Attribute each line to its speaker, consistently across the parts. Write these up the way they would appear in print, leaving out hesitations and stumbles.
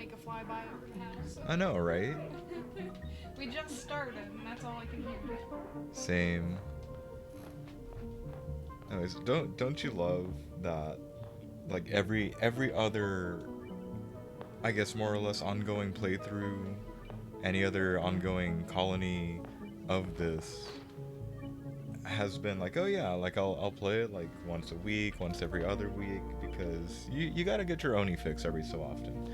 Speaker 1: make a flyby over the house.
Speaker 2: I know, right?
Speaker 1: We just started, and that's all I can hear.
Speaker 2: Same. Anyways, don't you love that? Like every other, I guess more or less ongoing playthrough, any other ongoing colony of this has been like, oh yeah, like I'll play it like once a week, once every other week, because you gotta get your Oni fix every so often.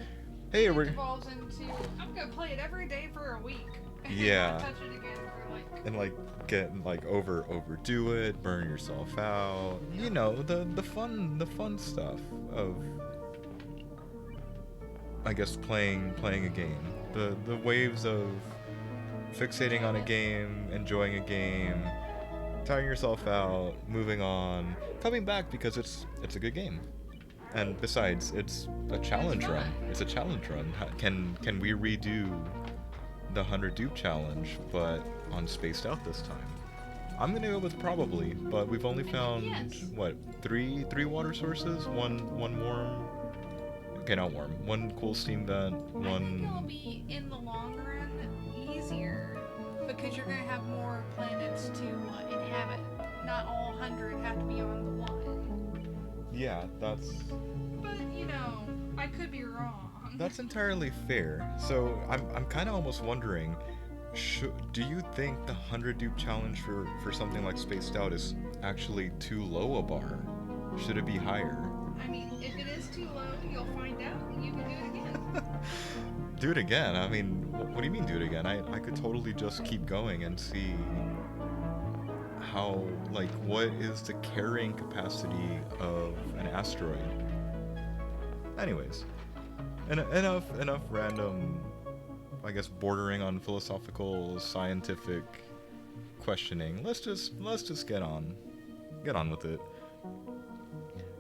Speaker 2: Hey,
Speaker 1: And it
Speaker 2: we're
Speaker 1: devolves into, I'm gonna play it every day for a week. And
Speaker 2: yeah,
Speaker 1: not touch it again for like.
Speaker 2: and like get like overdo it, burn yourself out. You know the fun stuff of, I guess, playing a game. The waves of fixating on a game, enjoying a game, tiring yourself out, moving on, coming back because it's a good game. And besides, it's a
Speaker 1: It's
Speaker 2: challenge run.
Speaker 1: fun.
Speaker 2: It's a challenge run. Can we redo the 100 dupe challenge, but on spaced out this time? I'm gonna go with probably, but we've only found
Speaker 1: Yes.
Speaker 2: what, three water sources, one warm. Okay, not warm. One cool steam vent.
Speaker 1: I think it'll
Speaker 2: One.
Speaker 1: be in the long run easier because you're gonna have more planets to inhabit. Not all 100 have to be on the one.
Speaker 2: Yeah,
Speaker 1: But I could be wrong.
Speaker 2: that's entirely fair. So I'm kind of almost wondering, do you think the 100 dupe challenge for something like spaced out is actually too low a bar? Should it be higher?
Speaker 1: I mean, if it is too low, you'll find out and you can do it again.
Speaker 2: Do it again. I mean, what do you mean do it again? I could totally just keep going and see how, like, what is the carrying capacity of an asteroid. Anyways, enough random, I guess, bordering on philosophical, scientific questioning. Let's just get on with it.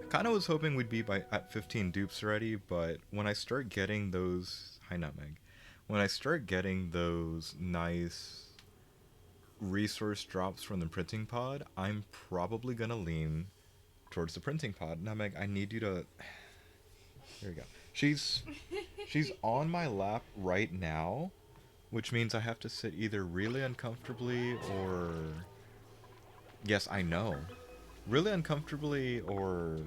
Speaker 2: Kind of was hoping we'd be at 15 dupes already, but when I start getting those, hi nutmeg, when I start getting those nice resource drops from the printing pod, I'm probably gonna lean towards the printing pod. Nutmeg, I need you to. There we go. She's on my lap right now, which means I have to sit either really uncomfortably or, yes, I know, really uncomfortably, or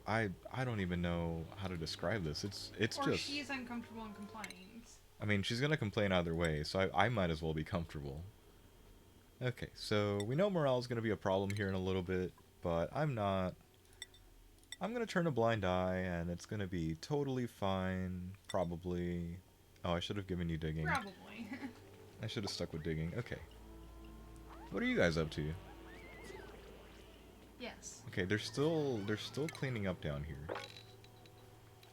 Speaker 2: I don't even know how to describe this. It's
Speaker 1: Or
Speaker 2: just,
Speaker 1: she's uncomfortable and complains.
Speaker 2: I mean, she's gonna complain either way, so I might as well be comfortable. Okay, so we know morale is gonna be a problem here in a little bit, but I'm not. I'm gonna turn a blind eye, and it's gonna be totally fine. Probably. Oh, I should have given you digging.
Speaker 1: Probably.
Speaker 2: I should have stuck with digging. Okay. What are you guys up to?
Speaker 1: Yes.
Speaker 2: Okay, they're still cleaning up down here.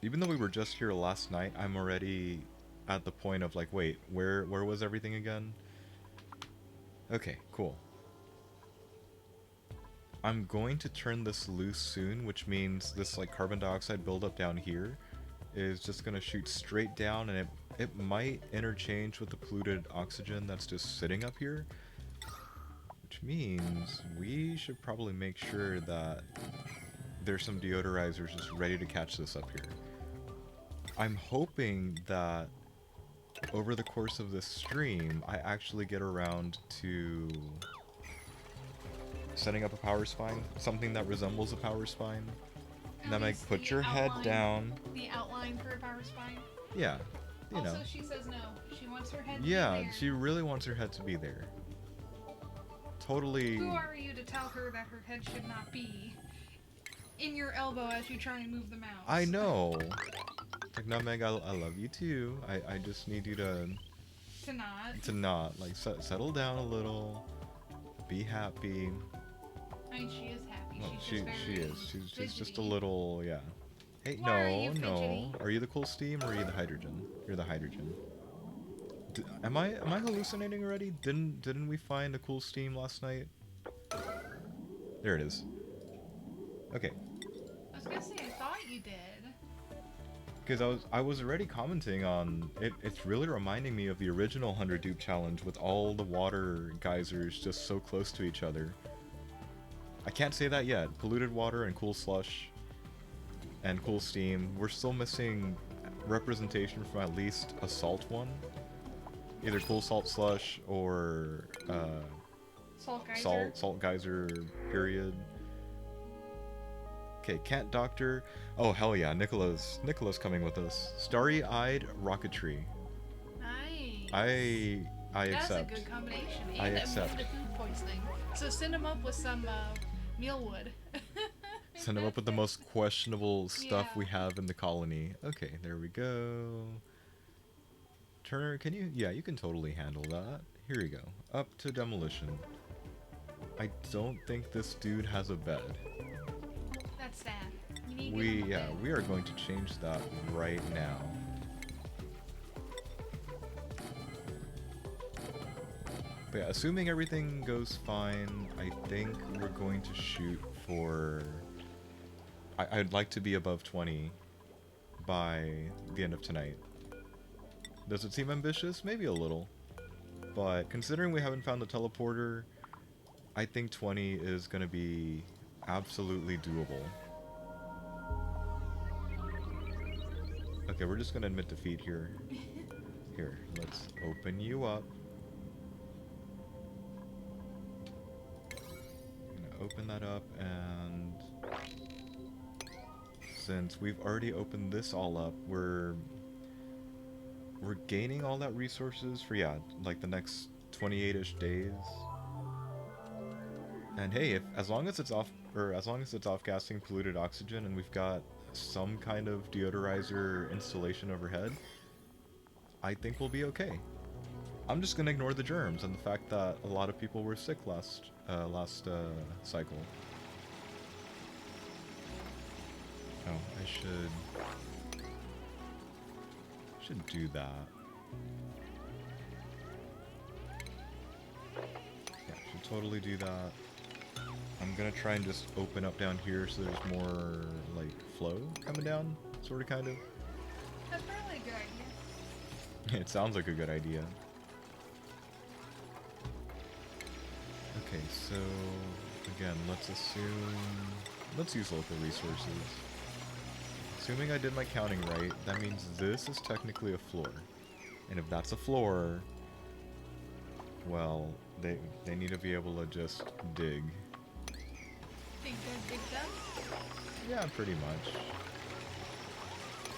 Speaker 2: Even though we were just here last night, I'm already at the point of like, wait, where was everything again? Okay, cool. I'm going to turn this loose soon, which means this like carbon dioxide buildup down here is just gonna shoot straight down, and it might interchange with the polluted oxygen that's just sitting up here. Which means we should probably make sure that there's some deodorizers just ready to catch this up here. I'm hoping that over the course of this stream, I actually get around to setting up a power spine, something that resembles a power spine.
Speaker 1: At
Speaker 2: Namek,
Speaker 1: least
Speaker 2: put
Speaker 1: the
Speaker 2: your head
Speaker 1: outline-
Speaker 2: down.
Speaker 1: The outline for a power spine.
Speaker 2: Yeah, you
Speaker 1: Also,
Speaker 2: know.
Speaker 1: she says no. She wants her head to be
Speaker 2: Yeah,
Speaker 1: there.
Speaker 2: she really wants her head to be there. Totally.
Speaker 1: Who are you to tell her that her head should not be in your elbow as you try and move the mouse?
Speaker 2: I know. Like, Nutmeg, I love you too. I just need you to
Speaker 1: To not.
Speaker 2: like settle down a little, be happy.
Speaker 1: I mean, she is happy.
Speaker 2: Well,
Speaker 1: She's just
Speaker 2: she
Speaker 1: very
Speaker 2: is. She's just a
Speaker 1: fidgety.
Speaker 2: little, yeah. Hey,
Speaker 1: Why are
Speaker 2: no,
Speaker 1: you
Speaker 2: no.
Speaker 1: fidgety?
Speaker 2: Are you the cool steam or are you the hydrogen? You're the hydrogen. Am I hallucinating already? Didn't we find a cool steam last night? There it is. Okay.
Speaker 1: I was gonna say, I thought you did.
Speaker 2: Because I was already commenting on it. It's really reminding me of the original 100 dupe challenge with all the water geysers just so close to each other. I can't say that yet. Polluted water and cool slush and cool steam. We're still missing representation from at least a salt one. Either cool salt slush or
Speaker 1: Salt geyser.
Speaker 2: salt geyser period. Okay, cat doctor. Oh hell yeah, Nicola's coming with us. Starry-eyed rocketry.
Speaker 1: Nice.
Speaker 2: I
Speaker 1: That's
Speaker 2: accept.
Speaker 1: a good combination.
Speaker 2: I
Speaker 1: And
Speaker 2: accept.
Speaker 1: the food poisoning. So send him up with some mealwood.
Speaker 2: Send him up with the most questionable stuff
Speaker 1: Yeah.
Speaker 2: we have in the colony. Okay, there we go. Turner, can you? Yeah, you can totally handle that. Here we go. Up to demolition. I don't think this dude has a bed.
Speaker 1: That's sad. You need to give him a bed.
Speaker 2: We are going to change that right now. But yeah, assuming everything goes fine, I think we're going to shoot for... I'd like to be above 20 by the end of tonight. Does it seem ambitious? Maybe a little. But considering we haven't found the teleporter, I think 20 is going to be absolutely doable. Okay, we're just going to admit defeat here. Here, let's open you up. I'm gonna open that up, and since we've already opened this all up, we're gaining all that resources for, yeah, like the next 28-ish days. And hey, as long as it's off gassing polluted oxygen, and we've got some kind of deodorizer installation overhead, I think we'll be okay. I'm just gonna ignore the germs and the fact that a lot of people were sick last cycle. Oh, I should do that. Yeah, should totally do that. I'm gonna try and just open up down here so there's more like flow coming down, sort of, kind of.
Speaker 1: That's probably a good idea.
Speaker 2: It sounds like a good idea. Okay, so again, let's use local resources. Assuming I did my counting right, that means this is technically a floor. And if that's a floor, well, they need to be able to just dig.
Speaker 1: Think they're big dumb?
Speaker 2: Yeah, pretty much.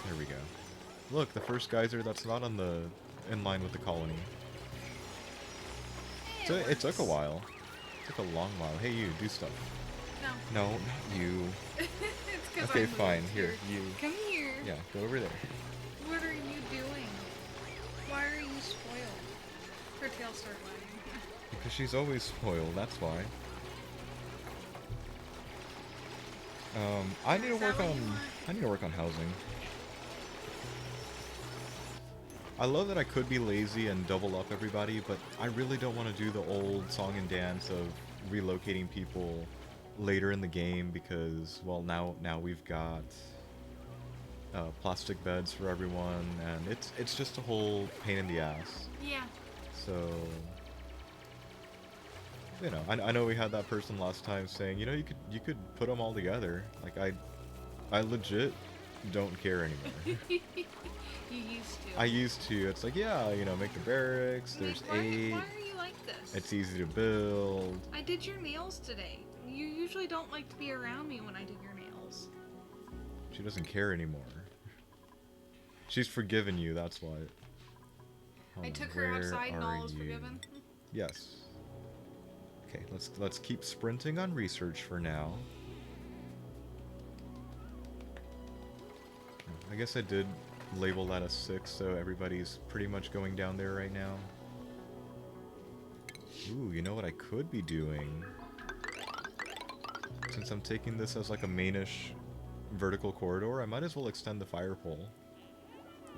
Speaker 2: There we go. Look, the first geyser that's not in line with the colony. So it took a while. It took a long while. Hey, you, do stuff.
Speaker 1: No.
Speaker 2: No, not you.
Speaker 1: It's 'cause
Speaker 2: Okay,
Speaker 1: I
Speaker 2: fine.
Speaker 1: moved
Speaker 2: Here, you.
Speaker 1: Come here.
Speaker 2: Yeah, go over there.
Speaker 1: What are you doing? Why are you spoiled? Her tail started wagging.
Speaker 2: Because she's always spoiled, that's why. I need to
Speaker 1: Is that
Speaker 2: work
Speaker 1: what
Speaker 2: on
Speaker 1: you want?
Speaker 2: I need to work on housing. I love that I could be lazy and double up everybody, but I really don't want to do the old song and dance of relocating people later in the game because, well, now we've got plastic beds for everyone, and it's just a whole pain in the ass.
Speaker 1: Yeah.
Speaker 2: So, you know, I know we had that person last time saying, you know, you could put them all together. Like, I legit don't care anymore.
Speaker 1: You used to.
Speaker 2: I used to. It's like, yeah, you know, make the barracks. There's
Speaker 1: Why
Speaker 2: 8.
Speaker 1: are you like this?
Speaker 2: It's easy to build.
Speaker 1: I did your nails today. You usually don't like to be around me when I do your nails.
Speaker 2: She doesn't care anymore. She's forgiven you. That's why.
Speaker 1: I
Speaker 2: Hold
Speaker 1: took
Speaker 2: on,
Speaker 1: her
Speaker 2: where
Speaker 1: outside and all
Speaker 2: are
Speaker 1: was
Speaker 2: you?
Speaker 1: forgiven.
Speaker 2: Yes. Okay, let's keep sprinting on research for now. I guess I did label that as 6, so everybody's pretty much going down there right now. Ooh, you know what I could be doing? Since I'm taking this as like a mainish vertical corridor, I might as well extend the fire pole.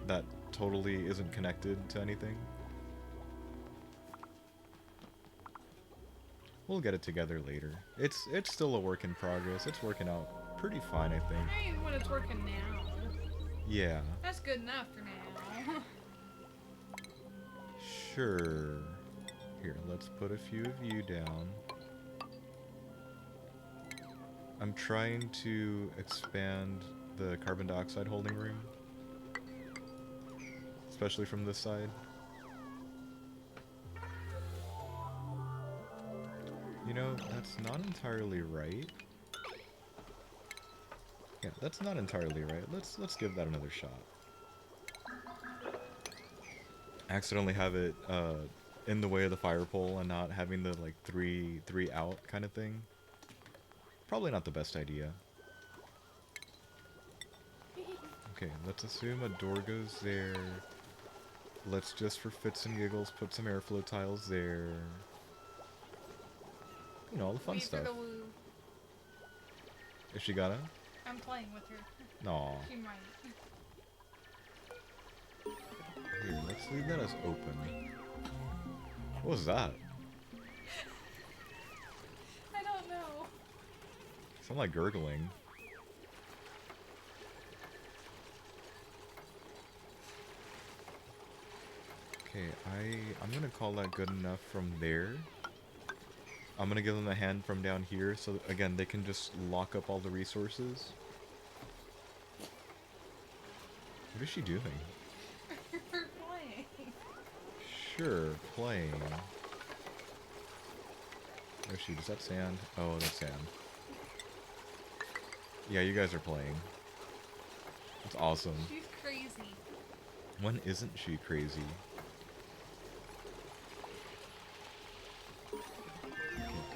Speaker 2: That totally isn't connected to anything. We'll get it together later. It's still a work in progress. It's working out pretty fine, I think.
Speaker 1: Hey, when it's working now.
Speaker 2: Yeah.
Speaker 1: That's good enough for now.
Speaker 2: Sure. Here, let's put a few of you down. I'm trying to expand the carbon dioxide holding room. especially from this side. You know, that's not entirely right. Yeah, that's not entirely right. Let's give that another shot. Accidentally have it in the way of the fire pole and not having the like three out kind of thing. Probably not the best idea. Okay, let's assume a door goes there. Let's just for fits and giggles put some airflow tiles there. You know, all the fun
Speaker 1: Wait for
Speaker 2: stuff.
Speaker 1: the woo.
Speaker 2: If she got it?
Speaker 1: I'm playing with her.
Speaker 2: Aw.
Speaker 1: She might.
Speaker 2: Here, let's leave that as open. What was that?
Speaker 1: I don't know.
Speaker 2: Sound like gurgling. Okay, I'm gonna call that good enough from there. I'm gonna give them a hand from down here, so again they can just lock up all the resources. What is she doing?
Speaker 1: We're playing.
Speaker 2: Sure, playing. Oh shoot, is that sand? Oh, that's sand. Yeah, you guys are playing. That's awesome.
Speaker 1: She's crazy.
Speaker 2: When isn't she crazy?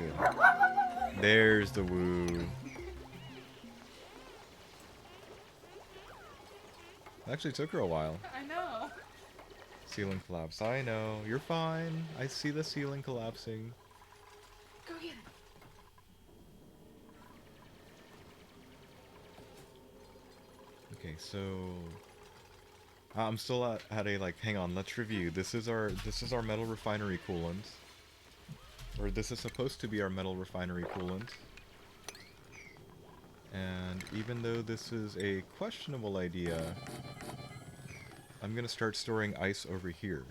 Speaker 2: Okay, good. There's the woo. Actually took her a while.
Speaker 1: I know.
Speaker 2: Ceiling collapsed. I know. You're fine. I see the ceiling collapsing.
Speaker 1: Go get it.
Speaker 2: Okay, so I'm still at a like. Hang on. Let's review. This is our metal refinery coolant, or this is supposed to be our metal refinery coolant. And even though this is a questionable idea, I'm gonna start storing ice over here.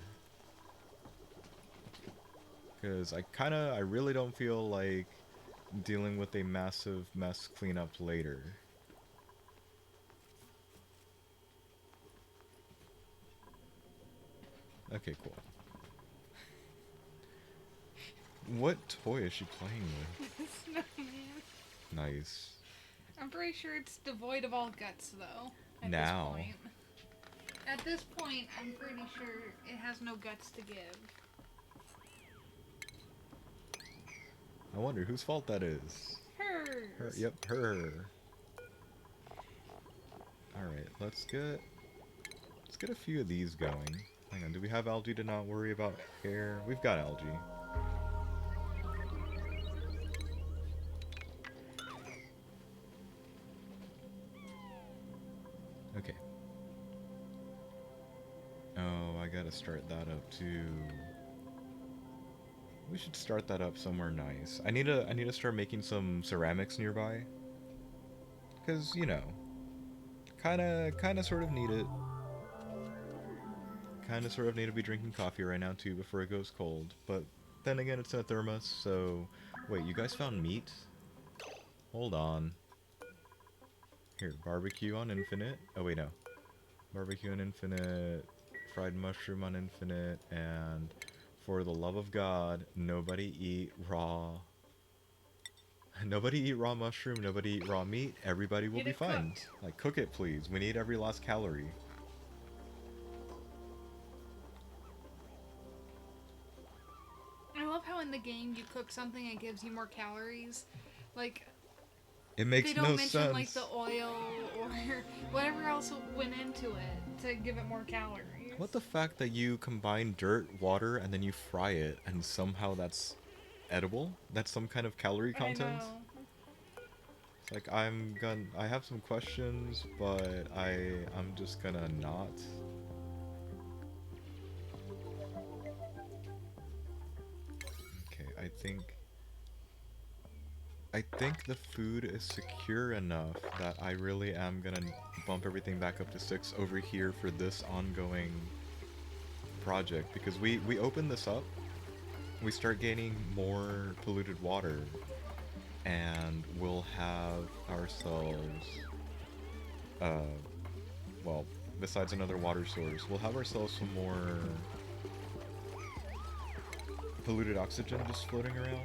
Speaker 2: Because I really don't feel like dealing with a massive mess cleanup later. Okay, cool. What toy is she playing with?
Speaker 1: Snowman.
Speaker 2: Nice.
Speaker 1: I'm pretty sure it's devoid of all guts, though. At
Speaker 2: Now.
Speaker 1: This point. At this point, I'm pretty sure it has no guts to give.
Speaker 2: I wonder whose fault that is.
Speaker 1: Hers.
Speaker 2: Her, yep, her. Alright, let's get a few of these going. Hang on, do we have algae to not worry about air? We've got algae. Okay. Oh, I gotta start that up too. We should start that up somewhere nice. I need to start making some ceramics nearby. Cause, you know, kinda sort of need it. Kinda sort of need to be drinking coffee right now too before it goes cold. But then again, it's in a thermos, so... Wait, you guys found meat? Hold on. Here, barbecue on infinite. Oh wait, no. Barbecue on infinite, fried mushroom on infinite, and for the love of God, nobody eat raw... Nobody eat raw mushroom, nobody eat raw meat, everybody will
Speaker 1: Get
Speaker 2: be
Speaker 1: it
Speaker 2: fine.
Speaker 1: cooked.
Speaker 2: Like, cook it please, we need every last calorie.
Speaker 1: I love how in the game you cook something and it gives you more calories. Like,
Speaker 2: It makes
Speaker 1: they don't
Speaker 2: no
Speaker 1: mention
Speaker 2: sense.
Speaker 1: like the oil or whatever else went into it to give it more calories.
Speaker 2: What the fact that you combine dirt, water, and then you fry it, and somehow that's edible? That's some kind of calorie content?
Speaker 1: I know.
Speaker 2: It's like, I have some questions, but I'm just gonna not. Okay, I think the food is secure enough that I really am gonna bump everything back up to 6 over here for this ongoing project, because we open this up, we start gaining more polluted water, and we'll have ourselves well, besides another water source. We'll have ourselves some more polluted oxygen just floating around.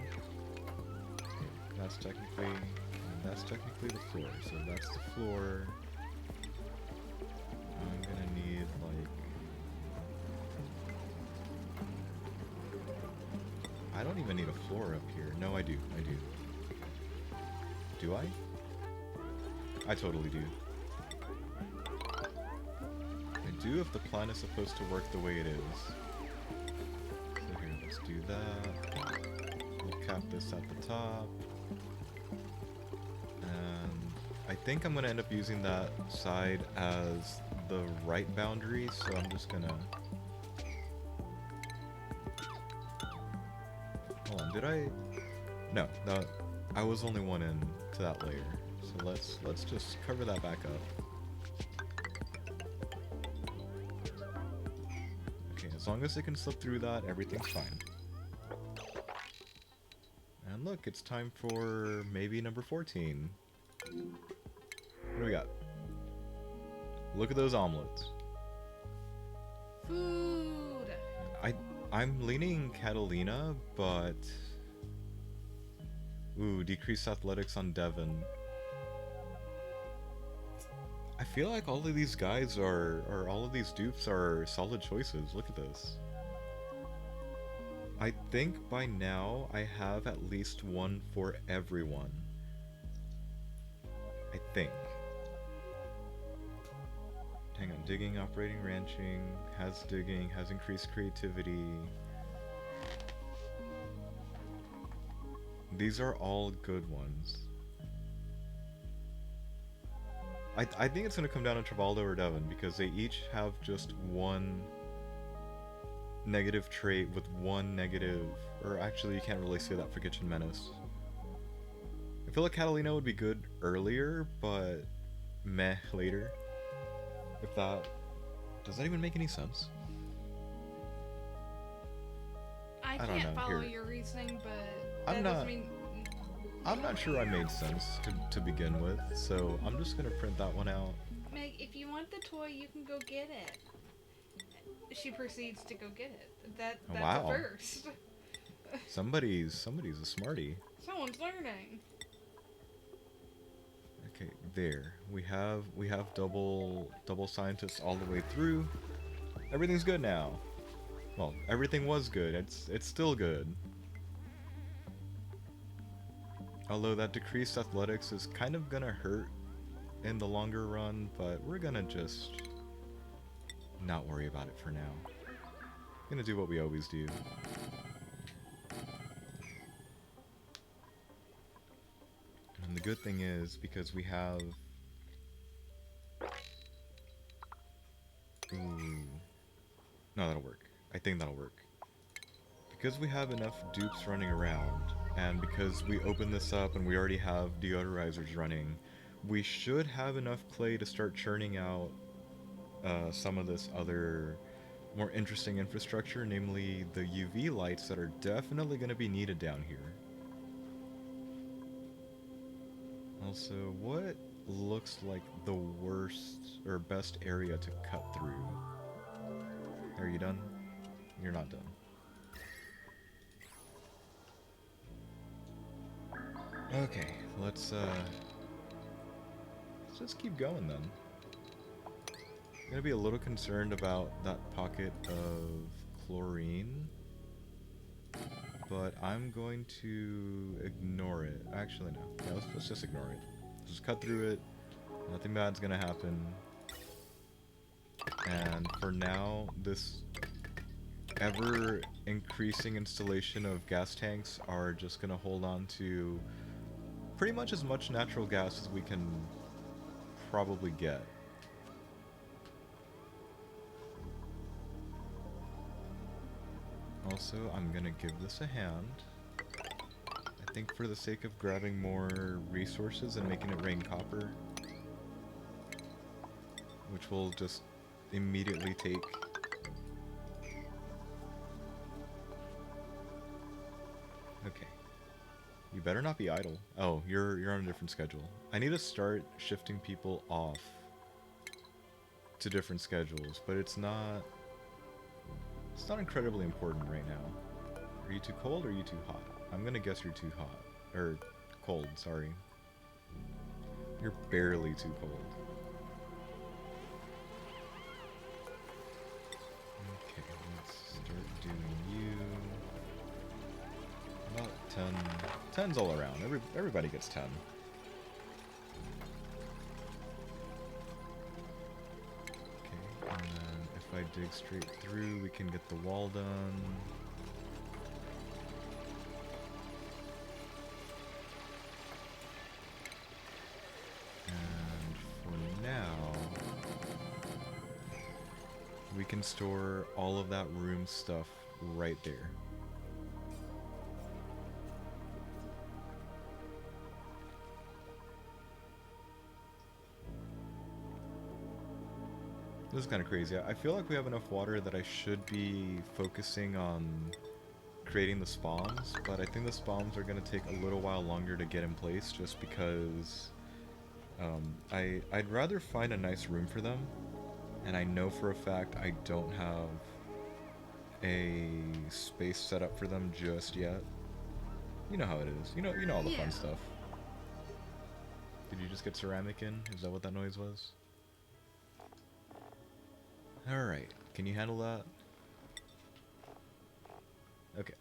Speaker 2: That's technically the floor. So that's the floor. I'm gonna need like, I don't even need a floor up here. No, I do. Do I? I totally do. I do if the plan is supposed to work the way it is. So here, let's do that. We'll cap this at the top. And I think I'm going to end up using that side as the right boundary, so I'm just going to... Hold on, did I... No, I was only one in to that layer. So let's just cover that back up. Okay, as long as it can slip through that, everything's fine. And look, it's time for maybe number 14. What do we got? Look at those omelets.
Speaker 1: Food.
Speaker 2: I'm leaning Catalina, but... Ooh, decreased athletics on Devon. I feel like all of these guys or all of these dupes are solid choices. Look at this. I think by now I have at least one for everyone. I think. Hang on, digging, operating, ranching, has digging, has increased creativity. These are all good ones. I think it's going to come down to Travaldo or Devon because they each have just one negative trait with one negative, or actually you can't really say that for Kitchen Menace. I feel like Catalina would be good earlier, but meh later. If that... Does that even make any sense?
Speaker 1: I
Speaker 2: don't
Speaker 1: can't
Speaker 2: know.
Speaker 1: follow
Speaker 2: Here.
Speaker 1: your reasoning, but
Speaker 2: I'm
Speaker 1: that doesn't mean...
Speaker 2: I'm not sure I made sense to begin with, so I'm just gonna print that one out.
Speaker 1: Meg, if you want the toy, you can go get it. She proceeds to go get it. That's
Speaker 2: Wow.
Speaker 1: a first.
Speaker 2: Somebody's a smarty.
Speaker 1: Someone's learning.
Speaker 2: Okay, there. We have double scientists all the way through. Everything's good now. Well, everything was good. It's still good. Although that decreased athletics is kind of gonna hurt in the longer run, but we're gonna just not worry about it for now. Gonna do what we always do. And the good thing is, because we have... Ooh. No, that'll work. I think that'll work. Because we have enough dupes running around, and because we opened this up and we already have deodorizers running, we should have enough clay to start churning out some of this other more interesting infrastructure, namely the UV lights that are definitely going to be needed down here. Also, what looks like the worst or best area to cut through? Are you done? You're not done. Okay, let's just keep going then. I'm gonna be a little concerned about that pocket of chlorine, but I'm going to ignore it. Actually, no. Yeah, let's just ignore it. Just cut through it. Nothing bad's gonna happen. And for now, this ever increasing installation of gas tanks are just gonna hold on to pretty much as much natural gas as we can probably get. Also, I'm gonna give this a hand. I think for the sake of grabbing more resources and making it rain copper, which will just immediately take. Okay. You better not be idle. Oh, you're on a different schedule. I need to start shifting people off to different schedules, but it's not incredibly important right now. Are you too cold or are you too hot? I'm gonna guess you're too hot. Or cold, sorry. You're barely too cold. Okay, let's start doing you. About 10. 10's all around. Everybody gets 10. Okay, and then if I dig straight through, we can get the wall done. And for now, we can store all of that room stuff right there. This is kind of crazy. I feel like we have enough water that I should be focusing on creating the spawns, but I think the spawns are going to take a little while longer to get in place just because I'd rather find a nice room for them, and I know for a fact I don't have a space set up for them just yet. You know how it is. You know all the fun stuff. Did you just get ceramic in? Is that what that noise was? Alright, can you handle that? Okay.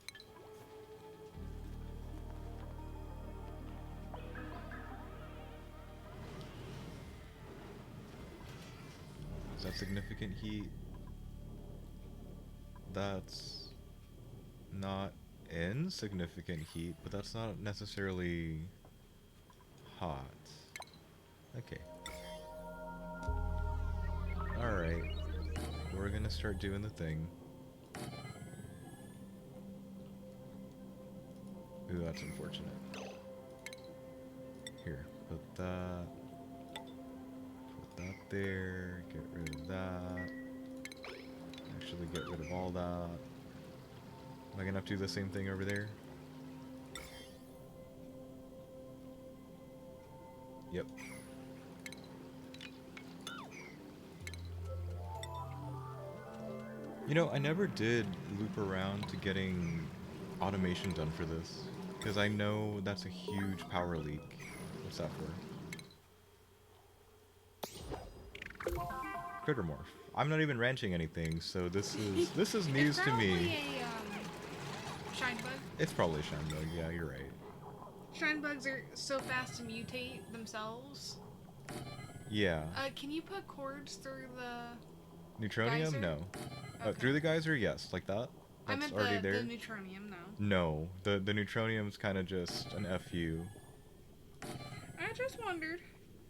Speaker 2: Is that significant heat? That's not insignificant heat, but that's not necessarily hot. Okay. Alright. We're gonna start doing the thing. Ooh, that's unfortunate. Here, put that. Put that there. Get rid of that. Actually, get rid of all that. Am I gonna have to do the same thing over there? Yep. You know, I never did loop around to getting automation done for this, because I know that's a huge power leak. What's that for? Critter morph. I'm not even ranching anything, so this is news to me.
Speaker 1: A shine bug.
Speaker 2: It's probably a shine bug. Yeah, you're right.
Speaker 1: Shine bugs are so fast to mutate themselves.
Speaker 2: Yeah.
Speaker 1: Can you put cords through the
Speaker 2: Neutronium?
Speaker 1: geyser?
Speaker 2: No.
Speaker 1: Okay.
Speaker 2: Through the geyser? Yes, like that.
Speaker 1: I
Speaker 2: That's
Speaker 1: meant
Speaker 2: already
Speaker 1: the
Speaker 2: there.
Speaker 1: neutronium, no.
Speaker 2: No, the neutronium's kind of just an FU.
Speaker 1: I just wondered.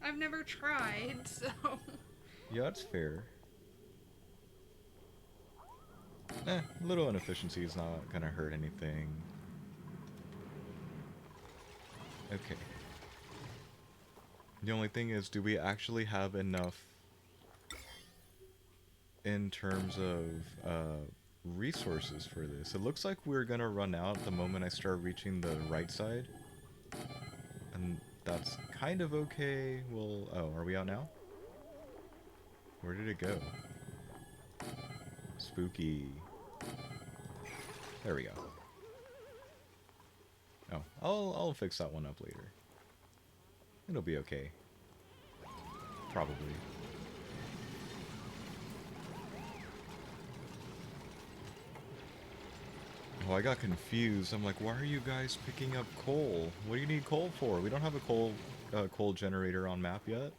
Speaker 1: I've never tried, so.
Speaker 2: Yeah, that's fair. A little inefficiency is not gonna hurt anything. Okay. The only thing is, do we actually have enough in terms of resources for this? It looks like we're gonna run out the moment I start reaching the right side. And that's kind of okay. Well, oh, are we out now? Where did it go? Spooky. There we go. Oh, I'll fix that one up later. It'll be okay. Probably. Oh, I got confused. I'm like, why are you guys picking up coal? What do you need coal for? We don't have a coal generator on map yet.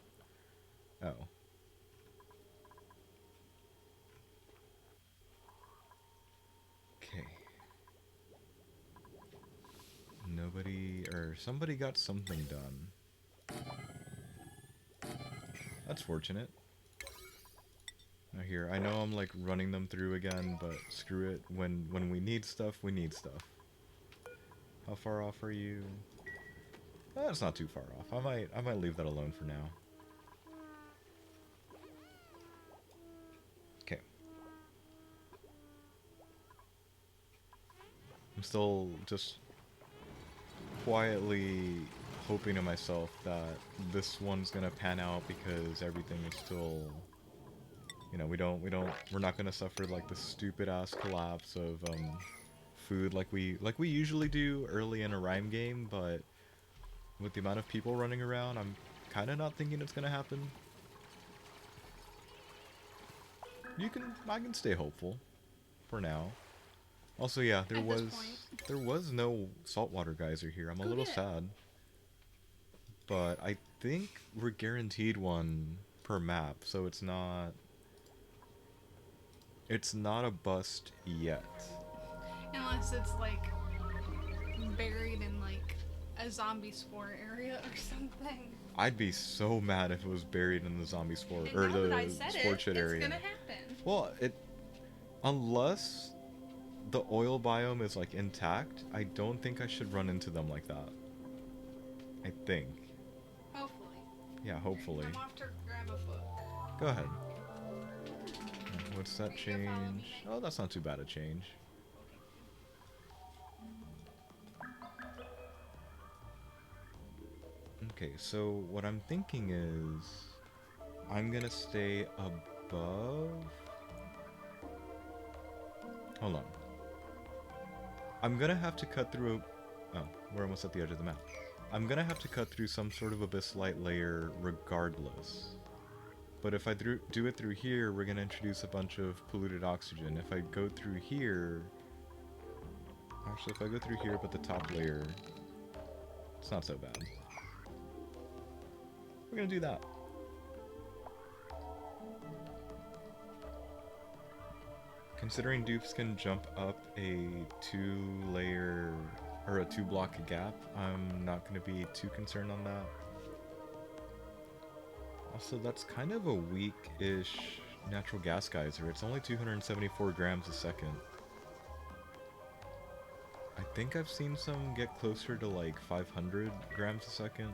Speaker 2: Oh. Okay. Nobody, or somebody got something done. That's fortunate. Now here, I know I'm like running them through again, but screw it. When we need stuff, we need stuff. How far off are you? That's not too far off. I might leave that alone for now. Okay. I'm still just quietly hoping to myself that this one's gonna pan out because everything is still You know, we're not gonna suffer like the stupid ass collapse of food like we usually do early in a rhyme game, but with the amount of people running around, I'm kind of not thinking it's gonna happen. I can stay hopeful for now. Also, yeah,
Speaker 1: At this point.
Speaker 2: there was no saltwater geyser here. I'm a
Speaker 1: Go
Speaker 2: little
Speaker 1: get it.
Speaker 2: sad, but I think we're guaranteed one per map, so it's not a bust yet.
Speaker 1: Unless it's like buried in like a zombie spore area or something.
Speaker 2: I'd be so mad if it was buried in the zombie spore
Speaker 1: And
Speaker 2: or
Speaker 1: now that I
Speaker 2: the
Speaker 1: said
Speaker 2: spore
Speaker 1: it,
Speaker 2: shit
Speaker 1: it's
Speaker 2: area.
Speaker 1: gonna happen.
Speaker 2: Well, unless the oil biome is like intact, I don't think I should run into them like that. I think.
Speaker 1: Hopefully.
Speaker 2: Yeah, hopefully.
Speaker 1: I'm off to grab a book.
Speaker 2: Go ahead. What's that
Speaker 1: Are you gonna follow me?
Speaker 2: change? Oh, that's not too bad a change. Okay, so what I'm thinking is I'm gonna stay above. Hold on. I'm gonna have to cut through. Oh, we're almost at the edge of the map. I'm gonna have to cut through some sort of abyssite layer regardless. But if I do it through here, we're gonna introduce a bunch of polluted oxygen. If I go through here... Actually, if I go through here but the top layer, it's not so bad. We're gonna do that. Considering dupes can jump up a 2-layer or a 2-block gap, I'm not gonna be too concerned on that. Also, that's kind of a weak-ish natural gas geyser. It's only 274 grams a second. I think I've seen some get closer to like 500 grams a second.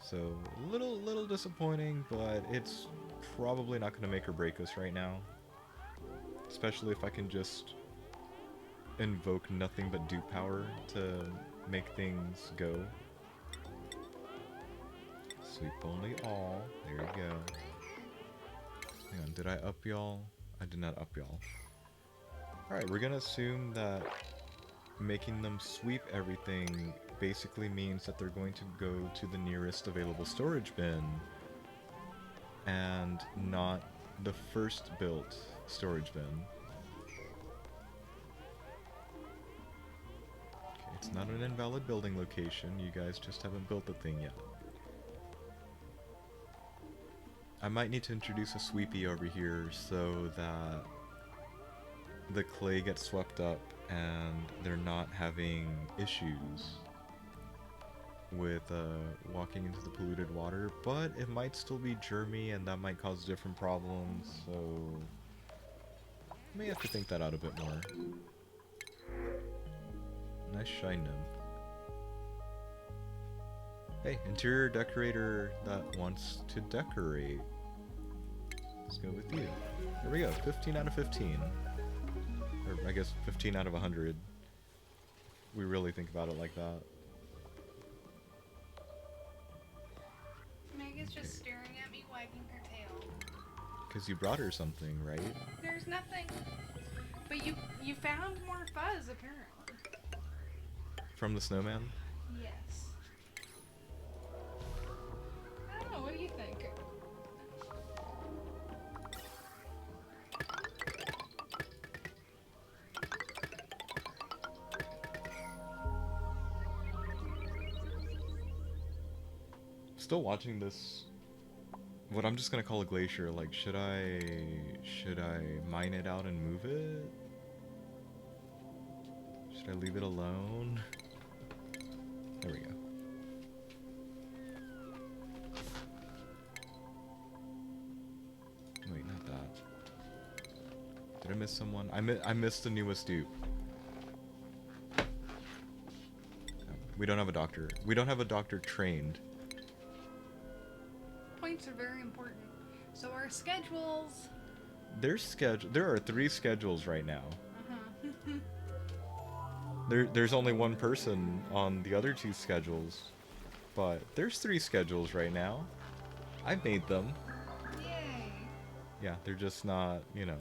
Speaker 2: So, a little disappointing, but it's probably not going to make or break us right now. Especially if I can just invoke nothing but dupe power to make things go. Sweep only all. There you go. Hang on, did I up y'all? I did not up y'all. Alright, we're gonna assume that making them sweep everything basically means that they're going to go to the nearest available storage bin and not the first built storage bin. Okay, it's not an invalid building location, you guys just haven't built the thing yet. I might need to introduce a sweepy over here so that the clay gets swept up and they're not having issues with walking into the polluted water, but it might still be germy and that might cause different problems, so may have to think that out a bit more. Nice shine nymph. Hey, interior decorator that wants to decorate. Let's go with you. There we go, 15 out of 15. Or I guess 15 out of 100. We really think about it like that.
Speaker 1: Meg is just staring at me, wagging her tail.
Speaker 2: Because you brought her something, right?
Speaker 1: There's nothing. But you found more fuzz, apparently.
Speaker 2: From the snowman?
Speaker 1: Yes. I don't know, what do you think?
Speaker 2: Still watching this, what I'm just gonna call a glacier. Like, should I mine it out and move it? Should I leave it alone? There we go. Wait, not that. Did I miss someone? I missed the newest dupe. We don't have a doctor. We don't have a doctor trained.
Speaker 1: Points are very important. So our schedules...
Speaker 2: There are 3 schedules right now.
Speaker 1: Uh-huh.
Speaker 2: There's only one person on the other 2 schedules. But there's 3 schedules right now. I made them.
Speaker 1: Yay!
Speaker 2: Yeah, they're just not, you know,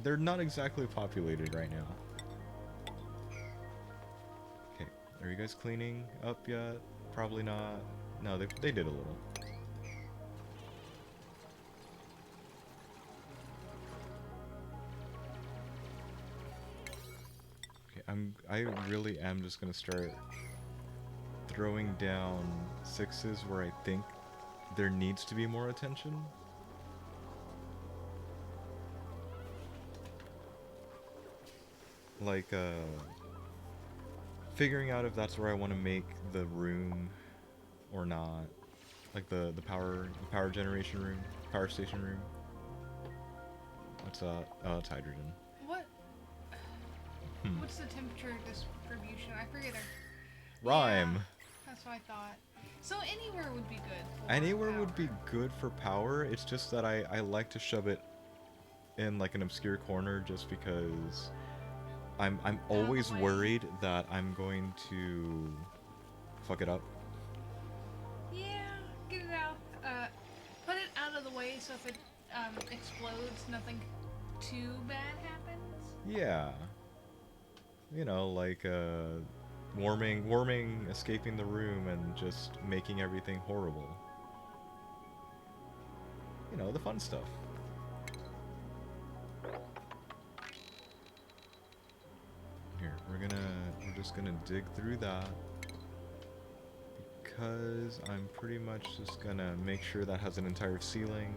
Speaker 2: they're not exactly populated right now. Okay, are you guys cleaning up yet? Probably not. No, they did a little. Okay, I really am just gonna start throwing down 6s where I think there needs to be more attention. Like, figuring out if that's where I want to make the room or not. Like the power generation room, power station room. What's that? Oh, it's hydrogen.
Speaker 1: What? What's the temperature distribution? I forget it.
Speaker 2: Rhyme.
Speaker 1: Yeah, that's what I thought. So anywhere would be good for
Speaker 2: Anywhere
Speaker 1: power.
Speaker 2: would be good for power. It's just that I like to shove it in like an obscure corner just because I'm always worried that I'm going to fuck it up.
Speaker 1: Yeah, get it out. Put it out of the way so if it explodes, nothing too bad happens.
Speaker 2: Yeah. You know, like warming, escaping the room and just making everything horrible. You know, the fun stuff. Here, we're just gonna dig through that because I'm pretty much just gonna make sure that has an entire ceiling.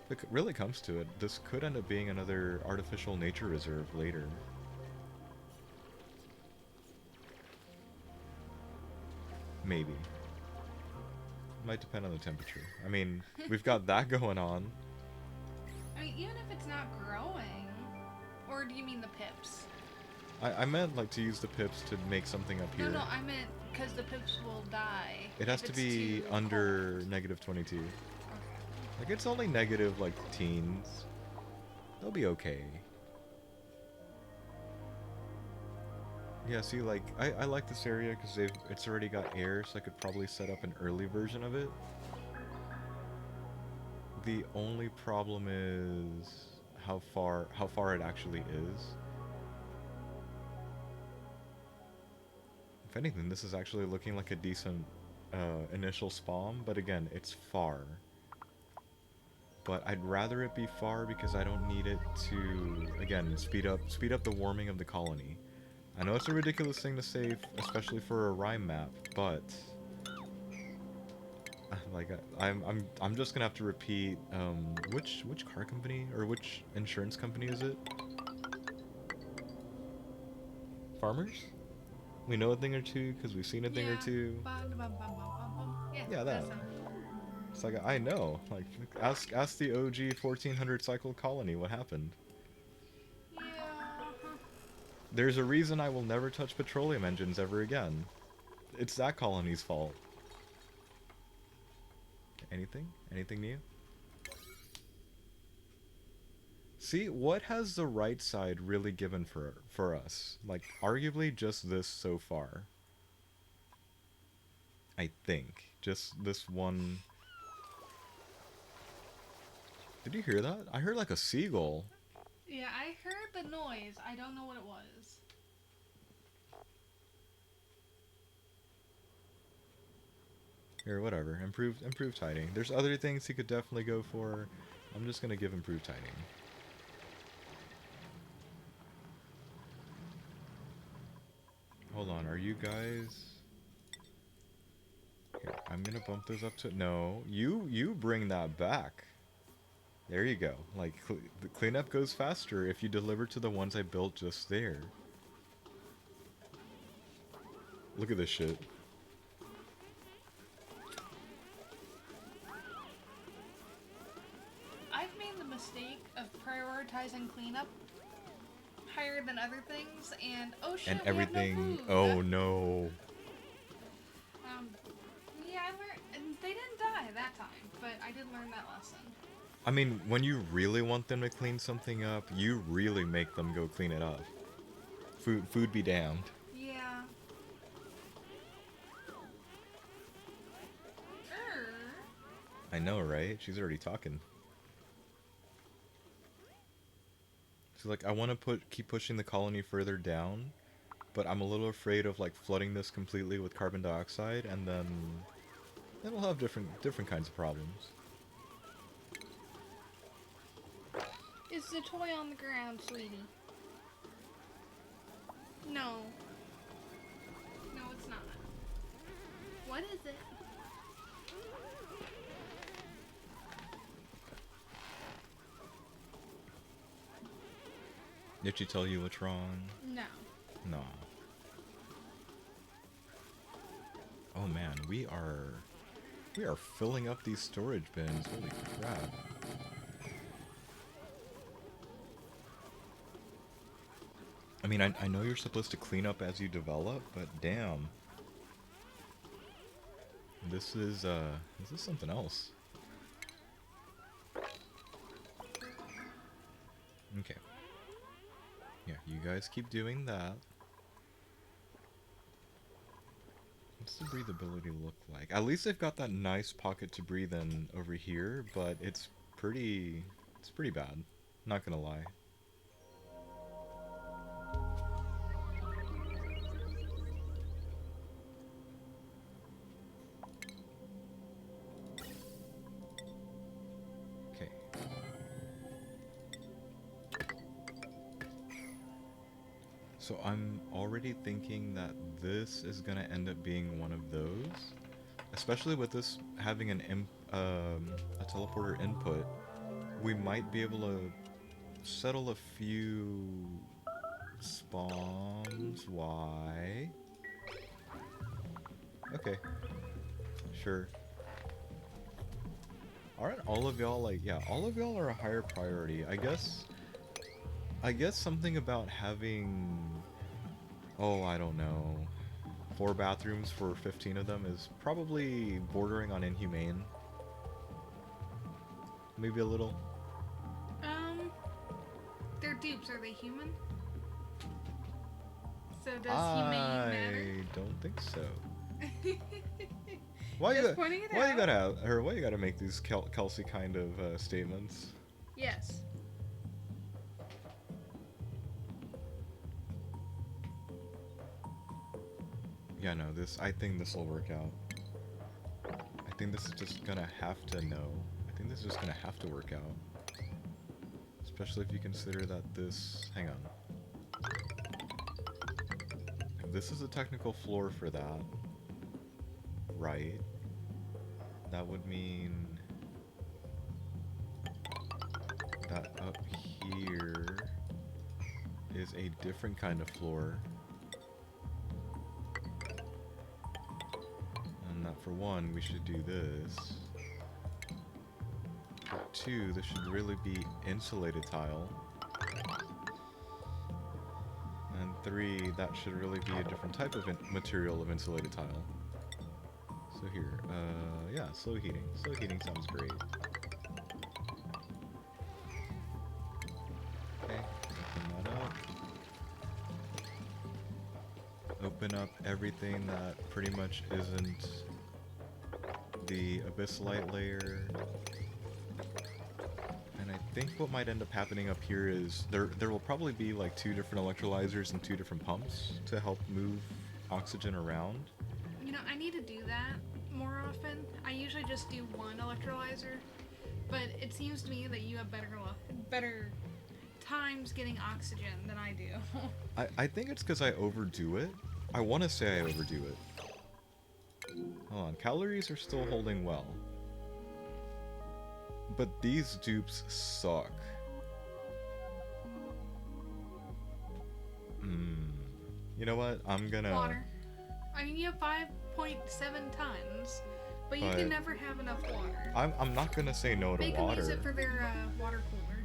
Speaker 2: If it really comes to it, this could end up being another artificial nature reserve later. Maybe. Might depend on the temperature. I mean, we've got that going on.
Speaker 1: I mean, even if it's not growing, or do you mean the pips?
Speaker 2: I meant like to use the pips to make something up here.
Speaker 1: No, I meant because the pips will die.
Speaker 2: It has to be under
Speaker 1: cold.
Speaker 2: -22.
Speaker 1: Okay.
Speaker 2: Like it's only negative like teens. They'll be okay. Yeah, see, like I like this area because it's already got air, so I could probably set up an early version of it. The only problem is how far it actually is. If anything, this is actually looking like a decent initial spawn, but again, it's far. But I'd rather it be far because I don't need it to, again, speed up the warming of the colony. I know it's a ridiculous thing to say, especially for a rhyme map, but like I'm just gonna have to repeat which car company or which insurance company is it? Farmers? We know a thing or two because we've seen a thing or two. Yeah, that. It's like I know. Like ask the OG 1400 cycle colony what happened.
Speaker 1: Yeah.
Speaker 2: There's a reason I will never touch petroleum engines ever again. It's that colony's fault. Anything? Anything new? See, what has the right side really given for us? Like, arguably just this so far. I think. Just this one... Did you hear that? I heard like a seagull.
Speaker 1: Yeah, I heard the noise. I don't know what it was.
Speaker 2: Or whatever. Improved tiding. There's other things he could definitely go for. I'm just gonna give improved tiding. Hold on, are you guys... Here, I'm gonna bump those up to... No, you bring that back. There you go. Like, the cleanup goes faster if you deliver to the ones I built just there. Look at this shit.
Speaker 1: I've made the mistake of prioritizing cleanup higher than other things, and oh shit,
Speaker 2: And
Speaker 1: we
Speaker 2: everything...
Speaker 1: have no food.
Speaker 2: Oh no.
Speaker 1: Yeah, I learned, and they didn't die that time, but I did learn that lesson.
Speaker 2: I mean, when you really want them to clean something up, you really make them go clean it up. Food be damned.
Speaker 1: Yeah.
Speaker 2: I know, right? She's already talking. She's like, I want to keep pushing the colony further down, but I'm a little afraid of like flooding this completely with carbon dioxide, and then it'll have different kinds of problems.
Speaker 1: Is the toy on the ground, sweetie? No. No, it's not. What is it?
Speaker 2: Did she tell you what's wrong?
Speaker 1: No.
Speaker 2: No. Oh man, we are filling up these storage bins. Holy crap. I mean, I know you're supposed to clean up as you develop, but damn. This is something else. Okay. Yeah, you guys keep doing that. What's the breathability look like? At least they've got that nice pocket to breathe in over here, but it's pretty bad. Not gonna lie. Okay. So I'm already thinking that this is gonna end up being one of those, especially with this having a teleporter input. We might be able to settle a few spawns. Why? Okay, sure. Aren't all of y'all like, yeah, all of y'all are a higher priority. I guess something about having, oh, I don't know, 4 bathrooms for 15 of them is probably bordering on inhumane. Maybe a little.
Speaker 1: They're dupes. Are they human? So does humane matter?
Speaker 2: I don't think so.
Speaker 1: Pointing it
Speaker 2: why
Speaker 1: out.
Speaker 2: you gotta make these Kelsey kind of statements?
Speaker 1: Yes.
Speaker 2: Yeah, no, I think this will work out. I think this is just gonna have to know. I think this is just gonna have to work out. Especially if you consider that this, hang on. If this is a technical floor for that, right? That would mean that up here is a different kind of floor. And that for one, we should do this. For two, this should really be insulated tile. And three, that should really be a different type of material of insulated tile. So here, yeah, slow heating. Slow heating sounds great. Okay, open that up. Open up everything that pretty much isn't the abyssalite layer. And I think what might end up happening up here is there will probably be like 2 different electrolyzers and 2 different pumps to help move oxygen around.
Speaker 1: You know, I need to do that more often. I usually just do one electrolyzer, but it seems to me that you have better times getting oxygen than I do.
Speaker 2: I think it's because I overdo it. I want to say I overdo it. Hold on, calories are still holding well. But these dupes suck. You know what? I'm gonna...
Speaker 1: Water. I mean, you have 5.7 tons, but you can never have enough water.
Speaker 2: I'm not gonna say no to
Speaker 1: Make
Speaker 2: water.
Speaker 1: them use it for their water cooler.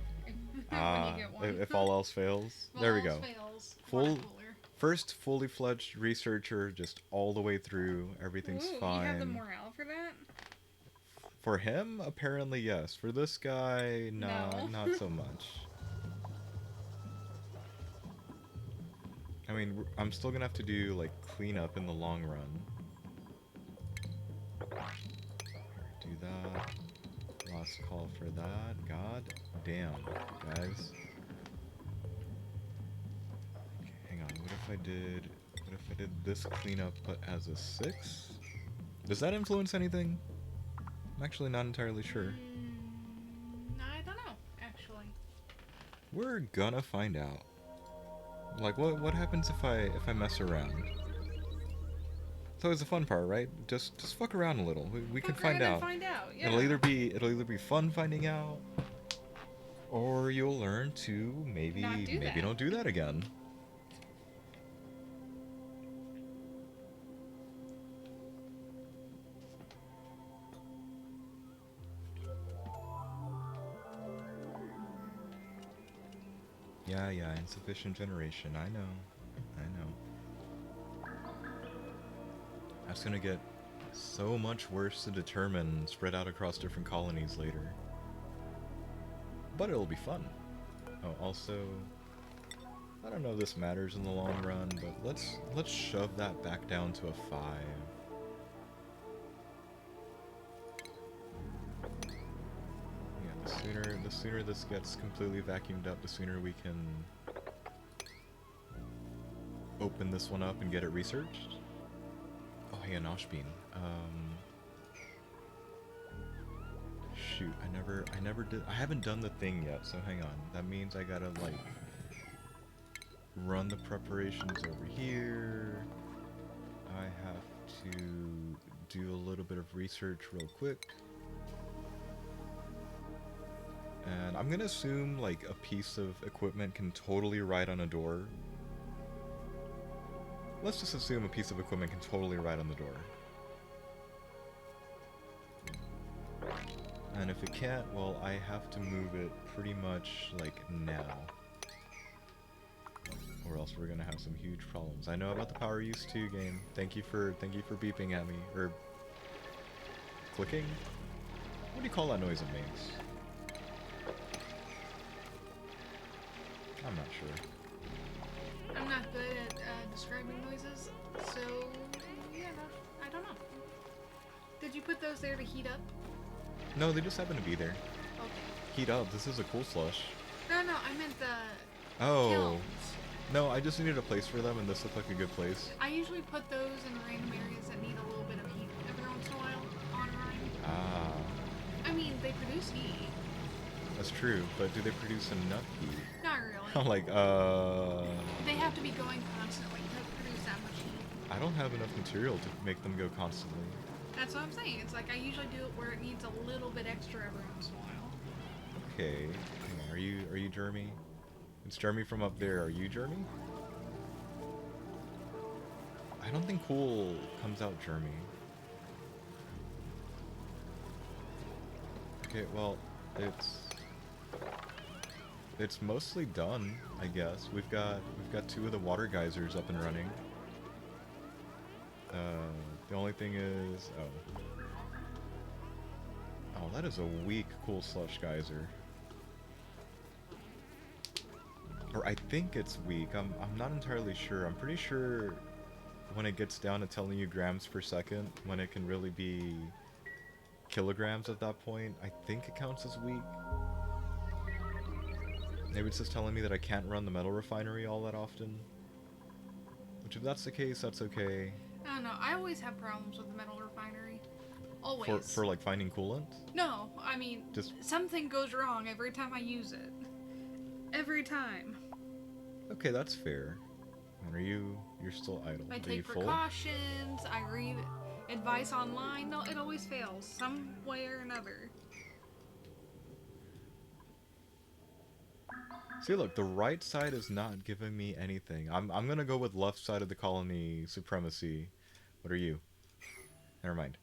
Speaker 1: When you get one.
Speaker 2: If all else fails.
Speaker 1: If
Speaker 2: there
Speaker 1: all
Speaker 2: we go.
Speaker 1: else fails, water cooler.
Speaker 2: First fully fledged researcher, just all the way through. Everything's fine.
Speaker 1: You have the morale for that?
Speaker 2: For him, apparently yes. For this guy, no. Not so much. I mean, I'm still gonna have to do like cleanup in the long run. Do that. last call for that. God damn, guys. Okay, hang on. What if I did this cleanup but as a 6? Does that influence anything? I'm actually not entirely sure.
Speaker 1: I don't know, actually.
Speaker 2: We're gonna find out. Like, what happens if I mess around? It's always the fun part, right? Just fuck around a little. We can find out.
Speaker 1: Yeah.
Speaker 2: It'll either be fun finding out, or you'll learn to maybe don't do that again. Yeah, insufficient generation. I know. That's gonna get so much worse to determine, spread out across different colonies later. But it'll be fun. Oh, also, I don't know if this matters in the long run, but let's shove that back down to a 5. Yeah, the sooner this gets completely vacuumed up, the sooner we can open this one up and get it researched. Oh, hey, an Oshbean. Shoot, I never did. I haven't done the thing yet, so hang on. That means I gotta like run the preparations over here. I have to do a little bit of research real quick. And I'm gonna assume like a piece of equipment can totally ride on a door. Let's just assume a piece of equipment can totally ride on the door. And if it can't, well, I have to move it pretty much like now. Or else we're gonna have some huge problems. I know about the power use too, game. Thank you for beeping at me. Or clicking? What do you call that noise it makes? I'm not sure.
Speaker 1: I'm not good at describing noises, so yeah, I don't know. Did you put those there to heat up?
Speaker 2: No, they just happen to be there.
Speaker 1: Okay.
Speaker 2: Heat up. This is a cool slush.
Speaker 1: No, I meant the
Speaker 2: Oh.
Speaker 1: kilns.
Speaker 2: No, I just needed a place for them, and this looked like a good place.
Speaker 1: I usually put those in random areas that need a little bit of heat every once in a while on Rhine.
Speaker 2: Ah.
Speaker 1: I mean, they produce heat.
Speaker 2: That's true, but do they produce enough heat?
Speaker 1: Not really.
Speaker 2: I'm like,
Speaker 1: They have to be going constantly to produce that much heat.
Speaker 2: I don't have enough material to make them go constantly.
Speaker 1: That's what I'm saying. It's like I usually do it where it needs a little bit extra every once in a while.
Speaker 2: Okay. Hang on, are you Jeremy? It's Jeremy from up there. Are you Jeremy? I don't think cool comes out Jeremy. Okay, well, it's mostly done, I guess. We've got 2 of the water geysers up and running. The only thing is, oh, that is a weak cool slush geyser. Or I think it's weak. I'm not entirely sure. I'm pretty sure when it gets down to telling you grams per second, when it can really be kilograms at that point, I think it counts as weak. Maybe it's just telling me that I can't run the metal refinery all that often. Which, if that's the case, that's okay.
Speaker 1: I don't know. I always have problems with the metal refinery. Always.
Speaker 2: For like finding coolant?
Speaker 1: No, I mean,
Speaker 2: Just
Speaker 1: something goes wrong every time I use it. Every time.
Speaker 2: okay, that's fair. And you're still idle?
Speaker 1: I
Speaker 2: Are you
Speaker 1: take
Speaker 2: full?
Speaker 1: precautions. I read advice online. No, it always fails some way or another.
Speaker 2: See, look, the right side is not giving me anything. I'm gonna go with left side of the colony supremacy. What are you? Never mind.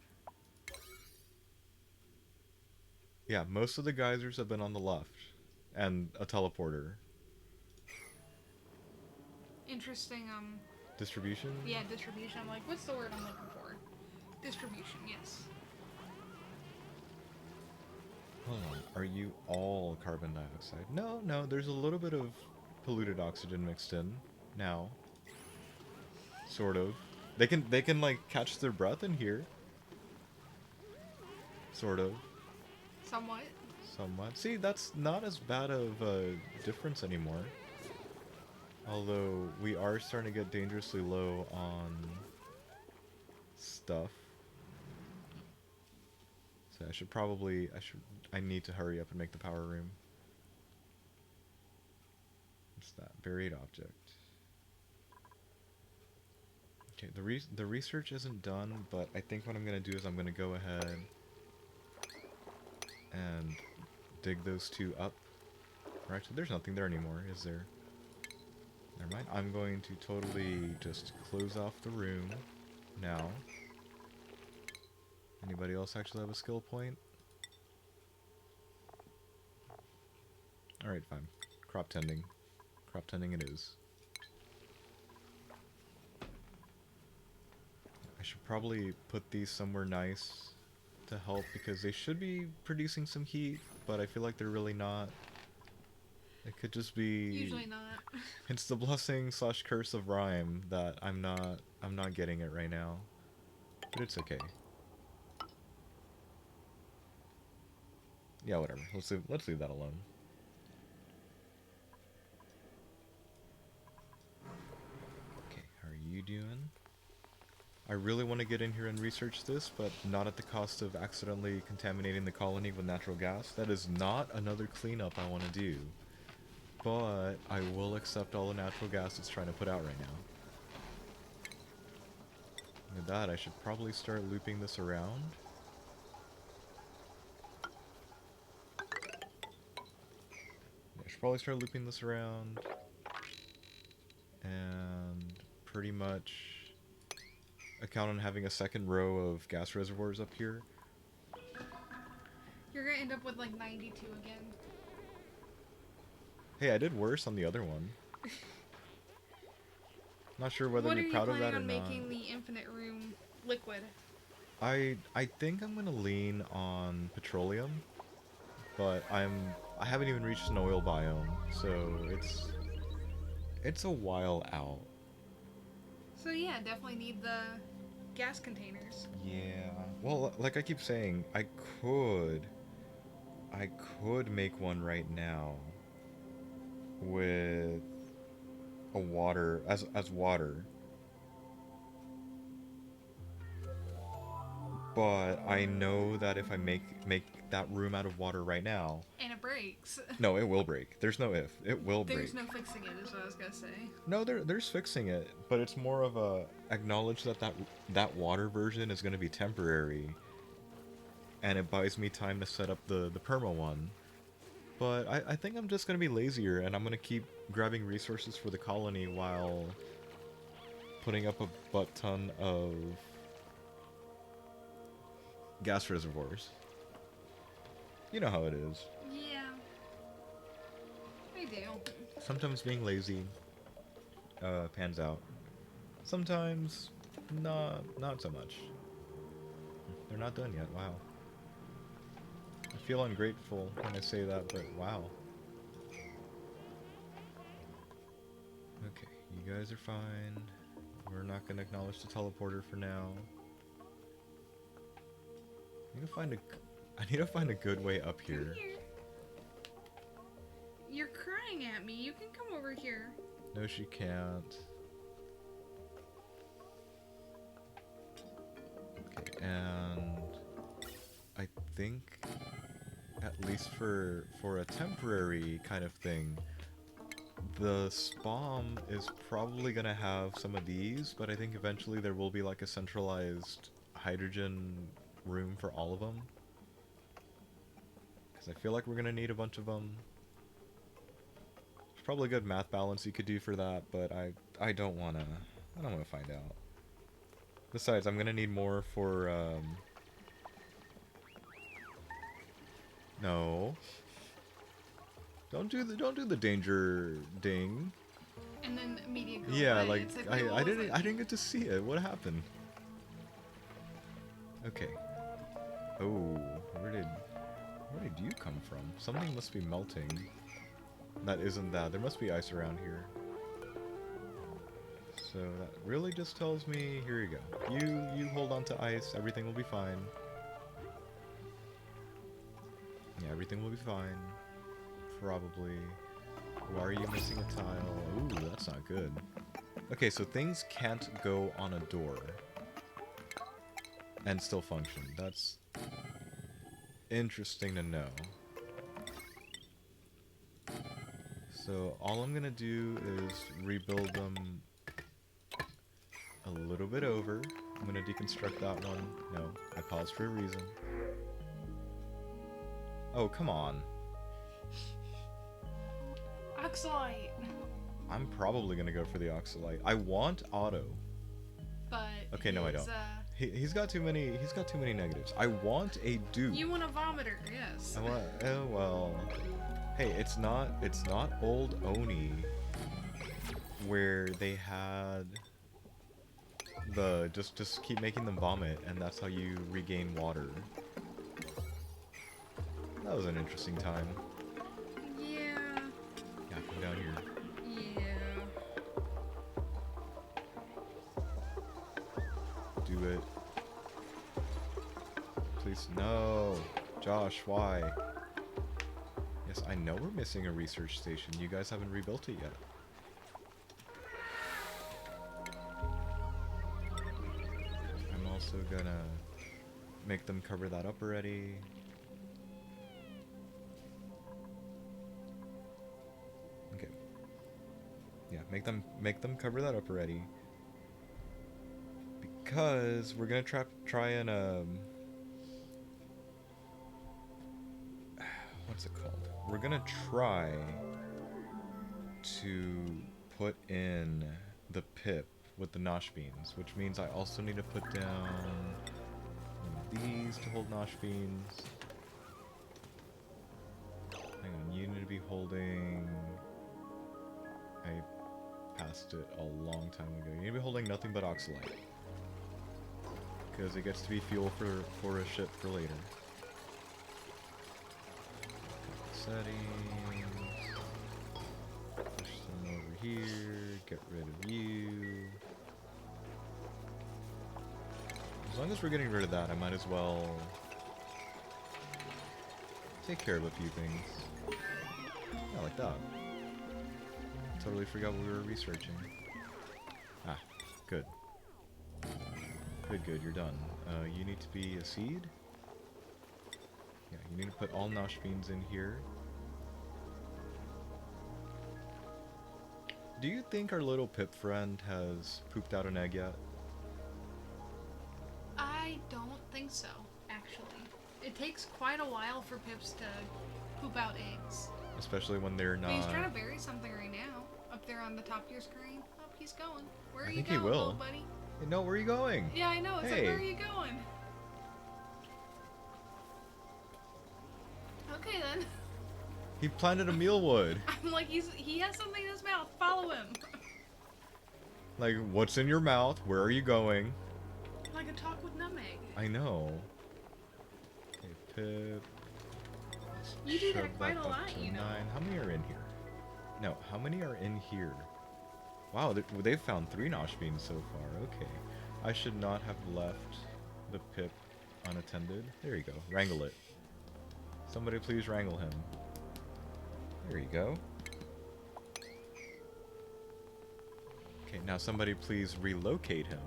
Speaker 2: Yeah, most of the geysers have been on the left. And a teleporter.
Speaker 1: Interesting,
Speaker 2: Distribution?
Speaker 1: yeah, distribution. I'm like, what's the word I'm looking for? Distribution, yes.
Speaker 2: Hold on, are you all carbon dioxide? No, there's a little bit of polluted oxygen mixed in now. Sort of. They can like catch their breath in here. Sort of.
Speaker 1: Somewhat.
Speaker 2: Somewhat. See, that's not as bad of a difference anymore. Although we are starting to get dangerously low on stuff. So I need to hurry up and make the power room. What's that? Buried object. Okay, the research isn't done, but I think what I'm gonna do is I'm gonna go ahead and dig those two up. Right, so there's nothing there anymore, is there? Never mind. I'm going to totally just close off the room now. Anybody else actually have a skill point? Alright, fine. Crop tending. Crop tending it is. I should probably put these somewhere nice to help because they should be producing some heat, but I feel like they're really not. It could just be...
Speaker 1: Usually not.
Speaker 2: It's the blessing / curse of rhyme that I'm not getting it right now. But it's okay. Yeah, whatever. Let's leave that alone. Okay, how are you doing? I really want to get in here and research this, but not at the cost of accidentally contaminating the colony with natural gas. That is not another cleanup I want to do. But I will accept all the natural gas it's trying to put out right now. With that, I should probably start looping this around. I should probably start looping this around. And pretty much account on having a second row of gas reservoirs up here.
Speaker 1: You're gonna end up with like 92 again.
Speaker 2: Hey, I did worse on the other one. Not sure whether to be proud of that or not.
Speaker 1: What are you planning on making the infinite room liquid?
Speaker 2: I think I'm gonna lean on petroleum, but I haven't even reached an oil biome, so it's a while out.
Speaker 1: So yeah, definitely need the gas containers.
Speaker 2: Yeah. Well, like I keep saying, I could make one right now with a water as water. But I know that if I make that room out of water right now,
Speaker 1: and it breaks.
Speaker 2: No, it will break. There's no if. It will break.
Speaker 1: There's no fixing it, is what I was gonna say.
Speaker 2: No, there's fixing it, but it's more of a acknowledge that water version is going to be temporary, and it buys me time to set up the perma one. But I think I'm just going to be lazier, and I'm going to keep grabbing resources for the colony while putting up a butt ton of gas reservoirs. You know how it is.
Speaker 1: Yeah. I do.
Speaker 2: Sometimes being lazy pans out. Sometimes not so much. They're not done yet. Wow. I feel ungrateful when I say that, but wow. Okay, you guys are fine. We're not gonna acknowledge the teleporter for now. I need to find a good way up here.
Speaker 1: Come here. You're crying at me. You can come over here.
Speaker 2: No, she can't. Okay, and I think, at least for a temporary kind of thing, the spawn is probably gonna have some of these, but I think eventually there will be like a centralized hydrogen room for all of them. Because I feel like we're gonna need a bunch of them. There's probably a good math balance you could do for that, but I don't wanna find out. Besides, I'm gonna need more for no. Don't do the danger ding.
Speaker 1: And then media goes
Speaker 2: Yeah,
Speaker 1: away.
Speaker 2: like
Speaker 1: Well,
Speaker 2: I didn't get to see it. What happened? Okay. Oh, where did you come from? Something must be melting. That isn't that. There must be ice around here. So that really just tells me, here you go. You hold on to ice, everything will be fine. Yeah, everything will be fine. Probably. Why are you missing a tile? Ooh, that's not good. Okay, so things can't go on a door and still function. That's interesting to know. So all I'm gonna do is rebuild them a little bit over. I'm gonna deconstruct that one. No, I paused for a reason. Oh, come on.
Speaker 1: Oxalite.
Speaker 2: I'm probably gonna go for the Oxalite. I want auto.
Speaker 1: But
Speaker 2: Okay, no, I don't. He's got too many negatives. I want a dupe.
Speaker 1: You want a vomiter, yes.
Speaker 2: I want, oh well. Hey, it's not old Oni where they had the just keep making them vomit and that's how you regain water. That was an interesting time.
Speaker 1: Yeah.
Speaker 2: Yeah, come down here.
Speaker 1: Yeah.
Speaker 2: Do it. Please, no. Josh, why? Yes, I know we're missing a research station. You guys haven't rebuilt it yet. I'm also gonna make them cover that up already. Okay. Yeah, make them cover that up already. Because we're gonna try and what's it called? We're gonna try to put in the pip with the nosh beans, which means I also need to put down one of these to hold nosh beans. Hang on, you need to be holding... I passed it a long time ago. You need to be holding nothing but Oxalite. Because it gets to be fuel for a ship for later. Settings. Push them over here. Get rid of you. As long as we're getting rid of that, I might as well take care of a few things. Yeah, like that. Totally forgot what we were researching. Ah, good. Good, you're done. You need to be a seed? Yeah, you need to put all nosh beans in here. Do you think our little pip friend has pooped out an egg yet?
Speaker 1: I don't think so, actually. It takes quite a while for pips to poop out eggs.
Speaker 2: Especially when they're not...
Speaker 1: But he's trying to bury something right now. Up there on the top of your screen. Oh, he's going. Where are you
Speaker 2: think
Speaker 1: going,
Speaker 2: he will.
Speaker 1: little buddy?
Speaker 2: Hey, no, where are you going?
Speaker 1: Yeah, I know. It's
Speaker 2: Hey.
Speaker 1: like, where are you going? Okay, then.
Speaker 2: He planted a mealwood.
Speaker 1: I'm like, he has something in his mouth. Follow him.
Speaker 2: Like, what's in your mouth? Where are you going?
Speaker 1: Like a talk with Nutmeg.
Speaker 2: I know. Okay, pip.
Speaker 1: You do that
Speaker 2: Shove
Speaker 1: quite a
Speaker 2: up
Speaker 1: lot,
Speaker 2: to
Speaker 1: you know.
Speaker 2: 9. How many are in here? No, how many are in here? Wow, they've found 3 nosh beans so far. Okay. I should not have left the pip unattended. There you go. Wrangle it. Somebody please wrangle him. There you go. Okay, now somebody please relocate him.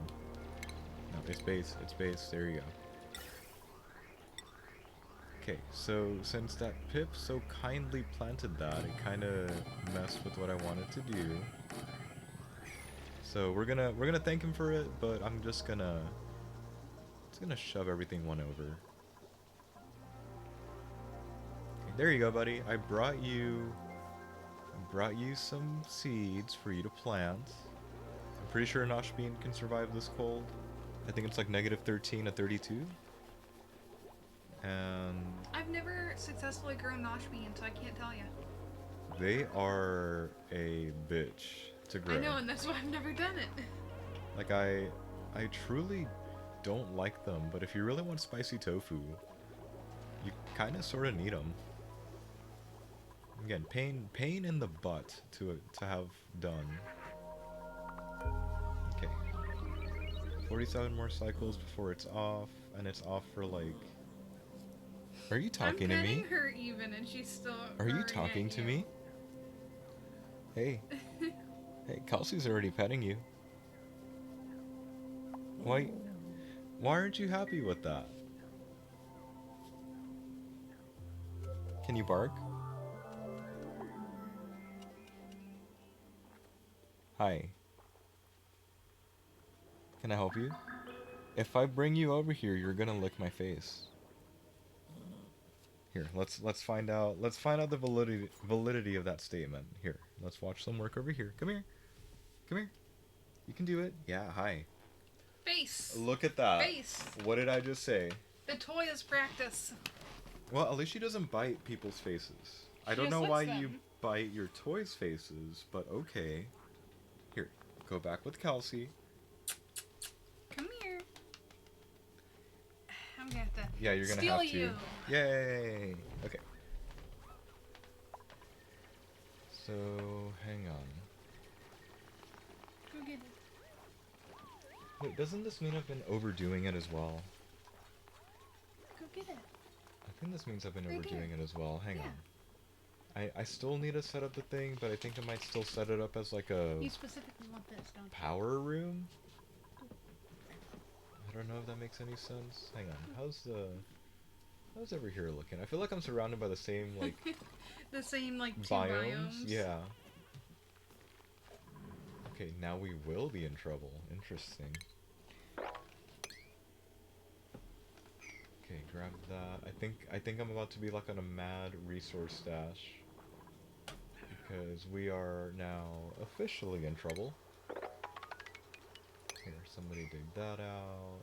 Speaker 2: No, it's base. It's base. There you go. Okay, so since that pip so kindly planted that, it kind of messed with what I wanted to do. So we're gonna thank him for it, but I'm just gonna shove everything one over. Okay, there you go, buddy. I brought you some seeds for you to plant. I'm pretty sure a nosh bean can survive this cold. I think it's like -13 to 32. And
Speaker 1: I've never successfully grown nosh beans, so I can't tell you.
Speaker 2: they are a bitch to grow.
Speaker 1: I know, and that's why I've never done it.
Speaker 2: Like, I truly don't like them, but if you really want spicy tofu, you kind of sort of need them. Again, pain in the butt to have done. Okay. 47 more cycles before it's off, and it's off for like Are you talking to
Speaker 1: I'm
Speaker 2: me?
Speaker 1: petting her even, and she's still.
Speaker 2: Are you
Speaker 1: roaring
Speaker 2: talking
Speaker 1: at
Speaker 2: to
Speaker 1: you.
Speaker 2: me? Hey. Hey, Kelsey's already petting you. Why aren't you happy with that? Can you bark? Hi. Can I help you? If I bring you over here, you're gonna lick my face. Here, let's find out the validity of that statement. Here, let's watch some work over here. Come here. Come here. You can do it. Yeah, hi.
Speaker 1: Face.
Speaker 2: Look at that.
Speaker 1: Face.
Speaker 2: What did I just say?
Speaker 1: The toy is practice.
Speaker 2: Well, at least she doesn't bite people's faces. I
Speaker 1: She
Speaker 2: don't
Speaker 1: just
Speaker 2: know
Speaker 1: licks
Speaker 2: why
Speaker 1: them.
Speaker 2: you bite your toys' faces, but okay. Here, go back with Kelsey.
Speaker 1: Come here. I'm gonna have to.
Speaker 2: Yeah, you're gonna
Speaker 1: steal
Speaker 2: have to.
Speaker 1: you.
Speaker 2: Yay! Okay. So, hang on.
Speaker 1: Go get it.
Speaker 2: Wait, doesn't this mean I've been overdoing it as well?
Speaker 1: Go get it.
Speaker 2: I think this means I've been
Speaker 1: Right
Speaker 2: overdoing
Speaker 1: there.
Speaker 2: it as well. Hang
Speaker 1: Yeah.
Speaker 2: on. I still need to set up the thing, but I think I might still set it up as like a
Speaker 1: You specifically want this, don't you?
Speaker 2: power room? I don't know if that makes any sense. Hang on. How's over here looking? I feel like I'm surrounded by the same like
Speaker 1: The same like two
Speaker 2: biomes. Yeah. Okay, now we will be in trouble. Interesting. Okay, grab that. I think I'm about to be like on a mad resource stash because we are now officially in trouble. Here, somebody dig that out.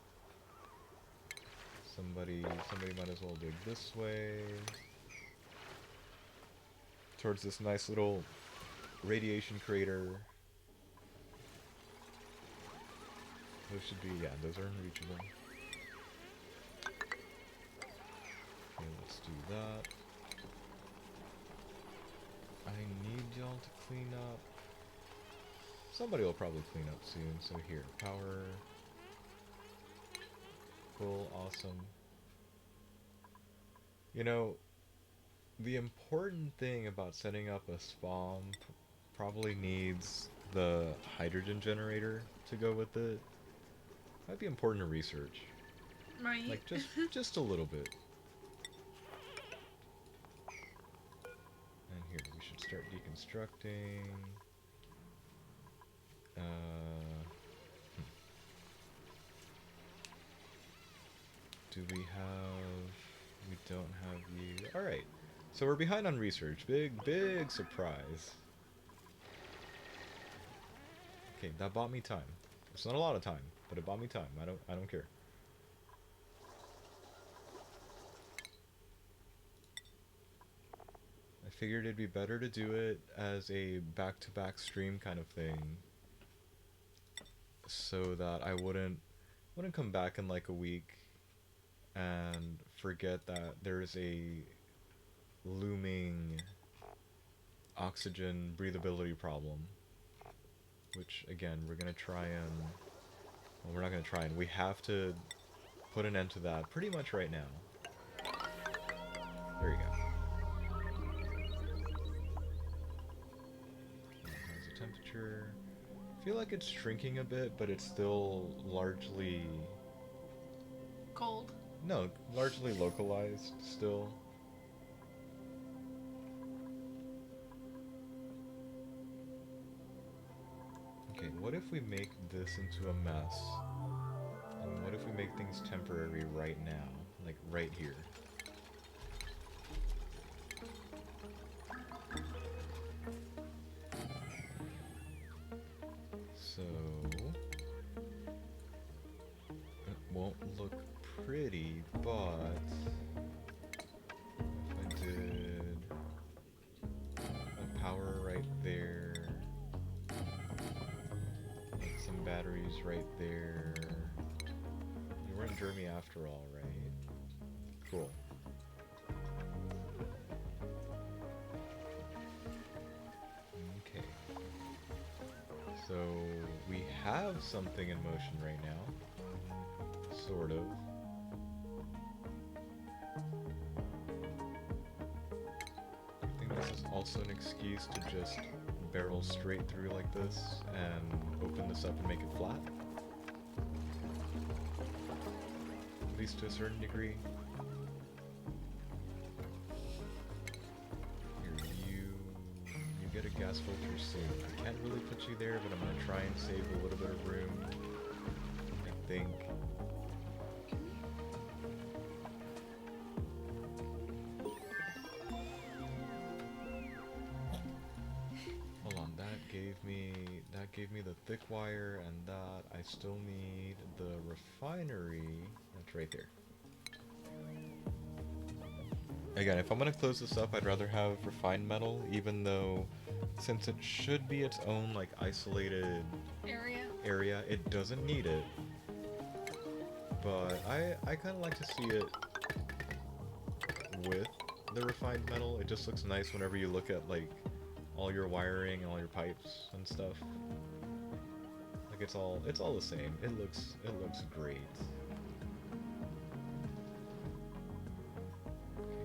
Speaker 2: Somebody might as well dig this way. Towards this nice little radiation crater. Those should be, yeah, those are unreachable. Okay, let's do that. I need y'all to clean up. Somebody will probably clean up soon, so here, power. Cool, awesome. You know, the important thing about setting up a spawn probably needs the hydrogen generator to go with it. Might be important to research.
Speaker 1: Right.
Speaker 2: Like, just a little bit. And here, we should start deconstructing. Do we have... We don't have you... Alright. So we're behind on research. Big surprise. Okay, that bought me time. It's not a lot of time, but it bought me time. I don't care. I figured it'd be better to do it as a back-to-back stream kind of thing, so that I wouldn't come back in like a week and forget that there's a looming oxygen breathability problem. Which, again, we're gonna try and... Well, we're not gonna try and... We have to put an end to that pretty much right now. There you go. How's the temperature? I feel like it's shrinking a bit, but it's still largely...
Speaker 1: Cold.
Speaker 2: No, largely localized still. Okay, what if we make this into a mess? And what if we make things temporary right now? Like, right here. So... It won't look pretty, but... If I did... a power right there... Some batteries right there. You weren't germy after all, right? Cool. Okay. So we have something in motion right now. Sort of. also an excuse to just barrel straight through like this and open this up and make it flat. At least to a certain degree. Here, you get a gas filter soon. I can't really put you there, but I'm gonna try and save a little bit of room. I think. Gave me the thick wire, and that I still need the refinery. That's right there. Again, if I'm gonna close this up, I'd rather have refined metal, even though since it should be its own like isolated area, it doesn't need it. But I kind of like to see it with the refined metal. It just looks nice whenever you look at like all your wiring and all your pipes and stuff. Like it's all the same. It looks great.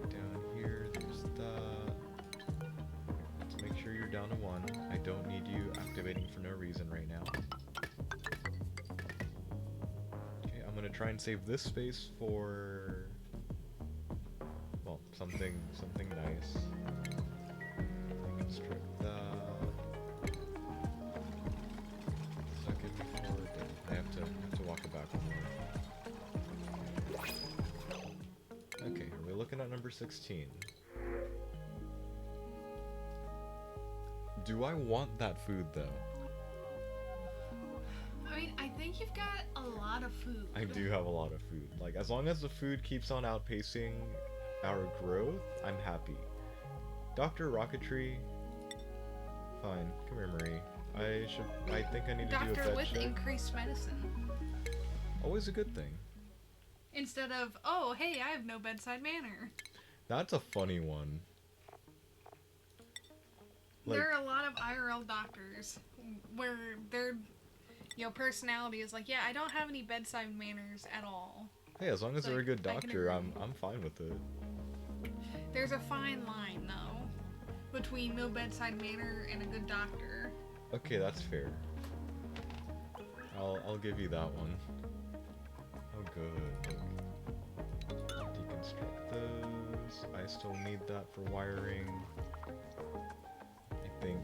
Speaker 2: Okay, down here there's that. Let's make sure you're down to 1. I don't need you activating for no reason right now. Okay, I'm gonna try and save this space for, well, something nice. Strip that. Suck it before I have to walk it back one more. Okay, are we looking at number 16? Do I want that food though?
Speaker 1: I mean, I think you've got a lot of food.
Speaker 2: I do have a lot of food. Like, as long as the food keeps on outpacing our growth, I'm happy. Dr. Rocketry. Fine, come here, Marie. I think I need to do a
Speaker 1: Doctor
Speaker 2: vet
Speaker 1: with
Speaker 2: check.
Speaker 1: increased medicine.
Speaker 2: Always a good thing.
Speaker 1: Instead of, oh, hey, I have no bedside manner.
Speaker 2: That's a funny one. Like,
Speaker 1: There are a lot of IRL doctors where their, personality is like, yeah, I don't have any bedside manners at all.
Speaker 2: hey, as long as
Speaker 1: Like,
Speaker 2: they're a good
Speaker 1: I can
Speaker 2: doctor,
Speaker 1: agree.
Speaker 2: I'm fine with it.
Speaker 1: There's a fine line, though, between no bedside manner and a good doctor.
Speaker 2: Okay, that's fair. I'll give you that one. Oh, good. Deconstruct those. I still need that for wiring. I think.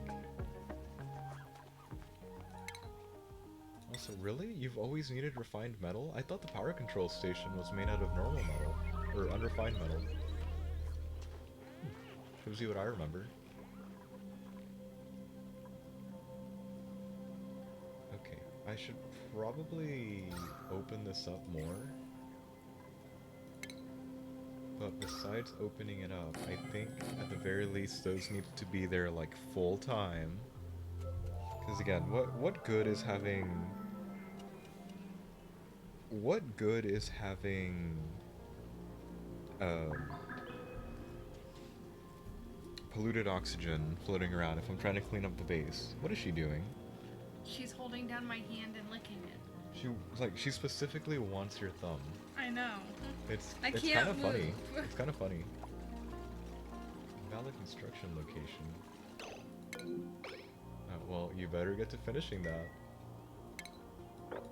Speaker 2: Also, really? You've always needed refined metal? I thought the power control station was made out of normal metal. Or unrefined metal. Shows you what I remember. Okay, I should probably open this up more. But besides opening it up, I think at the very least those need to be there like full time. Because again, what good is having polluted oxygen floating around if I'm trying to clean up the base? What is she doing?
Speaker 1: She's holding down my hand and licking it.
Speaker 2: She specifically wants your thumb.
Speaker 1: I know.
Speaker 2: It's
Speaker 1: I
Speaker 2: kind
Speaker 1: can't
Speaker 2: of funny.
Speaker 1: move.
Speaker 2: It's kind of funny. Valid construction location. Well, you better get to finishing that.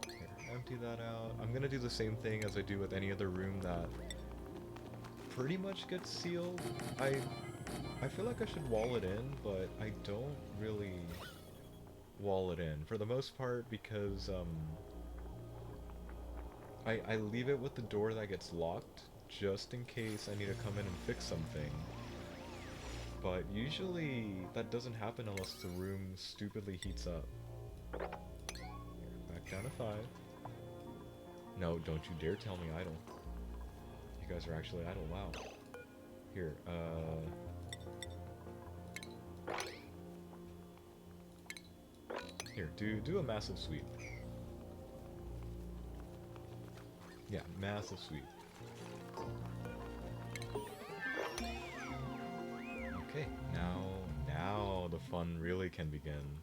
Speaker 2: Here, empty that out. I'm gonna do the same thing as I do with any other room that pretty much gets sealed. I feel like I should wall it in, but I don't really wall it in for the most part because I leave it with the door that gets locked just in case I need to come in and fix something. But usually that doesn't happen unless the room stupidly heats up. Here, back down to 5. No, don't you dare tell me idle. You guys are actually idle, wow. Here, Here, do a massive sweep. Yeah, massive sweep. Okay, now the fun really can begin.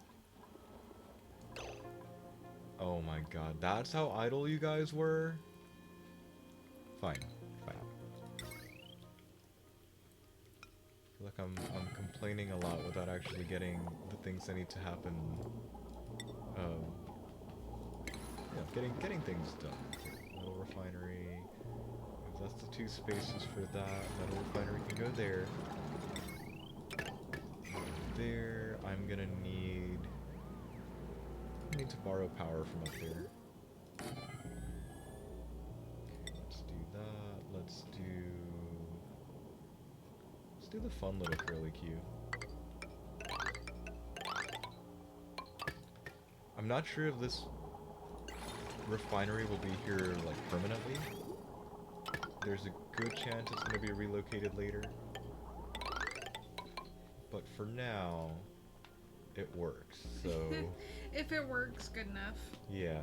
Speaker 2: Oh my god, that's how idle you guys were? Fine. I feel like I'm complaining a lot without actually getting the things that need to happen. Getting things done. Metal refinery. If that's the 2 spaces for that, metal refinery can go there. There, I'm gonna need to borrow power from up there. Okay, let's do that. Let's do the fun little curly Q. I'm not sure if this refinery will be here like permanently. There's a good chance it's going to be relocated later. But for now, it works, so...
Speaker 1: If it works, good enough.
Speaker 2: Yeah.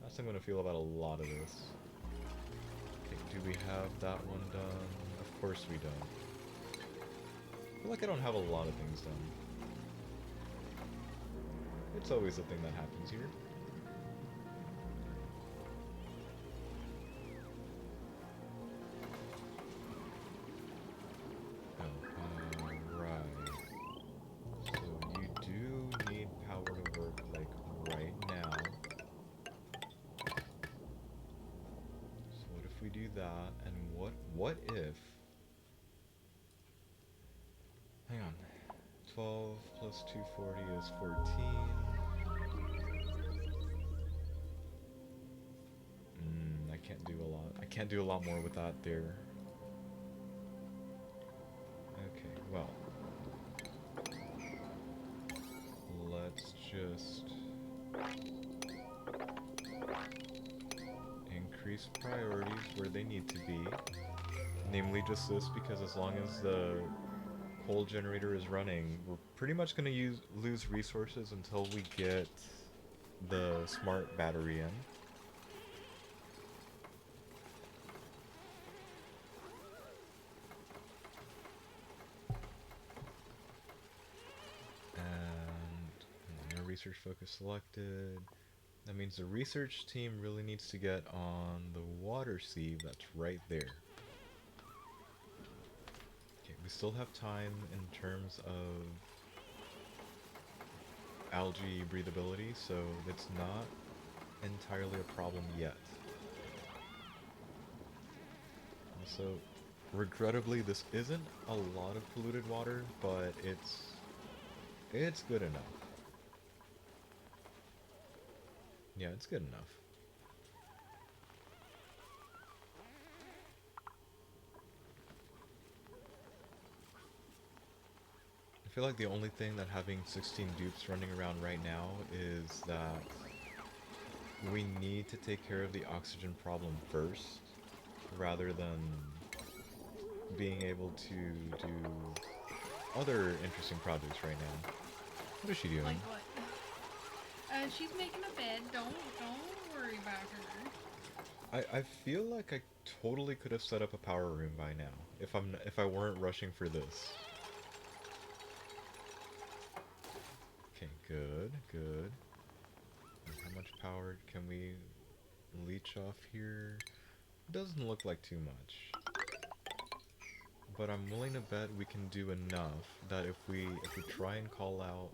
Speaker 2: That's how I'm going to feel about a lot of this. Okay, do we have that one done? Of course we don't. I feel like I don't have a lot of things done. It's always a thing that happens here. That, and what if... Hang on. 12 plus 240 is 14. I can't do a lot. I can't do a lot more with that there. Okay, well. Let's just... increase priorities where they need to be. Namely just this, because as long as the coal generator is running, we're pretty much going to lose resources until we get the smart battery in. And no research focus selected. That means the research team really needs to get on the water sieve that's right there. Okay, we still have time in terms of algae breathability, so it's not entirely a problem yet. Also, regrettably, this isn't a lot of polluted water, but it's good enough. Yeah, it's good enough. I feel like the only thing that having 16 dupes running around right now is that we need to take care of the oxygen problem first, rather than being able to do other interesting projects right now. What is she doing?
Speaker 1: Like what? She's making a bed. Don't worry about her.
Speaker 2: I feel like I totally could have set up a power room by now if I weren't rushing for this. Okay, good. How much power can we leech off here? Doesn't look like too much. But I'm willing to bet we can do enough that if we try and call out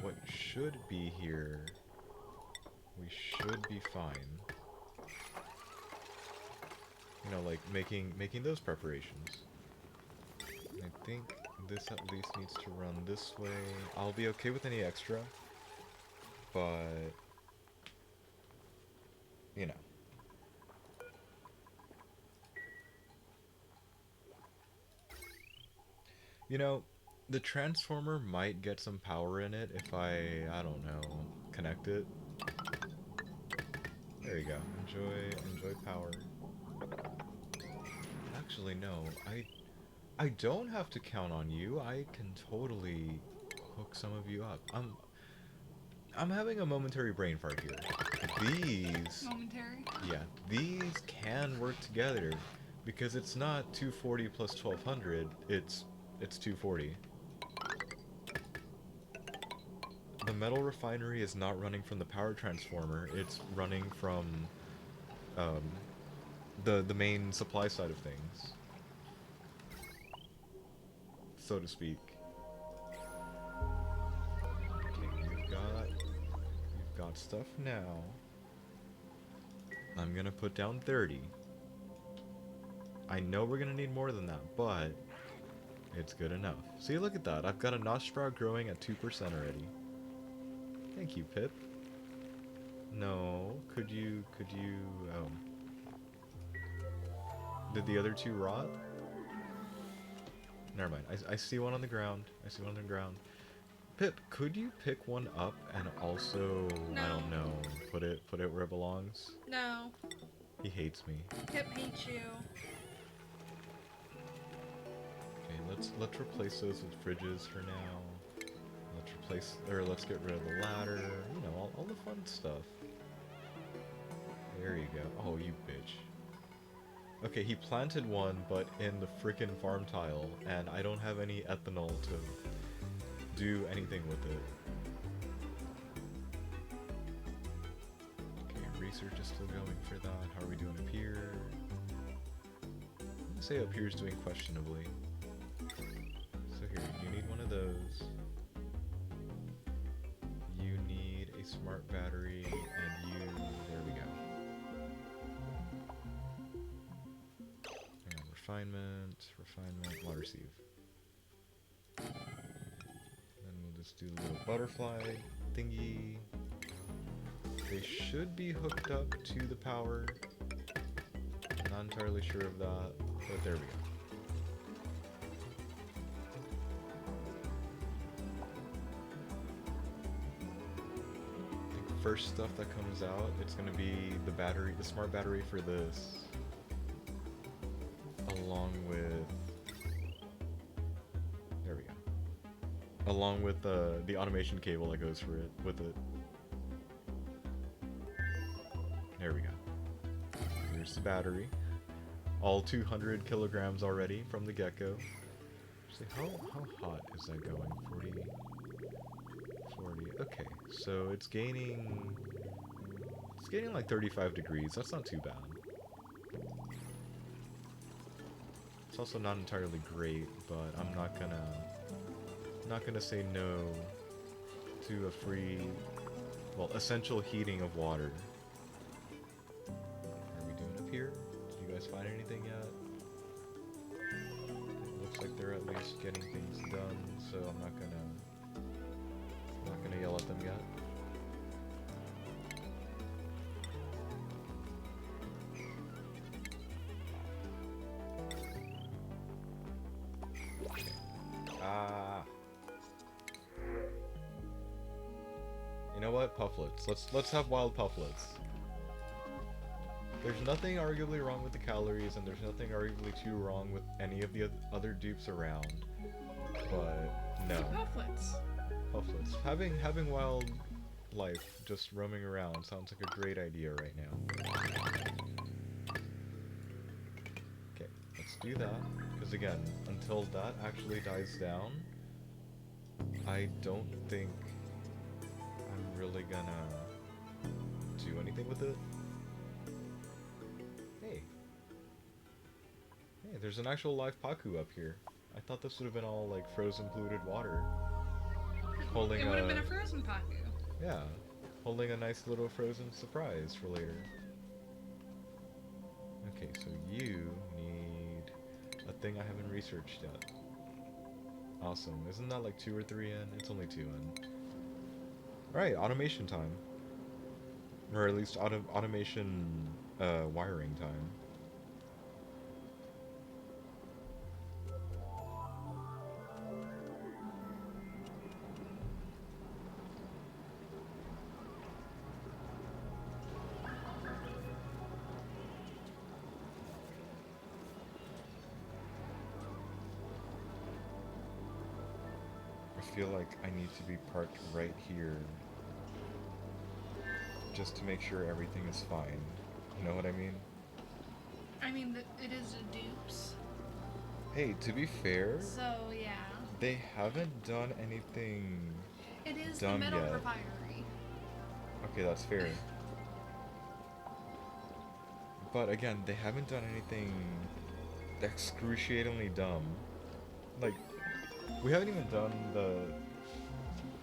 Speaker 2: what should be here, we should be fine. You know, like making those preparations. I think this at least needs to run this way. I'll be okay with any extra, but you know. You know, the transformer might get some power in it if I don't know, connect it. There you go. Enjoy power. Actually, no. I don't have to count on you. I can totally hook some of you up. I'm having a momentary brain fart here. These...
Speaker 1: Momentary?
Speaker 2: Yeah, these can work together because it's not 240 plus 1200, it's 240. The metal refinery is not running from the power transformer, it's running from the main supply side of things. so to speak. Okay, you've got stuff now. I'm gonna put down 30. I know we're gonna need more than that, but it's good enough. See, look at that. I've got a notch sprout growing at 2% already. Thank you, Pip. No, could you, oh. Did the other two rot? Never mind. I see one on the ground. I see one on the ground. Pip, could you pick one up and also,
Speaker 1: No.
Speaker 2: I don't know, put it where it belongs?
Speaker 1: No.
Speaker 2: He hates me.
Speaker 1: Pip hates you.
Speaker 2: Okay, let's replace those with fridges for now. Let's get rid of the ladder. You know, all the fun stuff. There you go. Oh, you bitch. Okay, he planted one, but in the frickin' farm tile, and I don't have any ethanol to do anything with it. Okay, research is still going for that. How are we doing up here? I'm gonna say up here is doing questionably. So here, you need one of those. You need a smart battery, and you... There we go. Refinement, water sieve. Then we'll just do the little butterfly thingy. They should be hooked up to the power. Not entirely sure of that, but there we go. I think first stuff that comes out, it's gonna be the battery, the smart battery for this. Along with, there we go. Along with the automation cable that goes for it, with it. There we go. Here's the battery. All 200 kilograms already from the get-go. See, how hot is that going? 40. Okay, so it's gaining like 35 degrees. That's not too bad. It's also not entirely great, but I'm not gonna say no to a free, well, essential heating of water. How are we doing up here? Did you guys find anything yet? It looks like they're at least getting things done, so I'm not gonna yell at them yet. You know what? Pufflets. Let's have wild pufflets. There's nothing arguably wrong with the calories, and there's nothing arguably too wrong with any of the other dupes around. But no.
Speaker 1: Pufflets.
Speaker 2: Pufflets. Having wild life just roaming around sounds like a great idea right now. Okay, let's do that. Because again, until that actually dies down, I don't think I'm really gonna do anything with it. Hey, there's an actual live Paku up here. I thought this would have been all like frozen polluted water. Holding
Speaker 1: it would have been a frozen Paku.
Speaker 2: Yeah, holding a nice little frozen surprise for later. Okay, so you need a thing I haven't researched yet. Awesome. Isn't that like 2 or 3 in? It's only 2 in. Alright, automation time. Or at least automation wiring time. I feel like I need to be parked right here just to make sure everything is fine. You know what I mean?
Speaker 1: I mean, it is a Dupes.
Speaker 2: Hey, to be fair,
Speaker 1: So, yeah.
Speaker 2: they haven't done anything
Speaker 1: It is
Speaker 2: dumb
Speaker 1: the metal
Speaker 2: yet.
Speaker 1: refinery.
Speaker 2: Okay, that's fair. But again, they haven't done anything excruciatingly dumb. Like, We haven't even done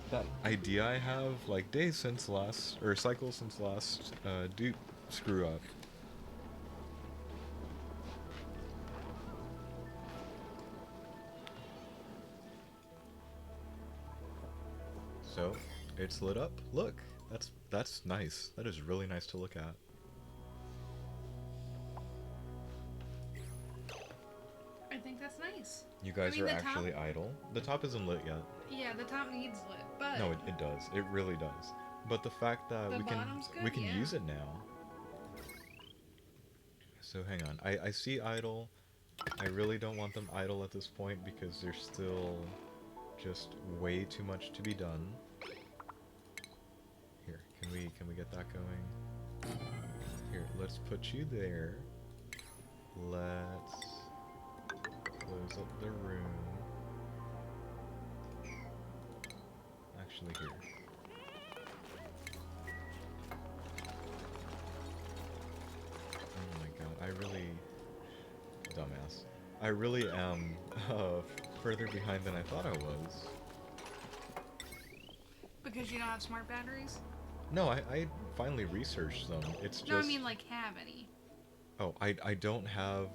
Speaker 2: that idea I have, like days since last, or cycles since last Dupe screw up. So, it's lit up. Look, that's nice. That is really nice to look at.
Speaker 1: I think that's nice.
Speaker 2: You guys
Speaker 1: mean,
Speaker 2: are
Speaker 1: the
Speaker 2: actually
Speaker 1: top-
Speaker 2: idle. The top isn't lit yet.
Speaker 1: Yeah, the top needs lit, but
Speaker 2: No, it does. It really does. But the fact that
Speaker 1: the
Speaker 2: we can
Speaker 1: bottom's good,
Speaker 2: we can
Speaker 1: yeah.
Speaker 2: use it now. So hang on. I see idle. I really don't want them idle at this point because there's still just way too much to be done. Here, can we get that going? Here, let's put you there. Let's close up the room. Actually, here. Oh my god, I really... Dumbass. I really am further behind than I thought I was.
Speaker 1: because you don't have smart batteries.
Speaker 2: No, I finally researched them. It's just...
Speaker 1: No, I mean like have any.
Speaker 2: Oh, I don't have...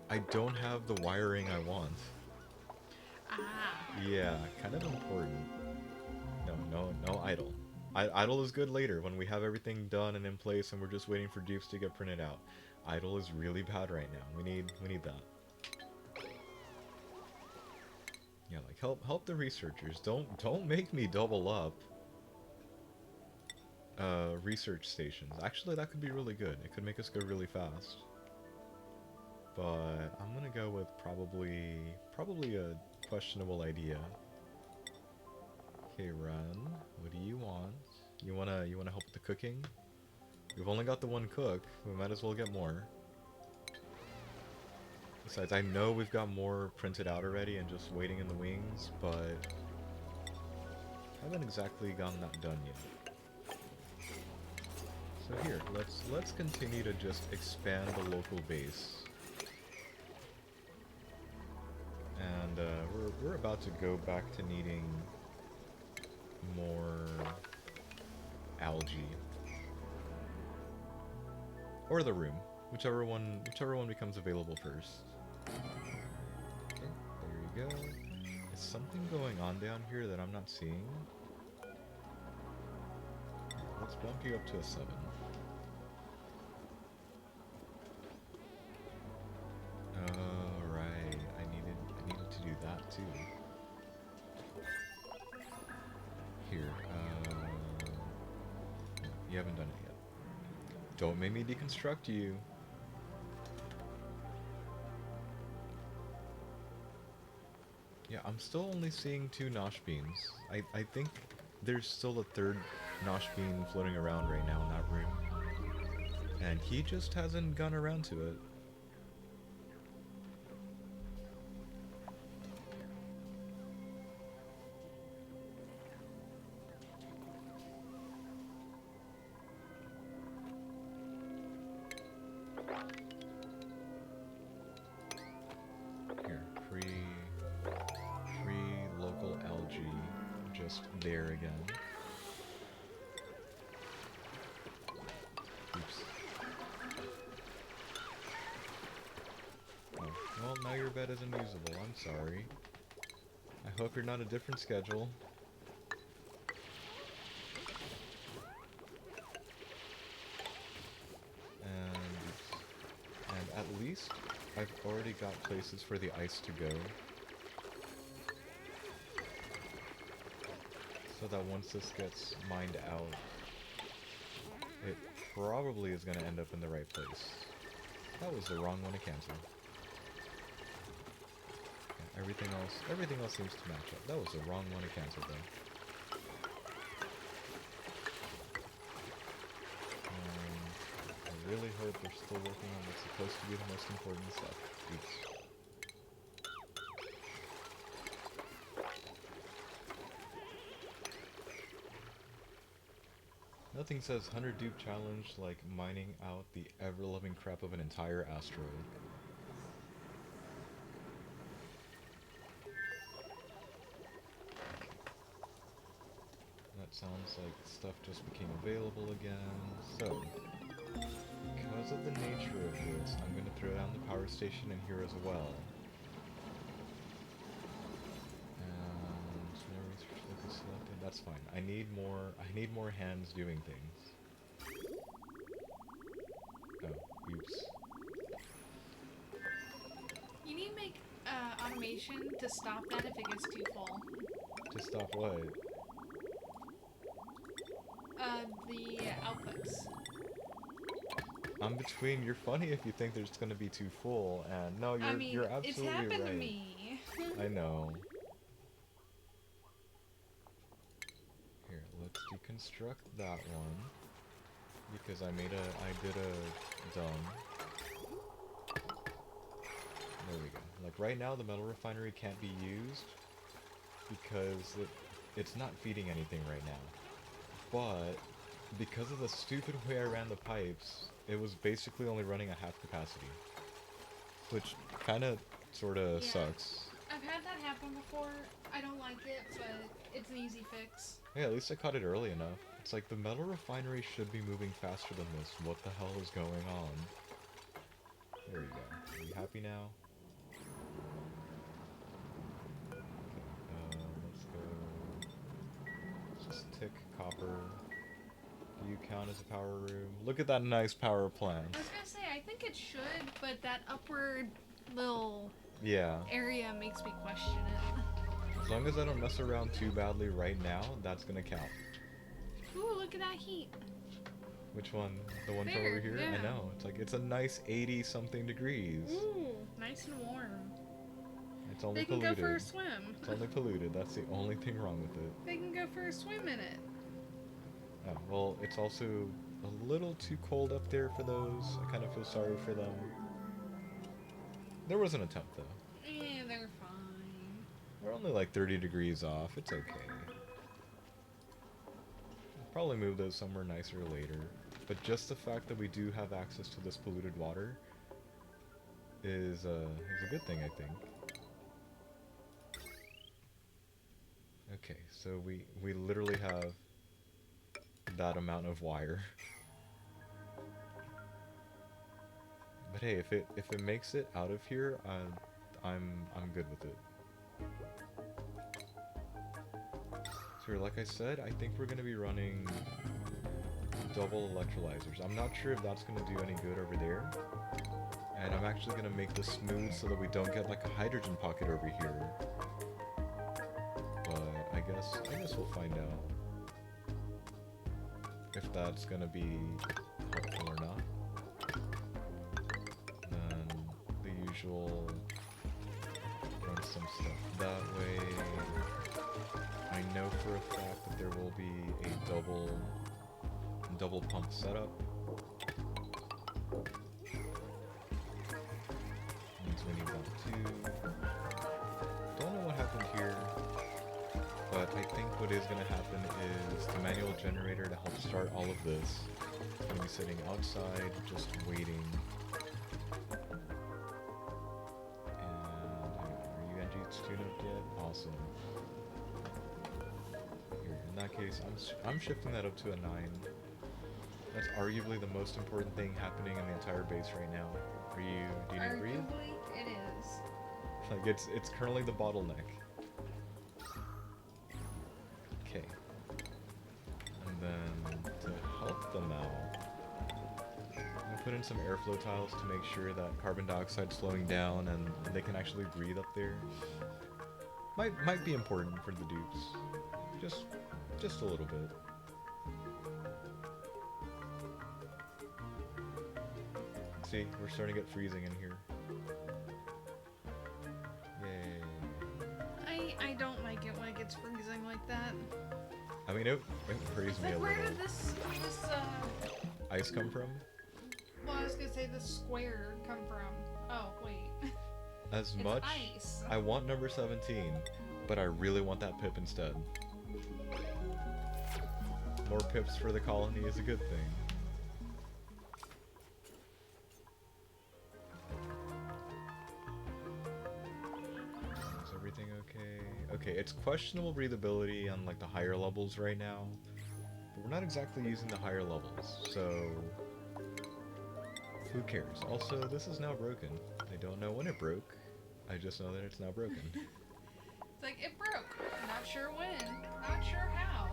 Speaker 2: I don't have the wiring I want.
Speaker 1: Ah.
Speaker 2: Yeah, kind of important. No idle. Idle is good later when we have everything done and in place and we're just waiting for dupes to get printed out. Idle is really bad right now. We need that. Yeah, like help the researchers. Don't make me double up research stations. Actually, that could be really good. It could make us go really fast. But I'm gonna go with probably a questionable idea. Okay, run. What do you want? You wanna help with the cooking? We've only got the one cook. We might as well get more. Besides, I know we've got more printed out already and just waiting in the wings, but haven't exactly gotten that done yet. So here, let's continue to just expand the local base. And we're about to go back to needing more algae. Or the room, whichever one becomes available first. Okay, there you go. Is something going on down here that I'm not seeing? Let's bump you up to a 7. Oh, right. I needed to do that too. Here, you haven't done it yet. Don't make me deconstruct you. Yeah, I'm still only seeing 2 nosh beans. I think there's still a 3rd nosh bean floating around right now in that room. And he just hasn't gone around to it. Here, free local algae, just there again. Oops. Oh, well, now your bed isn't usable. I'm sorry. I hope you're not a different schedule. And at least I've already got places for the ice to go. So that once this gets mined out, it probably is going to end up in the right place. That was the wrong one to cancel. Yeah, everything else seems to match up. That was the wrong one to cancel though. I really hope they're still working on what's supposed to be the most important stuff. Oops. Nothing says 100 dupe challenge like mining out the ever-loving crap of an entire asteroid. sounds like stuff just became available again. So, because of the nature of this, I'm going to throw down the power station in here as well. And no research look is selected. That's fine. I need more hands doing things. Oh, oops.
Speaker 1: You need to make automation to stop that if it gets too full.
Speaker 2: To stop what?
Speaker 1: The outputs.
Speaker 2: I'm between. You're funny if you think there's gonna be too full, and no, you're absolutely
Speaker 1: it's happened
Speaker 2: right.
Speaker 1: to me.
Speaker 2: I know. Here, let's deconstruct that one because I did a dumb. There we go. Like right now, the metal refinery can't be used because it's not feeding anything right now. But because of the stupid way I ran the pipes, it was basically only running at half capacity, which kind of, sort of sucks.
Speaker 1: I've had that happen before. I don't like it, but it's an easy fix.
Speaker 2: Yeah, at least I caught it early enough. It's like the metal refinery should be moving faster than this. What the hell is going on? There you go. Are you happy now? Okay, let's go. Let's just tick copper. Do you count as a power room? Look at that nice power plant.
Speaker 1: I was gonna say, I think it should, but that upward little
Speaker 2: Yeah.
Speaker 1: area makes me question it.
Speaker 2: As long as I don't mess around too badly right now, that's gonna count.
Speaker 1: Ooh, look at that heat.
Speaker 2: Which one? The one from
Speaker 1: There,
Speaker 2: over here?
Speaker 1: yeah.
Speaker 2: I know. It's like, it's a nice 80-something degrees.
Speaker 1: Ooh, nice and warm.
Speaker 2: It's only
Speaker 1: They can
Speaker 2: polluted.
Speaker 1: go for a swim.
Speaker 2: It's only polluted. That's the only thing wrong with it.
Speaker 1: They can go for a swim in it.
Speaker 2: Oh, well, it's also a little too cold up there for those. I kind of feel sorry for them. There was an attempt, though.
Speaker 1: Yeah, they're fine.
Speaker 2: We're only like 30 degrees off. It's okay. I'll probably move those somewhere nicer later. But just the fact that we do have access to this polluted water is a good thing, I think. Okay, so we literally have that amount of wire. But hey, if it makes it out of here, I'm good with it. So like I said, I think we're gonna be running double electrolyzers. I'm not sure if that's gonna do any good over there. And I'm actually gonna make this smooth so that we don't get like a hydrogen pocket over here. But I guess we'll find out if that's gonna be helpful or not. Then the usual, run some stuff that way. I know for a fact that there will be a double pump setup. Means we need that too. Don't know what happened here, but I think what is going to happen is the manual generator to help start all of this is going to be sitting outside, just waiting. And are you NG tuned up yet? Awesome. Here, in that case, I'm shifting that up to a 9. That's arguably the most important thing happening in the entire base right now. Do you need to breathe?
Speaker 1: Arguably, it is.
Speaker 2: Like it's currently the bottleneck. Okay. And then to help them out, I'm gonna put in some airflow tiles to make sure that carbon dioxide's slowing down and they can actually breathe up there. Might be important for the dupes. Just a little bit. See, we're starting to get freezing in here. Yay.
Speaker 1: I don't like it when it gets freezing like that.
Speaker 2: I mean, it frees
Speaker 1: It's
Speaker 2: me a
Speaker 1: like, where
Speaker 2: little.
Speaker 1: did this
Speaker 2: Ice come from?
Speaker 1: well, I was gonna say this square come from? Oh, wait.
Speaker 2: As
Speaker 1: It's
Speaker 2: much.
Speaker 1: ice.
Speaker 2: I want number 17, but I really want that pip instead. More pips for the colony is a good thing. Is everything okay? Okay, it's questionable breathability on like the higher levels right now. we're not exactly using the higher levels, so who cares? Also, this is now broken. I don't know when it broke. I just know that it's now broken.
Speaker 1: It's like, it broke. Not sure when. Not sure how.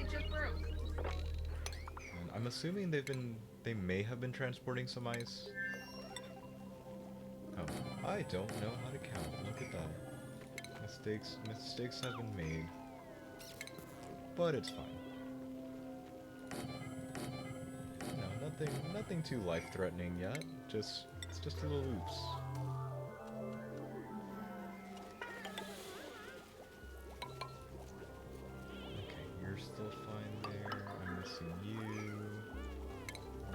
Speaker 1: It just broke.
Speaker 2: And I'm assuming they may have been transporting some ice. Oh, I don't know how to count. Look at that. Mistakes have been made. But it's fine. No, nothing too life-threatening yet. It's just little oops. Okay, you're still fine there. I'm missing you.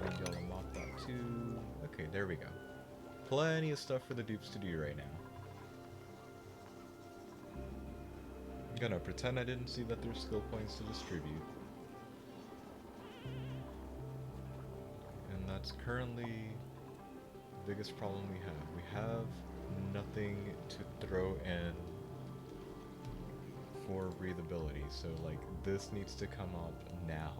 Speaker 2: And y'all mop that too. Okay, there we go. Plenty of stuff for the dupes to do right now. I'm gonna pretend I didn't see that there's skill points to distribute. And that's currently the biggest problem we have. We have nothing to throw in for breathability, so like this needs to come up now.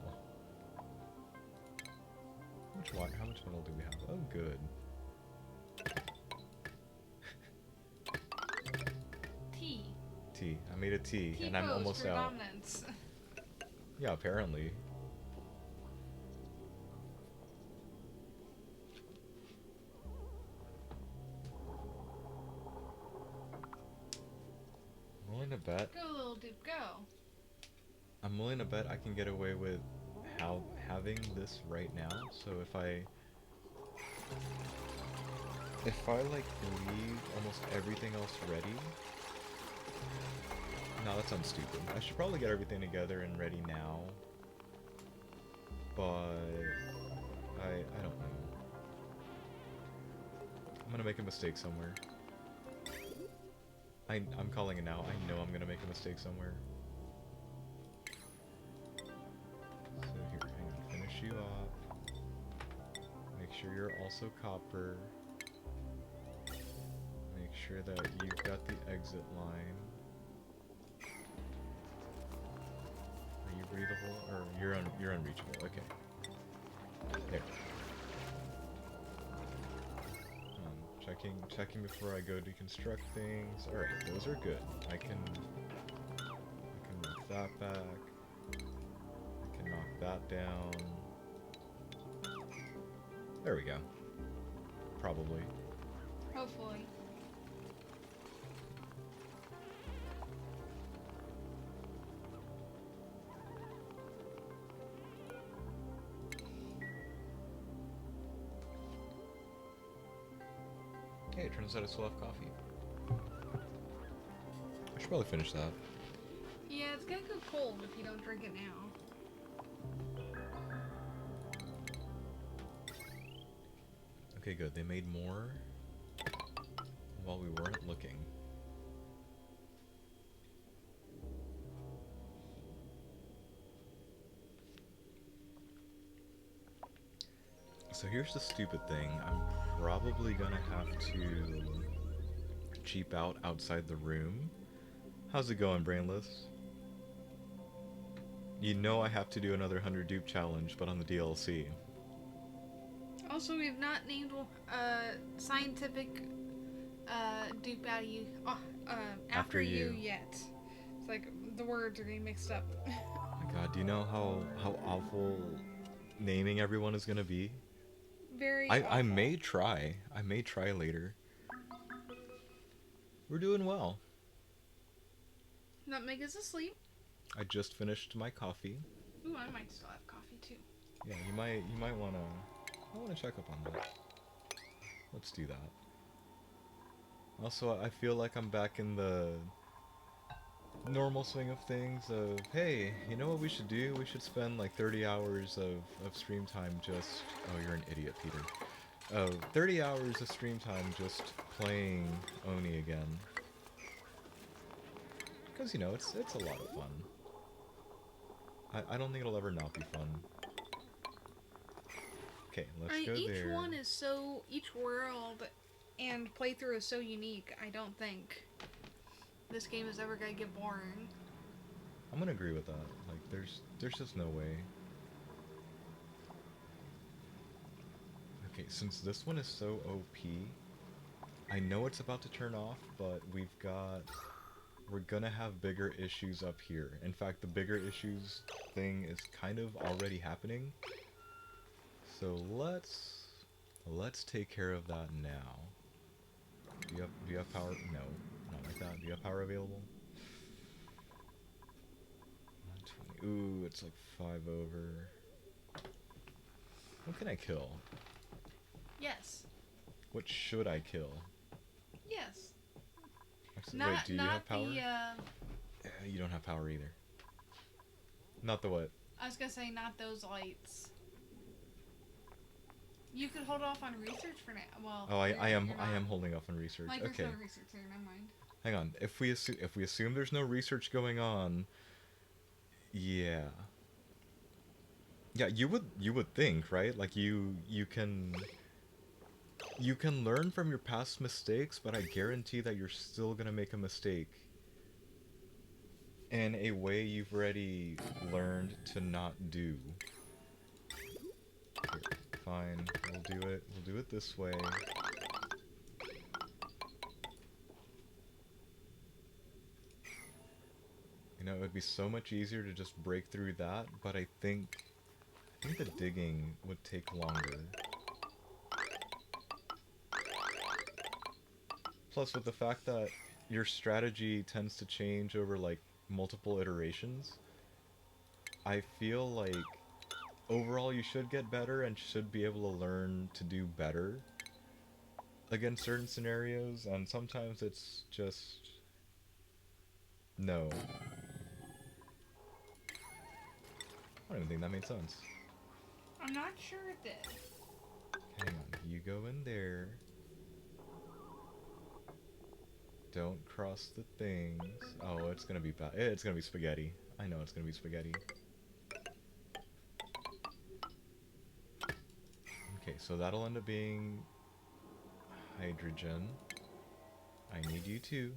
Speaker 2: How much metal do we have? Oh, good. Tea. I made a tea, and I'm almost out.
Speaker 1: Dominance.
Speaker 2: Yeah, apparently. I'm willing to bet.
Speaker 1: Go, little dupe, go.
Speaker 2: I'm willing to bet I can get away with having this right now. So if I like leave almost everything else ready. No, that sounds stupid. I should probably get everything together and ready now. But I don't know. I'm gonna make a mistake somewhere. I'm calling it now. I know I'm gonna make a mistake somewhere. So here, hang on. Finish you off. Make sure you're also copper. Make sure that you've got the exit line. Are you breathable? Or you're unreachable, okay. There. Checking before I go deconstruct things. Alright, those are good. I can knock that back. I can knock that down. There we go. Probably.
Speaker 1: Hopefully.
Speaker 2: Hey, it turns out I still have coffee. I should probably finish that.
Speaker 1: Yeah, it's gonna go cold if you don't drink it now.
Speaker 2: Okay, good. They made more while we weren't looking. So here's the stupid thing. I'm probably gonna have to cheap out outside the room. How's it going, Brainless? You know I have to do another 100 dupe challenge, but on the DLC.
Speaker 1: Also, we've not named scientific dupe out of you after you yet. It's like the words are getting mixed up.
Speaker 2: Oh my god, do you know how awful naming everyone is gonna be?
Speaker 1: Very
Speaker 2: I may try. I may try later. We're doing well.
Speaker 1: Nutmeg is asleep.
Speaker 2: I just finished my coffee.
Speaker 1: Ooh, I might still have coffee too.
Speaker 2: Yeah, you might wanna check up on that. Let's do that. Also, I feel like I'm back in the normal swing of things of, hey, you know what we should do? We should spend like 30 hours of stream time just... Oh, you're an idiot, Peter. 30 hours of stream time just playing Oni again. Because, you know, it's a lot of fun. I don't think it'll ever not be fun. Okay, let's go there.
Speaker 1: Each one is so... Each world and playthrough is so unique, I don't think this game is ever gonna get boring.
Speaker 2: I'm gonna agree with that. Like, There's just no way. Okay, since this one is so OP, I know it's about to turn off, but we're gonna have bigger issues up here. In fact, the bigger issues thing is kind of already happening. So let's take care of that now. Do you have power? No, not like that. Do you have power available? 120. Ooh, it's like 5 over. What can I kill?
Speaker 1: Yes.
Speaker 2: What should I kill?
Speaker 1: Yes.
Speaker 2: Actually,
Speaker 1: Not,
Speaker 2: wait, do you
Speaker 1: not
Speaker 2: have power?
Speaker 1: the,
Speaker 2: You don't have power either. Not the what?
Speaker 1: I was gonna say not those lights. You could hold off on research for now. Well,
Speaker 2: Oh, I am
Speaker 1: you're
Speaker 2: I
Speaker 1: not.
Speaker 2: am holding off on research.
Speaker 1: Like, there's
Speaker 2: Okay.
Speaker 1: no research there. Never mind.
Speaker 2: Hang on. If we assume there's no research going on, yeah. Yeah, you would think, right? Like you can learn from your past mistakes, but I guarantee that you're still going to make a mistake in a way you've already learned to not do. Here, fine. We'll do it this way. You know, it would be so much easier to just break through that, but I think the digging would take longer. Plus, with the fact that your strategy tends to change over, like, multiple iterations, I feel like overall you should get better and should be able to learn to do better against certain scenarios, and sometimes it's just... no. I don't even think that made sense.
Speaker 1: I'm not sure it did.
Speaker 2: Hang on, you go in there. Don't cross the things. Oh, it's gonna be bad. It's gonna be spaghetti. I know it's gonna be spaghetti. Okay, so that'll end up being hydrogen. I need you too.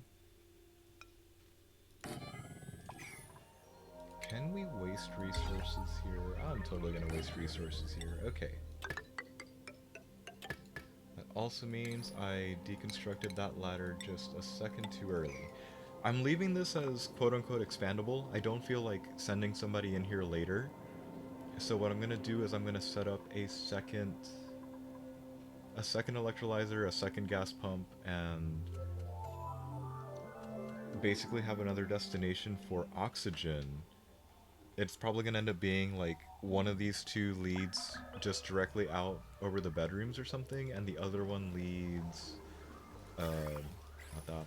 Speaker 2: Can we waste resources here? I'm totally gonna waste resources here. Okay. That also means I deconstructed that ladder just a second too early. I'm leaving this as quote-unquote expandable. I don't feel like sending somebody in here later. So what I'm gonna do is I'm gonna set up a second electrolyzer, a second gas pump, and basically have another destination for oxygen. It's probably gonna end up being like one of these two leads just directly out over the bedrooms or something, and the other one leads not that.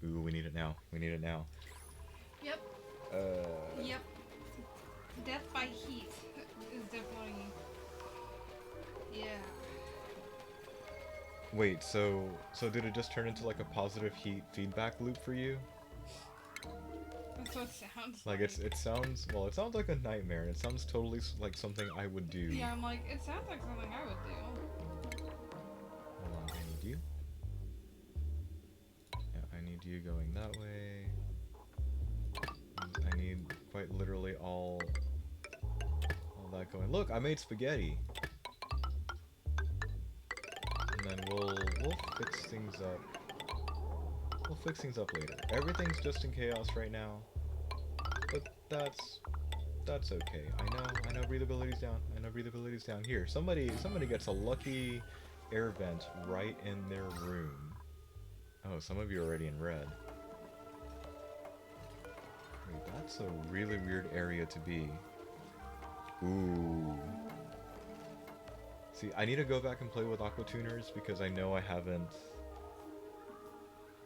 Speaker 2: Ooh, we need it now. We need it now.
Speaker 1: Yep. Yep. Death by heat is definitely... yeah.
Speaker 2: Wait, so did it just turn into like a positive heat feedback loop for you?
Speaker 1: That's what it sounds
Speaker 2: Like it sounds like a nightmare. It sounds totally like something I would do.
Speaker 1: Yeah, I'm like, it sounds like something I would do.
Speaker 2: Hold on, I need you. Yeah, I need you going that way. I need quite literally all that going. Look, I made spaghetti. And then we'll fix things up. We'll fix things up later. Everything's just in chaos right now. But that's okay. I know breathability's down. I know breathability's down. Here, somebody gets a lucky air vent right in their room. Oh, some of you are already in red. Wait, that's a really weird area to be. Ooh. See, I need to go back and play with Aquatuners because I know I haven't...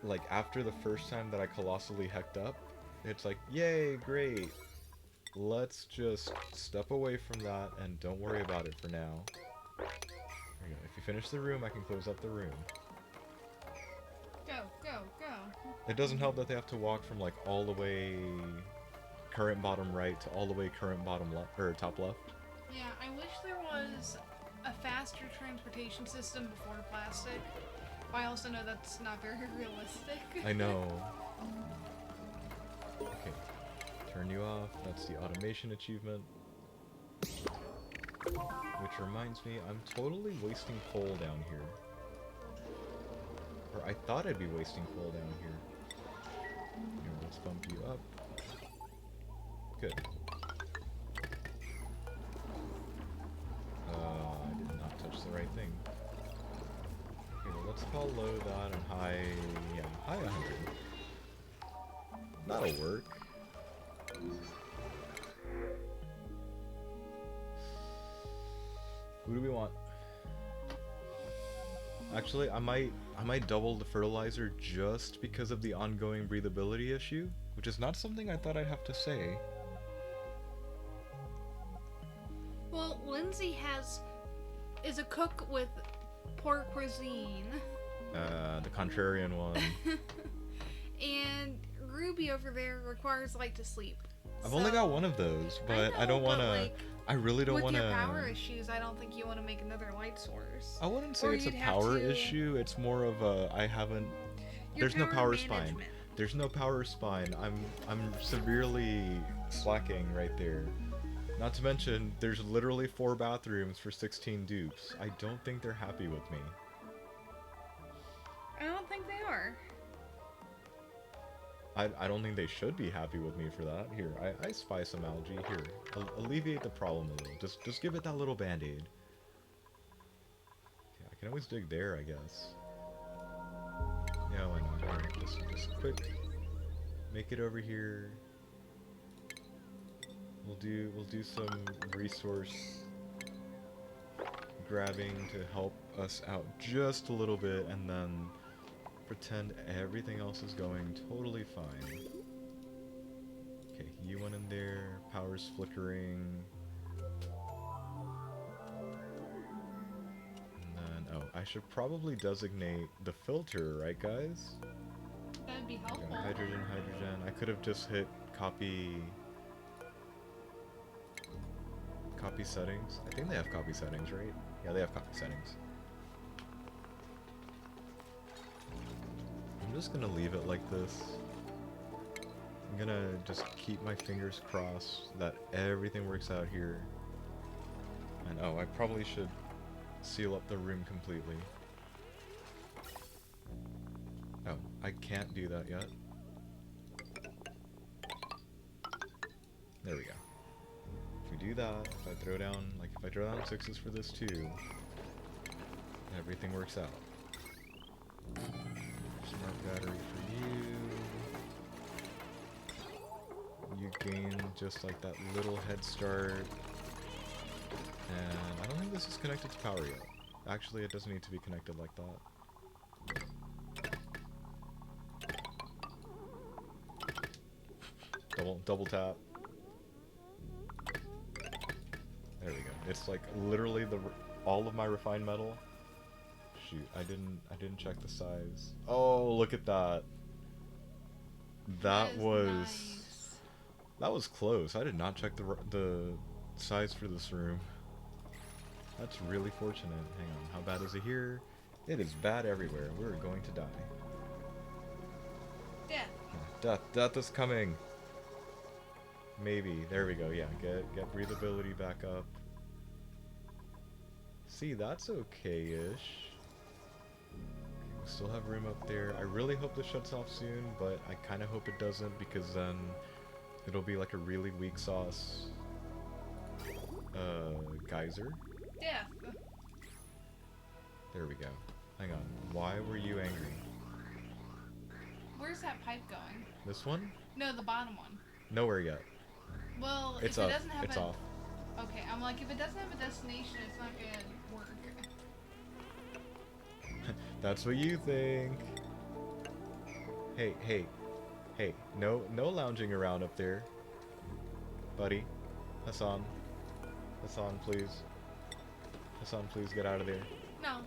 Speaker 2: Like, after the first time that I colossally hecked up, it's like, yay, great. Let's just step away from that and don't worry about it for now. There we go. If you finish the room, I can close up the room.
Speaker 1: Go, go, go.
Speaker 2: It doesn't help that they have to walk from, like, all the way current bottom right to all the way current bottom left, or top left.
Speaker 1: Yeah, I wish there was a faster transportation system before plastic. But I also know that's not very realistic.
Speaker 2: I know. Okay. turn you off. That's the automation achievement. Which reminds me, I'm totally wasting coal down here. Or I thought I'd be wasting coal down here. Here, let's bump you up. Good. I did not touch the right thing. Okay, well, let's call low that and high... yeah, high 100. That'll work. Who do we want? Actually, I might double the fertilizer just because of the ongoing breathability issue, which is not something I thought I'd have to say.
Speaker 1: Well, Lindsay is a cook with poor cuisine.
Speaker 2: The contrarian one.
Speaker 1: And Ruby over there requires light to sleep.
Speaker 2: I've only got one of those, but I don't want to...
Speaker 1: Like,
Speaker 2: I really don't want to...
Speaker 1: With your power issues, I don't think you want to make another light source.
Speaker 2: I wouldn't say it's a power issue. It's more of a... I haven't... There's no power spine. There's no power spine. I'm severely slacking right there. Not to mention, there's literally 4 bathrooms for 16 dupes. I don't think they're happy with me.
Speaker 1: I don't think they are.
Speaker 2: I don't think they should be happy with me for that. Here, I spy some algae. Here, alleviate the problem a little. Just give it that little band-aid. Okay, I can always dig there, I guess. Yeah, why not? Here, just quick. Make it over here. We'll do some resource grabbing to help us out just a little bit, and then pretend everything else is going totally fine. Okay, you went in there, power's flickering. And then, oh, I should probably designate the filter, right guys?
Speaker 1: That'd be helpful.
Speaker 2: Hydrogen, hydrogen. I could have just hit copy settings. I think they have copy settings, right? Yeah, they have copy settings. I'm just gonna leave it like this. I'm gonna just keep my fingers crossed that everything works out here. And oh, I probably should seal up the room completely. Oh, I can't do that yet. There we go. If we do that, if I throw down 6s for this too, everything works out. Smart battery for you. You gain just like that little head start. And I don't think this is connected to power yet. Actually, it doesn't need to be connected like that. Double tap. There we go. It's like literally all of my refined metal. Shoot, I didn't check the size. Oh, look at that. That was nice. That was close. I did not check the size for this room. That's really fortunate. Hang on. How bad is it here? It is bad everywhere. We're going to die.
Speaker 1: Death.
Speaker 2: Death is coming. Maybe. There we go. Yeah, get breathability back up. See, that's okay-ish. We still have room up there. I really hope this shuts off soon, but I kind of hope it doesn't, because then it'll be like a really weak sauce geyser.
Speaker 1: Death.
Speaker 2: There we go. Hang on. Why were you angry?
Speaker 1: Where's that pipe going?
Speaker 2: This one?
Speaker 1: No, the bottom one.
Speaker 2: Nowhere yet.
Speaker 1: Well,
Speaker 2: it's
Speaker 1: if
Speaker 2: up.
Speaker 1: It doesn't have
Speaker 2: it's off.
Speaker 1: Okay, I'm like, if it doesn't have a destination, it's not gonna work.
Speaker 2: That's what you think. Hey. No lounging around up there. Buddy. Hassan, please. Hassan, please get out of there.
Speaker 1: No.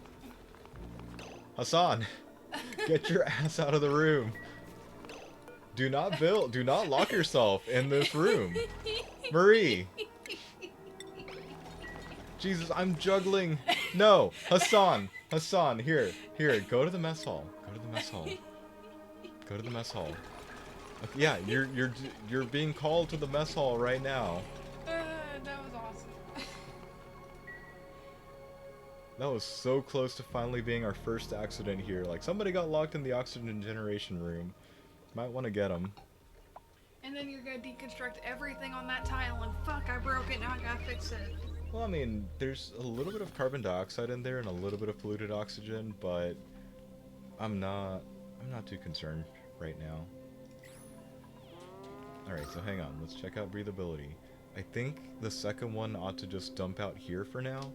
Speaker 2: Hassan! Get your ass out of the room. Do not lock yourself in this room. Marie! Jesus, I'm juggling. No! Hassan, here, go to the mess hall. Go to the mess hall. Okay, yeah, you're being called to the mess hall right now.
Speaker 1: That was awesome.
Speaker 2: That was so close to finally being our first accident here. Like, somebody got locked in the oxygen generation room. Might want to get them.
Speaker 1: And then you're gonna deconstruct everything on that tile, and fuck, I broke it, now I gotta fix it.
Speaker 2: Well, I mean, there's a little bit of carbon dioxide in there and a little bit of polluted oxygen, but I'm not too concerned right now. Alright, so hang on, let's check out breathability. I think the second one ought to just dump out here for now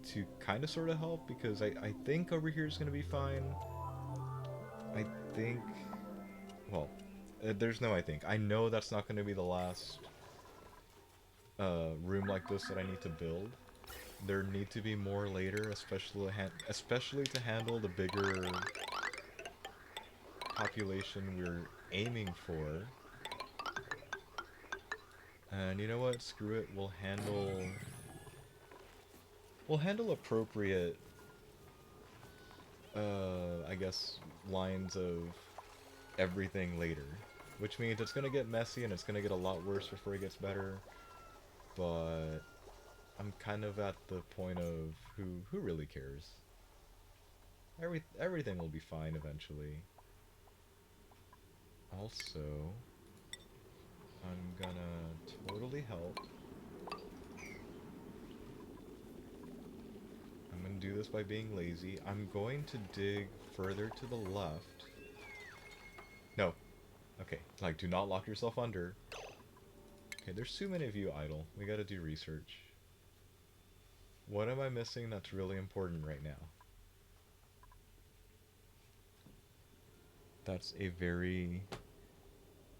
Speaker 2: to kind of sort of help, because I think over here is going to be fine. I think, well, there's no I think. I know that's not going to be the last room like this that I need to build. There need to be more later, especially to handle the bigger population we're aiming for. And you know what? Screw it. We'll handle appropriate, I guess, lines of everything later. Which means it's gonna get messy and it's gonna get a lot worse before it gets better. But I'm kind of at the point of who really cares? Everything will be fine eventually. Also, I'm gonna totally help. I'm gonna do this by being lazy. I'm going to dig further to the left. No. Okay, like, do not lock yourself under. Okay, there's too many of you idle. We gotta do research. What am I missing that's really important right now? That's a very,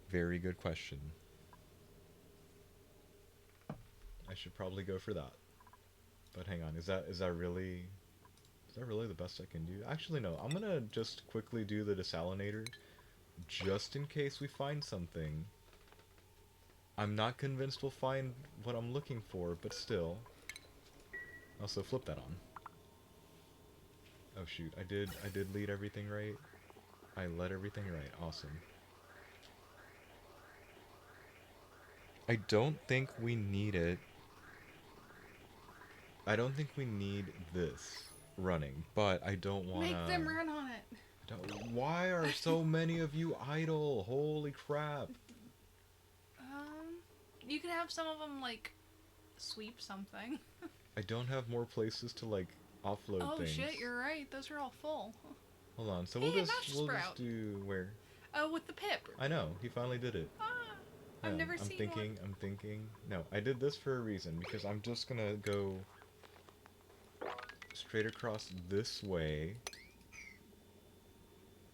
Speaker 2: very good question. I should probably go for that. But hang on, is that really the best I can do? Actually, no. I'm gonna just quickly do the desalinator, just in case we find something. I'm not convinced we'll find what I'm looking for, but still. Also, flip that on. Oh shoot, I did lead everything right. I led everything right. Awesome. I don't think we need it. I don't think we need this running, but I don't wanna...
Speaker 1: Make them run on it.
Speaker 2: Why are so many of you idle? Holy crap.
Speaker 1: You can have some of them, like, sweep something.
Speaker 2: I don't have more places to, like, offload things.
Speaker 1: Oh shit, you're right. Those are all full.
Speaker 2: Hold on, so
Speaker 1: Hey,
Speaker 2: we'll just do where?
Speaker 1: Oh, with the pip.
Speaker 2: I know, he finally did it.
Speaker 1: I've never seen one.
Speaker 2: I'm thinking. No, I did this for a reason, because I'm just gonna go straight across this way.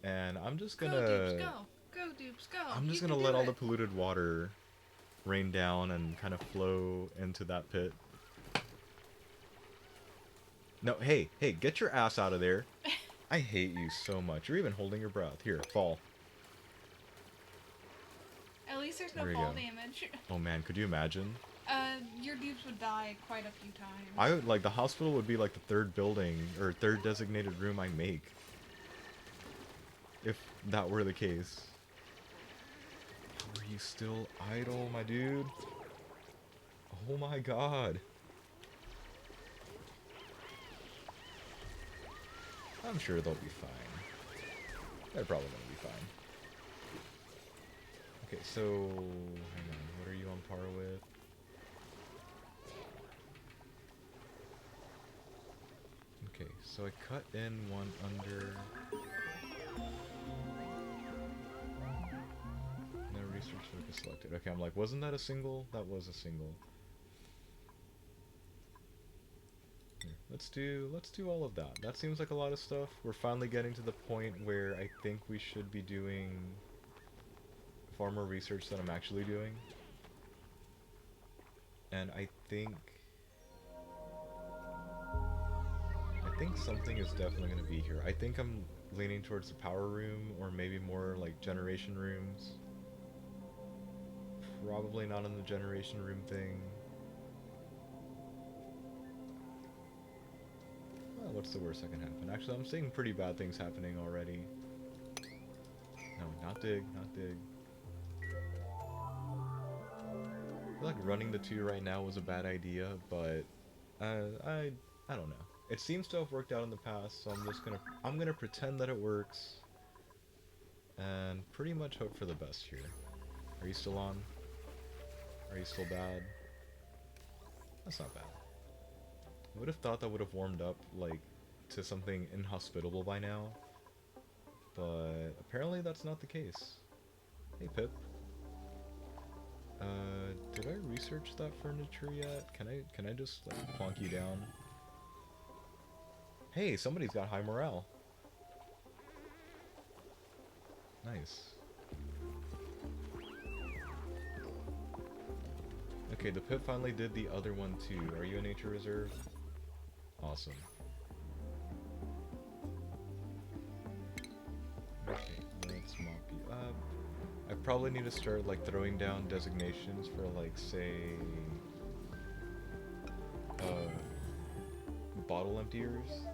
Speaker 2: And I'm just gonna...
Speaker 1: Go, Dupes, go. Go, Dupes, go.
Speaker 2: I'm just gonna let all the polluted water rain down and kind of flow into that pit. No, hey, get your ass out of there. I hate you so much. You're even holding your breath. Here, fall.
Speaker 1: At least there's no fall damage.
Speaker 2: Oh man, could you imagine?
Speaker 1: Your Dupes would die quite a few times.
Speaker 2: I would, like, the hospital would be like the third building, or third designated room I make. If that were the case. How are you still idle, my dude? Oh my god. I'm sure they'll be fine. They're probably gonna be fine. Okay, so... hang on, what are you on par with? Okay, so I cut in one under... No research focus selected. Okay, I'm like, wasn't that a single? That was a single. Here, let's do all of that. That seems like a lot of stuff. We're finally getting to the point where I think we should be doing far more research than I'm actually doing. And I think something is definitely going to be here. I think I'm leaning towards the power room, or maybe more like generation rooms. Probably not in the generation room thing. Well, what's the worst that can happen? Actually, I'm seeing pretty bad things happening already. No, Not dig, not dig. I feel like running the 2 right now was a bad idea, but I don't know. It seems to have worked out in the past, so I'm gonna pretend that it works and pretty much hope for the best here. Are you still on? Are you still bad? That's not bad. I would have thought that would have warmed up like to something inhospitable by now, but apparently that's not the case. Hey Pip. Did I research that furniture yet? Can I just like plonk you down? Hey, somebody's got high morale. Nice. Okay, the Pip finally did the other one too. Are you a nature reserve? Awesome. Okay, let's mop you up. I probably need to start like throwing down designations for like say bottle emptiers.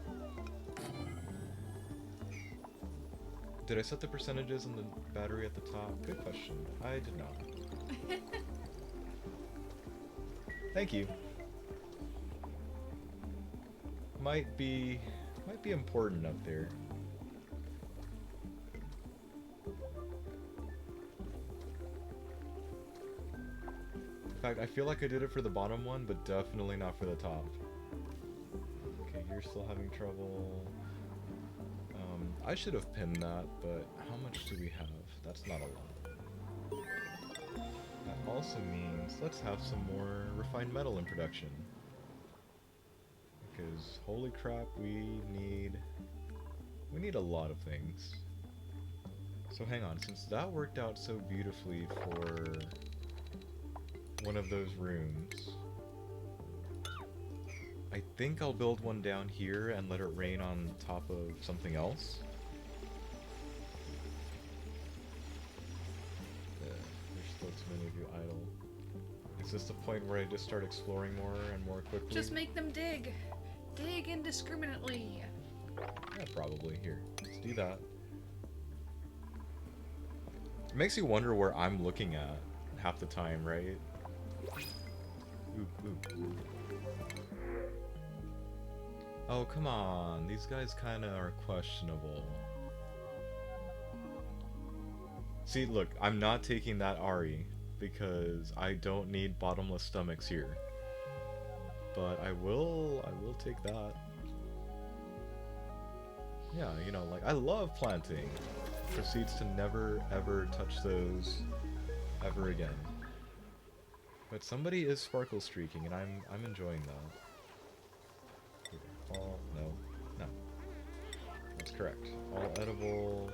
Speaker 2: Did I set the percentages on the battery at the top? Good question. I did not. Thank you. Might be important up there. In fact, I feel like I did it for the bottom one, but definitely not for the top. Okay, you're still having trouble. I should have pinned that, but how much do we have? That's not a lot. That also means let's have some more refined metal in production. Because holy crap, we need a lot of things. So hang on, since that worked out so beautifully for one of those rooms, I think I'll build one down here and let it rain on top of something else. There's still too many of you idle. Is this the point where I just start exploring more and more quickly?
Speaker 1: Just make them dig. Dig indiscriminately.
Speaker 2: Yeah, probably. Here, let's do that. It makes you wonder where I'm looking at half the time, right? Oop, oop, oop. Oh, come on. These guys kinda are questionable. See, look, I'm not taking that Ari because I don't need bottomless stomachs here. But I will take that. Yeah, you know, like, I love planting. Proceeds to never, ever touch those ever again. But somebody is sparkle streaking, and I'm enjoying that. Here, all, no. That's correct. All edible.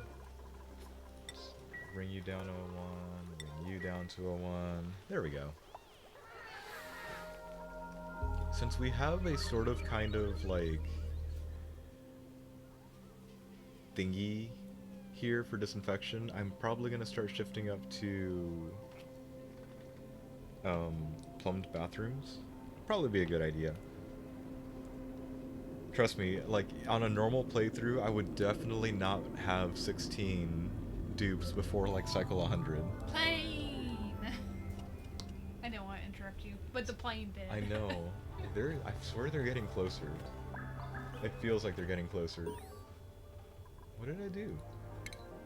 Speaker 2: Bring you down to a 1, bring you down to a 1. There we go. Since we have a sort of kind of like thingy here for disinfection, I'm probably gonna start shifting up to plumbed bathrooms. Probably be a good idea. Trust me, like on a normal playthrough, I would definitely not have 16 dupes before like cycle 100.
Speaker 1: Plane! I don't want to interrupt you, but the plane did.
Speaker 2: I know. I swear they're getting closer. It feels like they're getting closer. What did I do?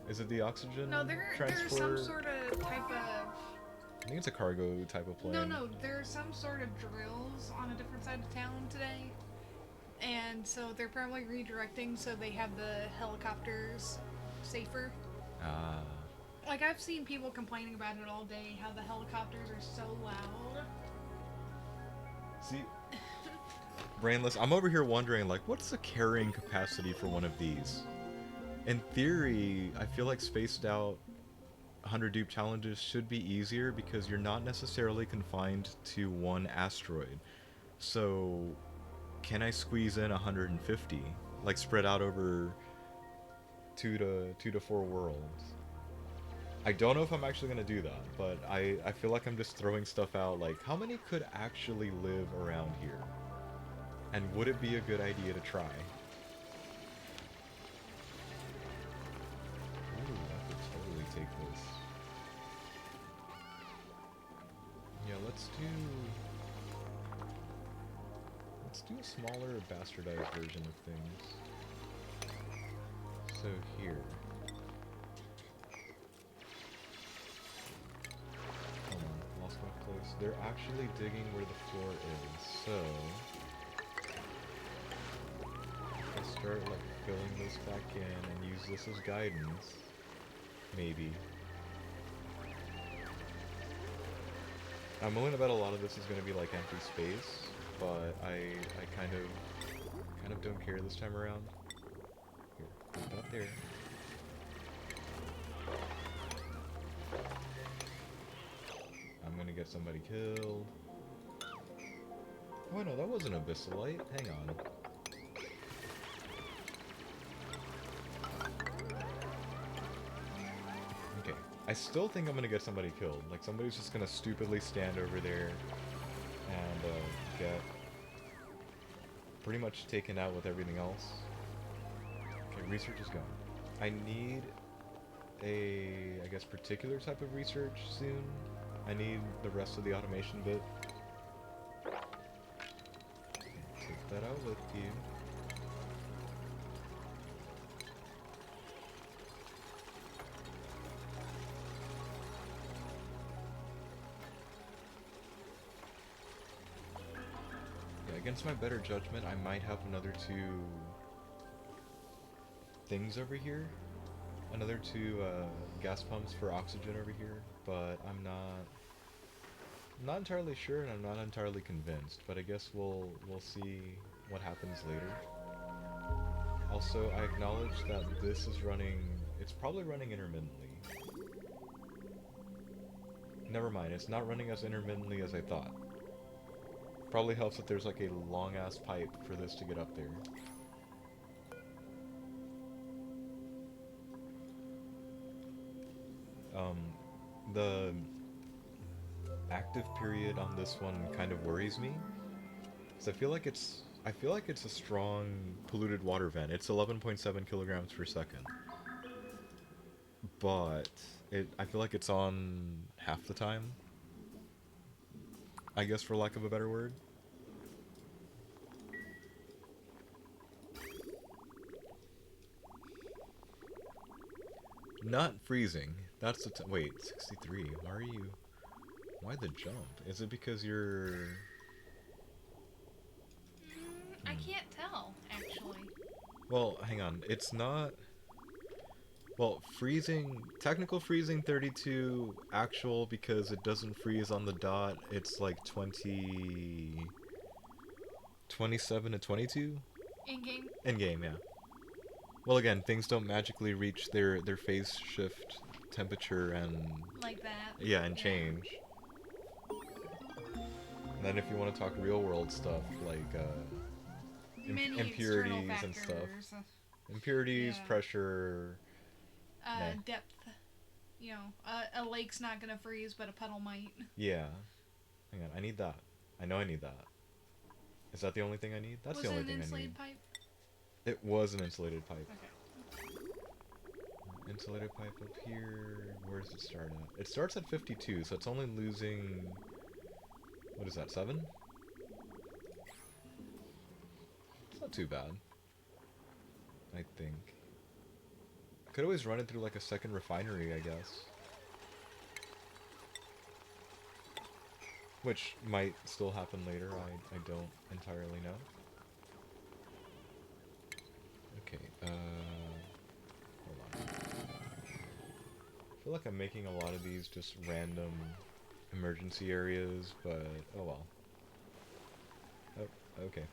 Speaker 2: Is it the oxygen transport?
Speaker 1: There's some sort of type of...
Speaker 2: I think it's a cargo type of plane.
Speaker 1: No, there's some sort of drills on a different side of town today. And so they're probably redirecting so they have the helicopters safer. Ah. Like, I've seen people complaining about it all day, how the helicopters are so loud.
Speaker 2: See, brainless, I'm over here wondering, like, what's the carrying capacity for one of these? In theory, I feel like spaced out 100 dupe challenges should be easier because you're not necessarily confined to one asteroid. So, can I squeeze in 150? Like, spread out over 2 to 4 worlds? I don't know if I'm actually going to do that, but I feel like I'm just throwing stuff out, like, how many could actually live around here? And would it be a good idea to try? Ooh, I could totally take let's do a smaller bastardized version of things. So here. Hold on, lost my place. They're actually digging where the floor is, so if I start like filling this back in and use this as guidance, maybe. I'm willing to bet a lot of this is going to be like empty space, but I kind of don't care this time around. Here, put that there. I'm gonna get somebody killed. Oh no, that wasn't Abyssalite. Hang on. Okay, I still think I'm gonna get somebody killed. Like somebody's just gonna stupidly stand over there and get pretty much taken out with everything else. Okay, research is gone. I need a, I guess, particular type of research soon. I need the rest of the automation bit. Take that out with you. Yeah, against my better judgment, I might have another 2 things over here. Another 2 gas pumps for oxygen over here, but I'm not entirely sure, and I'm not entirely convinced. But I guess we'll see what happens later. Also, I acknowledge that this is running. It's probably running intermittently. Never mind, it's not running as intermittently as I thought. Probably helps that there's like a long ass pipe for this to get up there. The active period on this one kind of worries me, because I feel like it's a strong polluted water vent. It's 11.7 kilograms per second, but I feel like it's on half the time, I guess, for lack of a better word. Not freezing. That's the wait, 63. Why are you? Why the jump? Is it because you're?
Speaker 1: I can't tell, actually.
Speaker 2: Well, hang on. It's not. Well, freezing. Technical freezing 32. Actual because it doesn't freeze on the dot. It's like 27 to 22.
Speaker 1: In game.
Speaker 2: In game, yeah. Well, again, things don't magically reach their phase shift temperature and
Speaker 1: like that.
Speaker 2: Yeah, and change. And then if you want to talk real world stuff like
Speaker 1: Many
Speaker 2: impurities
Speaker 1: external
Speaker 2: and
Speaker 1: factors,
Speaker 2: stuff, impurities,
Speaker 1: yeah.
Speaker 2: Pressure,
Speaker 1: depth. You know, a lake's not gonna freeze, but a puddle might.
Speaker 2: Yeah. Hang on, I need that. I know I need that. Is that the only thing I need? That's the only thing I need.
Speaker 1: Was it an insulated pipe?
Speaker 2: It was an insulated pipe.
Speaker 1: Okay.
Speaker 2: Insulated pipe up here. Where does it start at? It starts at 52, so it's only losing. What is that, 7? It's not too bad, I think. I could always run it through like a second refinery, I guess. Which might still happen later, I don't entirely know. Okay, hold on. I feel like I'm making a lot of these just random emergency areas, but oh well. Oh, okay.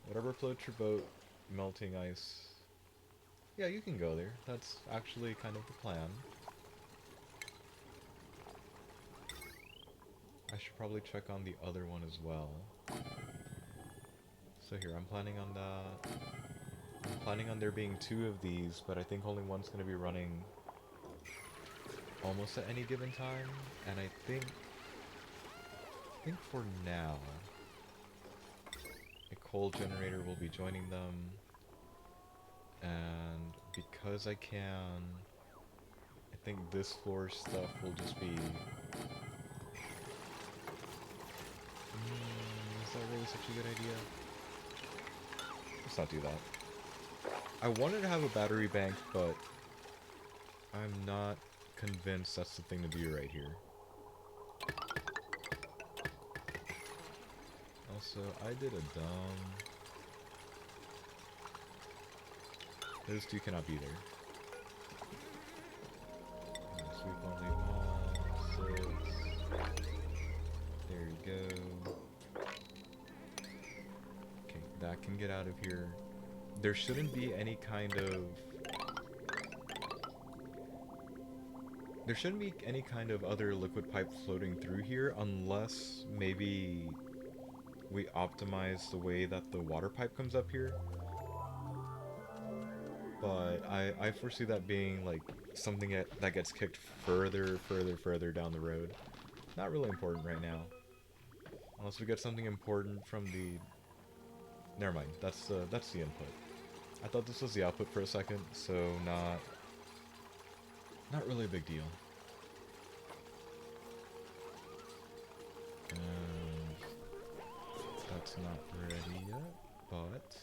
Speaker 2: Whatever floats your boat, melting ice. Yeah, you can go there. That's actually kind of the plan. I should probably check on the other one as well. So here, I'm planning on that. I'm planning on there being 2 of these, but I think only one's going to be running almost at any given time. And I think for now, a coal generator will be joining them. And because I can, I think this floor stuff will just be really such a good idea? Let's not do that. I wanted to have a battery bank, but I'm not convinced that's the thing to do right here. Also, I did a dumb... Those two cannot be there. Sweep only all, 6. There you go. Okay, that can get out of here. There shouldn't be any kind of... There shouldn't be any kind of other liquid pipe floating through here unless maybe we optimize the way that the water pipe comes up here. But I foresee that being like something that gets kicked further down the road. Not really important right now. Unless we get something important from the... Never mind, that's the input. I thought this was the output for a second, so not really a big deal. And that's not ready yet, but...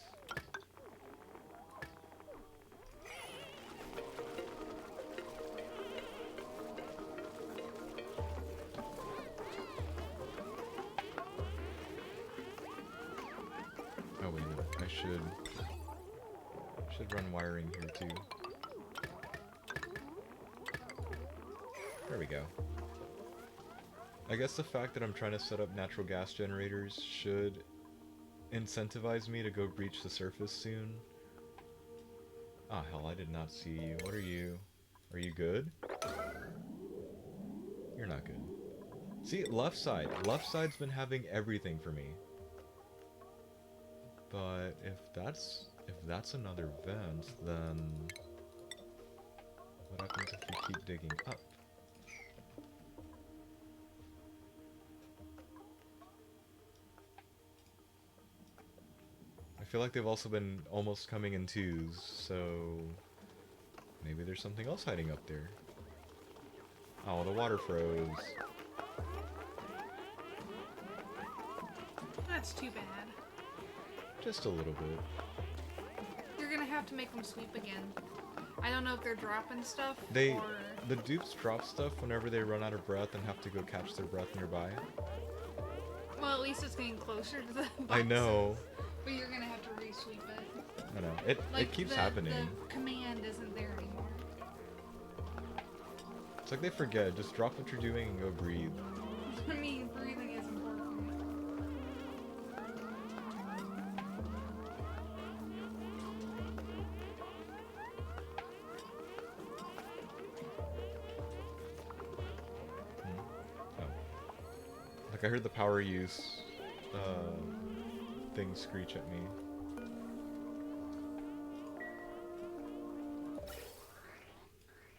Speaker 2: Oh wait, no, I should run wiring here too. There we go. I guess the fact that I'm trying to set up natural gas generators should incentivize me to go breach the surface soon. Ah, hell, I did not see you. What are you? Are you good? You're not good. See, left side. Left side's been having everything for me. But if that's another vent, then what happens if we keep digging up? I feel like they've also been almost coming in twos, so maybe there's something else hiding up there. Oh, the water froze.
Speaker 1: That's too bad.
Speaker 2: Just a little bit.
Speaker 1: You're gonna have to make them sweep again. I don't know if they're dropping stuff
Speaker 2: The
Speaker 1: or...
Speaker 2: dupes drop stuff whenever they run out of breath and have to go catch their breath nearby.
Speaker 1: Well, at least it's getting closer to the boxes.
Speaker 2: I know.
Speaker 1: But you're gonna have to re-sweep it.
Speaker 2: I know. It keeps happening.
Speaker 1: The command isn't there anymore.
Speaker 2: It's like they forget. Just drop what you're doing and go breathe.
Speaker 1: I mean, breathing is important.
Speaker 2: Oh. Like I heard the power use thing screech at me.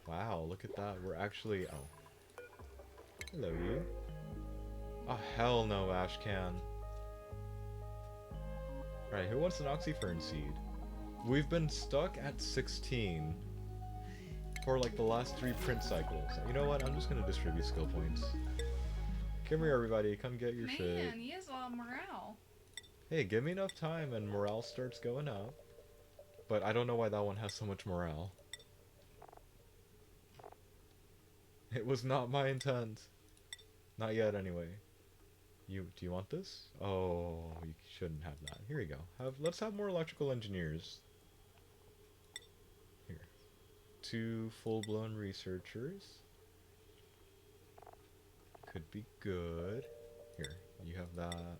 Speaker 2: Wow, look at that. We're actually... Oh. Hello, you. Oh, hell no, Ashcan. Right, who wants an oxyfern seed? We've been stuck at 16 for like the last 3 print cycles. You know what? I'm just gonna distribute skill points. Come here, everybody. Come get your shit.
Speaker 1: Man, he has a lot of morale.
Speaker 2: Hey, give me enough time and morale starts going up. But I don't know why that one has so much morale. It was not my intent. Not yet, anyway. Do you want this? Oh, you shouldn't have that. Here we go. Let's have more electrical engineers. Here. 2 full-blown researchers. Could be good. Here, you have that.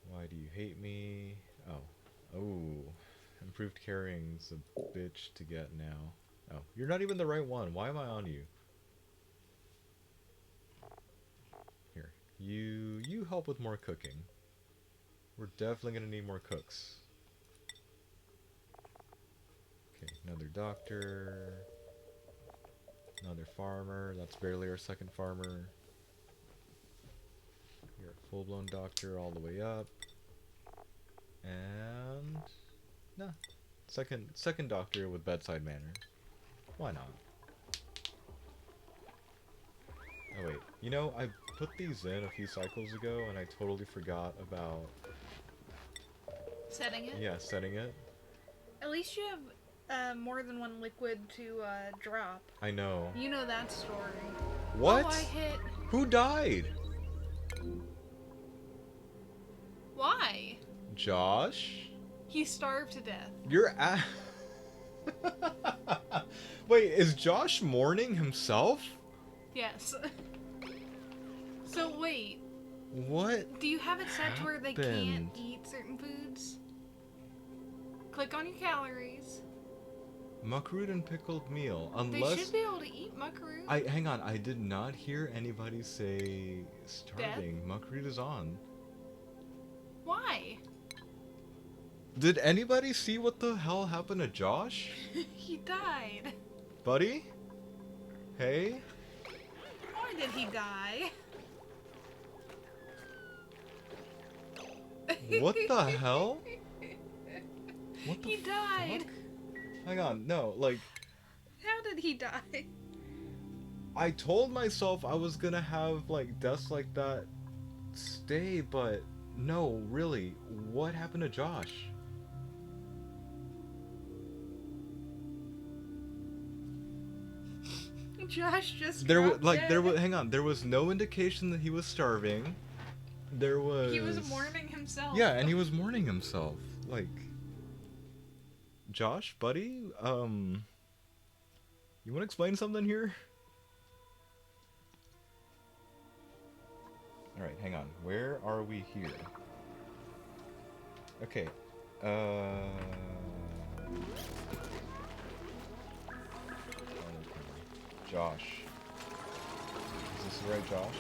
Speaker 2: Why do you hate me? Oh. Oh. Improved carrying's a bitch to get now. Oh, you're not even the right one. Why am I on you? Here. You help with more cooking. We're definitely gonna need more cooks. Okay, another doctor. Another farmer. That's barely our second farmer. You're a full-blown doctor all the way up. And... Nah. Second doctor with bedside manner. Why not? Oh wait, you know, I put these in a few cycles ago and I totally forgot about,
Speaker 1: Setting it?
Speaker 2: yeah, setting it.
Speaker 1: At least you have more than one liquid to drop.
Speaker 2: I know.
Speaker 1: You know that story.
Speaker 2: What?
Speaker 1: Oh, I hit.
Speaker 2: Who died?
Speaker 1: Why?
Speaker 2: Josh?
Speaker 1: He starved to death.
Speaker 2: You're a- Wait, is Josh mourning himself?
Speaker 1: Yes. So wait,
Speaker 2: What?
Speaker 1: do you have it set to where they can't
Speaker 2: happened?
Speaker 1: eat certain foods? Click on your calories.
Speaker 2: Muckroot and pickled meal.
Speaker 1: They
Speaker 2: Unless
Speaker 1: should be able to eat muckroot.
Speaker 2: hang on, I did not hear anybody say starving. Muckroot is on.
Speaker 1: Why?
Speaker 2: Did anybody see what the hell happened to Josh?
Speaker 1: He died.
Speaker 2: Buddy? Hey?
Speaker 1: Why did he die?
Speaker 2: What the hell? What the
Speaker 1: He died.
Speaker 2: fuck? Hang on, no, like,
Speaker 1: How did he die?
Speaker 2: I told myself I was gonna have, like, deaths like that stay, but no, really, what happened to Josh?
Speaker 1: Josh just
Speaker 2: There was,
Speaker 1: dropped
Speaker 2: like, there
Speaker 1: dead.
Speaker 2: was, hang on, there was no indication that he was starving. There was...
Speaker 1: He was mourning himself.
Speaker 2: Yeah, and he was mourning himself. Like, Josh, buddy, you wanna explain something here? Alright, hang on. Where are we here? Okay. Josh. Is this the right Josh?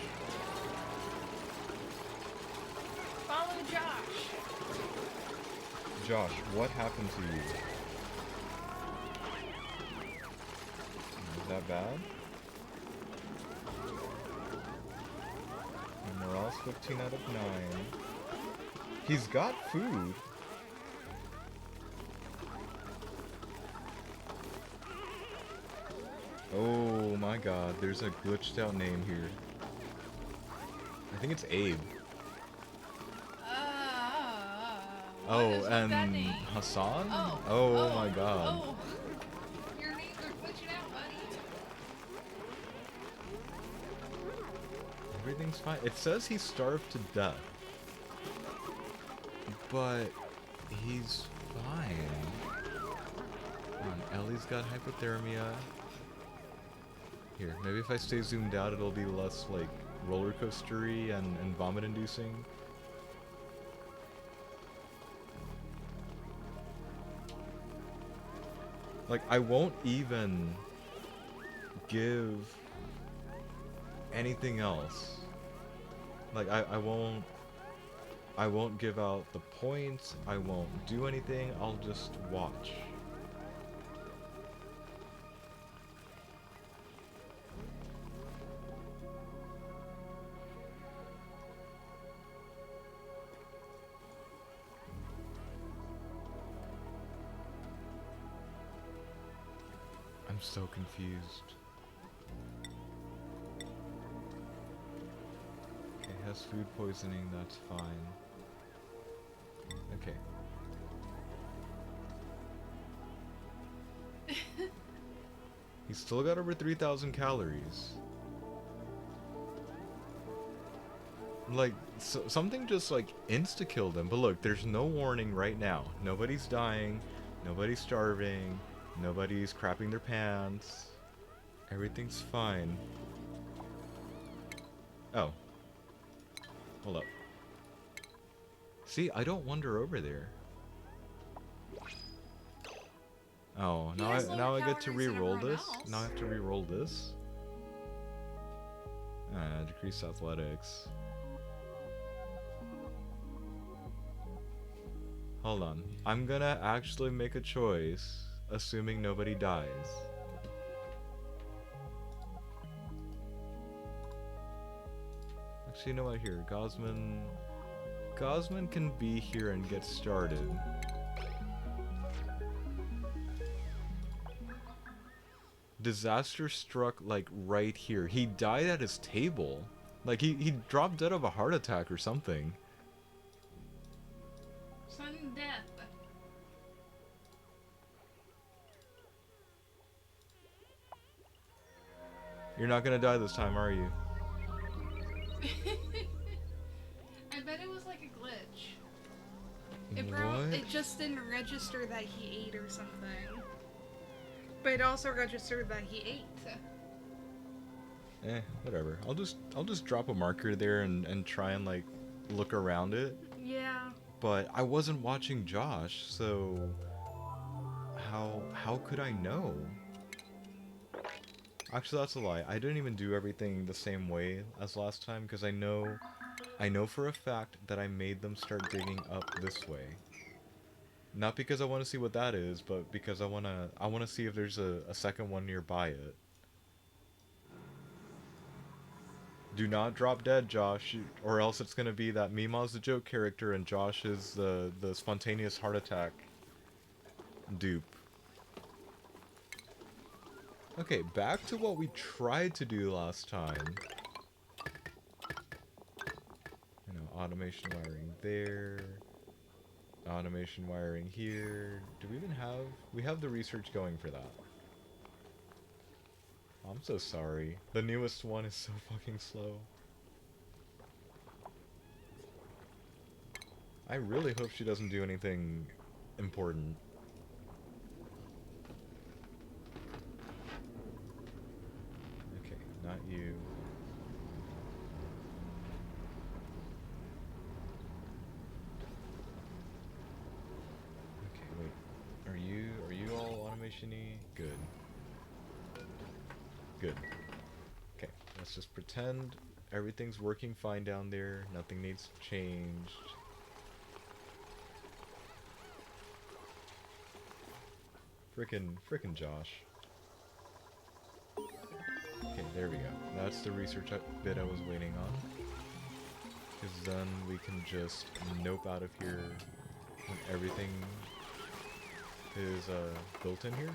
Speaker 1: Follow Josh.
Speaker 2: Josh, what happened to you? Is that bad? And morale's 15 out of 9. He's got food. Oh my god, there's a glitched out name here. I think it's Abe.
Speaker 1: What is with that
Speaker 2: and
Speaker 1: name?
Speaker 2: Hassan?
Speaker 1: Oh
Speaker 2: my god.
Speaker 1: Oh. Your names are glitching out, buddy.
Speaker 2: Everything's fine. It says he starved to death. But he's fine. Come on, Ellie's got hypothermia. Here, maybe if I stay zoomed out, it'll be less, like, roller coastery and vomit inducing. Like, I won't even give anything else. Like, I won't give out the points, I won't do anything, I'll just watch. I'm so confused. Okay, has food poisoning, that's fine. Okay. He's still got over 3,000 calories. Like, something just, like, insta-killed him. But look, there's no warning right now. Nobody's dying. Nobody's starving. Nobody's crapping their pants. Everything's fine. Oh. Hold up. See, I don't wander over there. Oh,
Speaker 1: He has
Speaker 2: now
Speaker 1: lower
Speaker 2: I get to
Speaker 1: calories than
Speaker 2: re-roll
Speaker 1: everyone
Speaker 2: this?
Speaker 1: else.
Speaker 2: Now I have to re-roll this? Decrease athletics. Hold on. I'm gonna actually make a choice, assuming nobody dies. Actually, you know what? Here, Gosman can be here and get started. Disaster struck, like, right here. He died at his table. Like, he dropped dead of a heart attack or something.
Speaker 1: Sudden death.
Speaker 2: You're not gonna die this time, are you?
Speaker 1: I bet it was like a glitch.
Speaker 2: What?
Speaker 1: It just didn't register that he ate or something. But it also registered that he ate.
Speaker 2: Whatever. I'll just drop a marker there and try and, like, look around it.
Speaker 1: Yeah.
Speaker 2: But I wasn't watching Josh, so how could I know? Actually, that's a lie. I didn't even do everything the same way as last time because I know for a fact that I made them start digging up this way. Not because I want to see what that is, but because I wanna see if there's a second one nearby it. Do not drop dead, Josh, or else it's gonna be that Mima's the joke character and Josh is the spontaneous heart attack dupe. Okay, back to what we tried to do last time. You know, automation wiring there. Automation wiring here. Do we even have... We have the research going for that. I'm so sorry. The newest one is so fucking slow. I really hope she doesn't do anything important. Okay, not you. Okay, wait. Are you all automation-y? Good. Good. Okay, let's just pretend everything's working fine down there. Nothing needs changed. Frickin' Josh. Okay, there we go. That's the research bit I was waiting on. Because then we can just nope out of here when everything is built in here.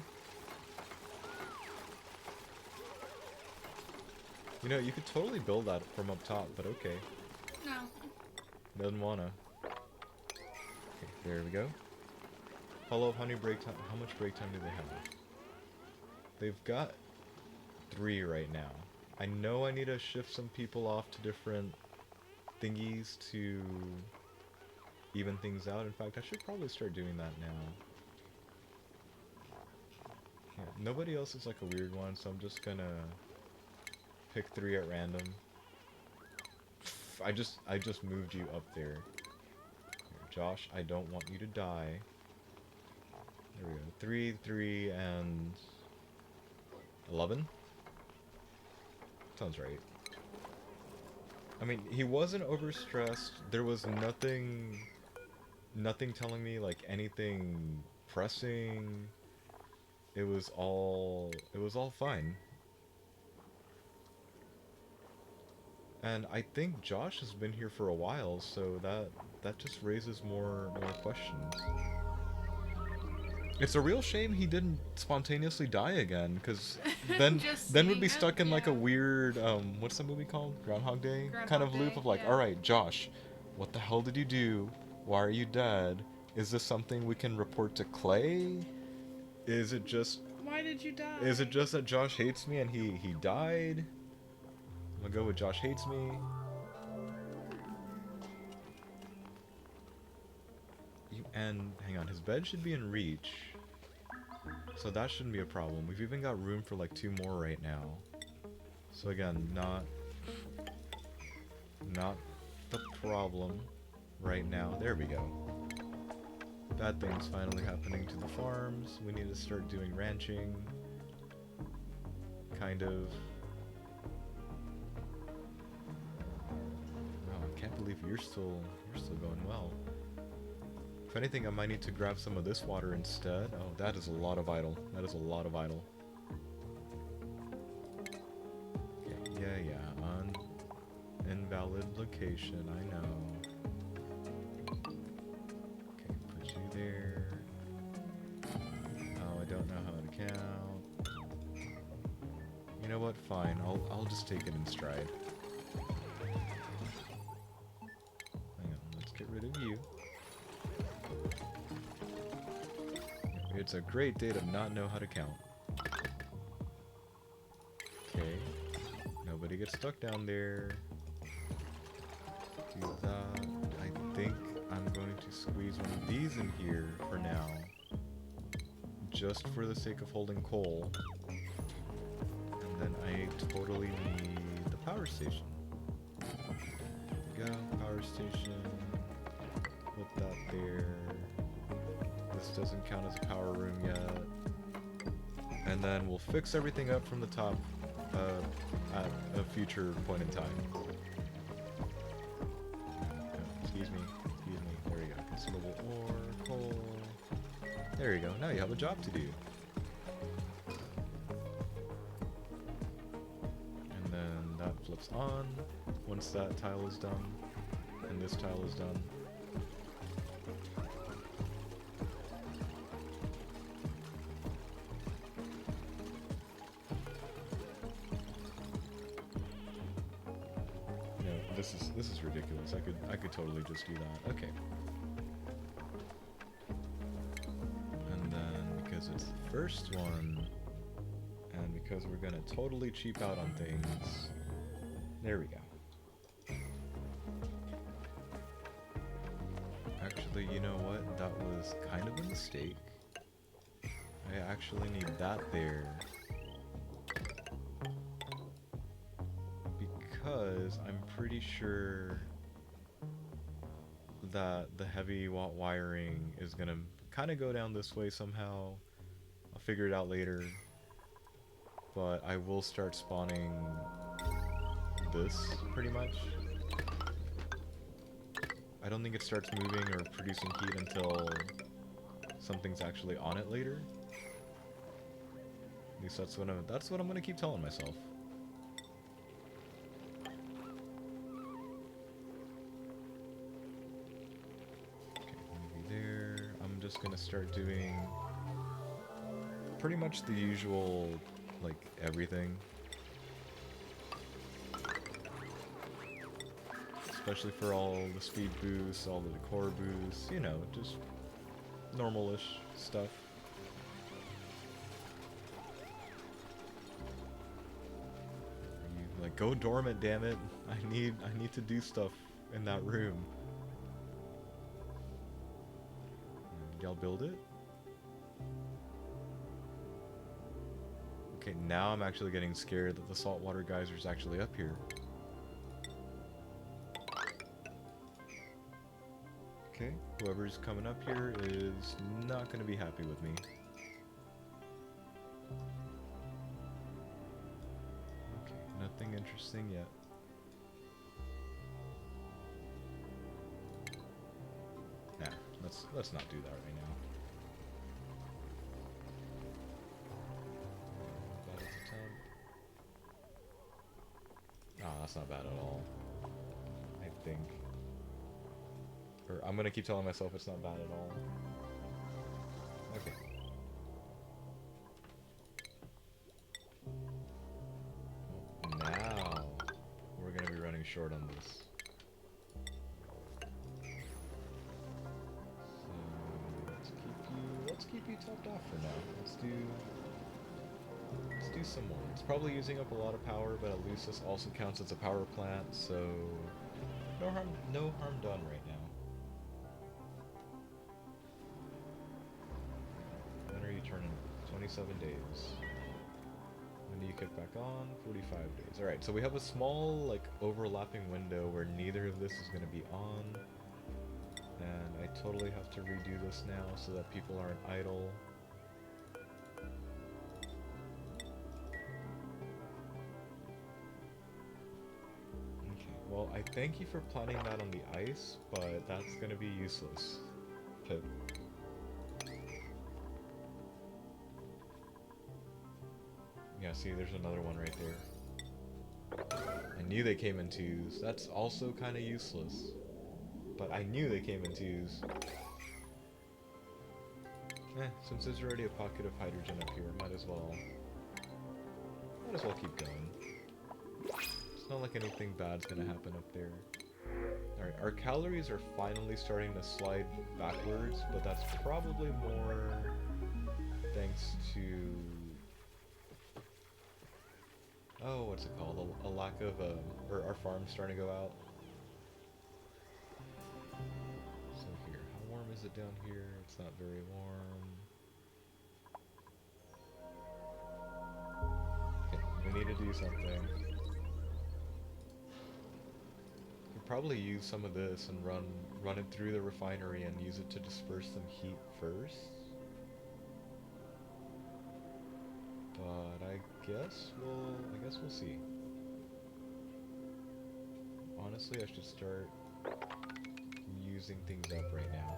Speaker 2: You know, you could totally build that from up top, but okay.
Speaker 1: No.
Speaker 2: Doesn't wanna. Okay, there we go. Follow up honey break time. How much break time do they have? They've got 3 right now. I know I need to shift some people off to different thingies to even things out. In fact, I should probably start doing that now. Yeah, nobody else is like a weird one, so I'm just gonna pick 3 at random. I just moved you up there. Here, Josh, I don't want you to die. There we go. 3, 3, and 11? Sounds right. I mean, he wasn't overstressed. There was nothing telling me like anything pressing. It was all fine. And I think Josh has been here for a while, so that just raises more questions. It's a real shame he didn't spontaneously die again, because then we'd be stuck in like a weird what's the movie called? Groundhog Day kind of loop of like, all right, Josh, what the hell did you do? Why are you dead? Is this something we can report to Clay? Is it just...
Speaker 1: Why did you die?
Speaker 2: Is it just that Josh hates me and he died? I'm gonna go with Josh hates me. And hang on, his bed should be in reach. So that shouldn't be a problem. We've even got room for like 2 more right now. So again, not the problem right now. There we go. Bad things finally happening to the farms. We need to start doing ranching. Kind of. Wow, I can't believe you're still going well. If anything, I might need to grab some of this water instead. Oh, that is a lot of idle. That is a lot of idle. Okay, yeah. Invalid location, I know. Okay, put you there. Oh, I don't know how to count. know what? Fine. I'll just take it in stride. Hang on, let's get rid of you. It's a great day to not know how to count. Okay. Nobody gets stuck down there. Do that. I think I'm going to squeeze one of these in here for now. Just for the sake of holding coal. And then I totally need the power station. There we go, power station. Put that there. This doesn't count as a power room yet. And then we'll fix everything up from the top at a future point in time. Excuse me. There we go. Consumable ore, coal. There you go. Now you have a job to do. And then that flips on once that tile is done. And this tile is done. This is ridiculous. I could totally just do that. Okay. And then because it's the first one, and because we're gonna totally cheap out on things, there we go. Actually, you know what? That was kind of a mistake. I actually need that there. Because I'm pretty sure that the heavy watt wiring is gonna kind of go down this way somehow. I'll figure it out later. But I will start spawning this pretty much. I don't think it starts moving or producing heat until something's actually on it later. At least that's what I'm gonna keep telling myself. Just gonna start doing pretty much the usual, like, everything. Especially for all the speed boosts, all the decor boosts, you know, just normal-ish stuff. You, like, go dormant, damn it. I need to do stuff in that room. Y'all build it? Okay, now I'm actually getting scared that the saltwater geyser's actually up here. Okay, whoever's coming up here is not going to be happy with me. Okay, nothing interesting yet. Let's not do that right now. Oh, that's not bad at all. I think. Or I'm gonna keep telling myself it's not bad at all. Okay. Well, now we're gonna be running short on this. Let's keep you topped off for now. Let's do some more. It's probably using up a lot of power, but at least this also counts as a power plant, so no harm done right now. When are you turning? 27 days. When do you kick back on? 45 days. Alright, so we have a small, like, overlapping window where neither of this is going to be on. And I totally have to redo this now so that people aren't idle. Okay, well, I thank you for planting that on the ice, but that's going to be useless. Pip. Yeah, see, there's another one right there. I knew they came in twos. That's also kind of useless. But I knew they came in twos. Since there's already a pocket of hydrogen up here, might as well Might as well keep going. It's not like anything bad's gonna happen up there. Alright, our calories are finally starting to slide backwards, but that's probably more thanks to... oh, what's it called? A lack of, or our farm's starting to go out. So here, how warm is it down here? It's not very warm. Okay, we need to do something. Could probably use some of this and run it through the refinery and use it to disperse some heat first. But I guess we'll see. Honestly, I should start using things up right now.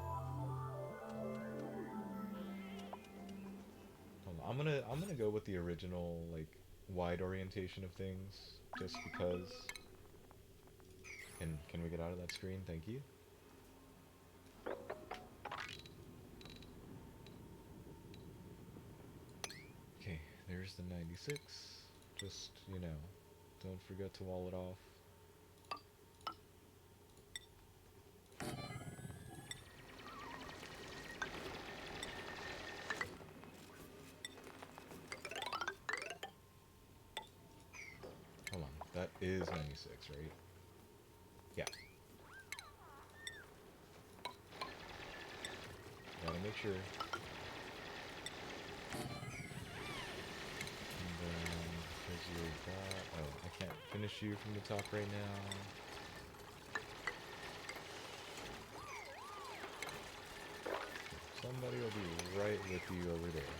Speaker 2: Hold on, I'm gonna go with the original like wide orientation of things, just because. Can we get out of that screen? Thank you. Okay, there's the 96. Just, you know, don't forget to wall it off. Hold on, that is 96, right? Yeah. Gotta make sure. And then, because you're that... oh, I can't finish you from the top right now. Somebody will be right with you over there.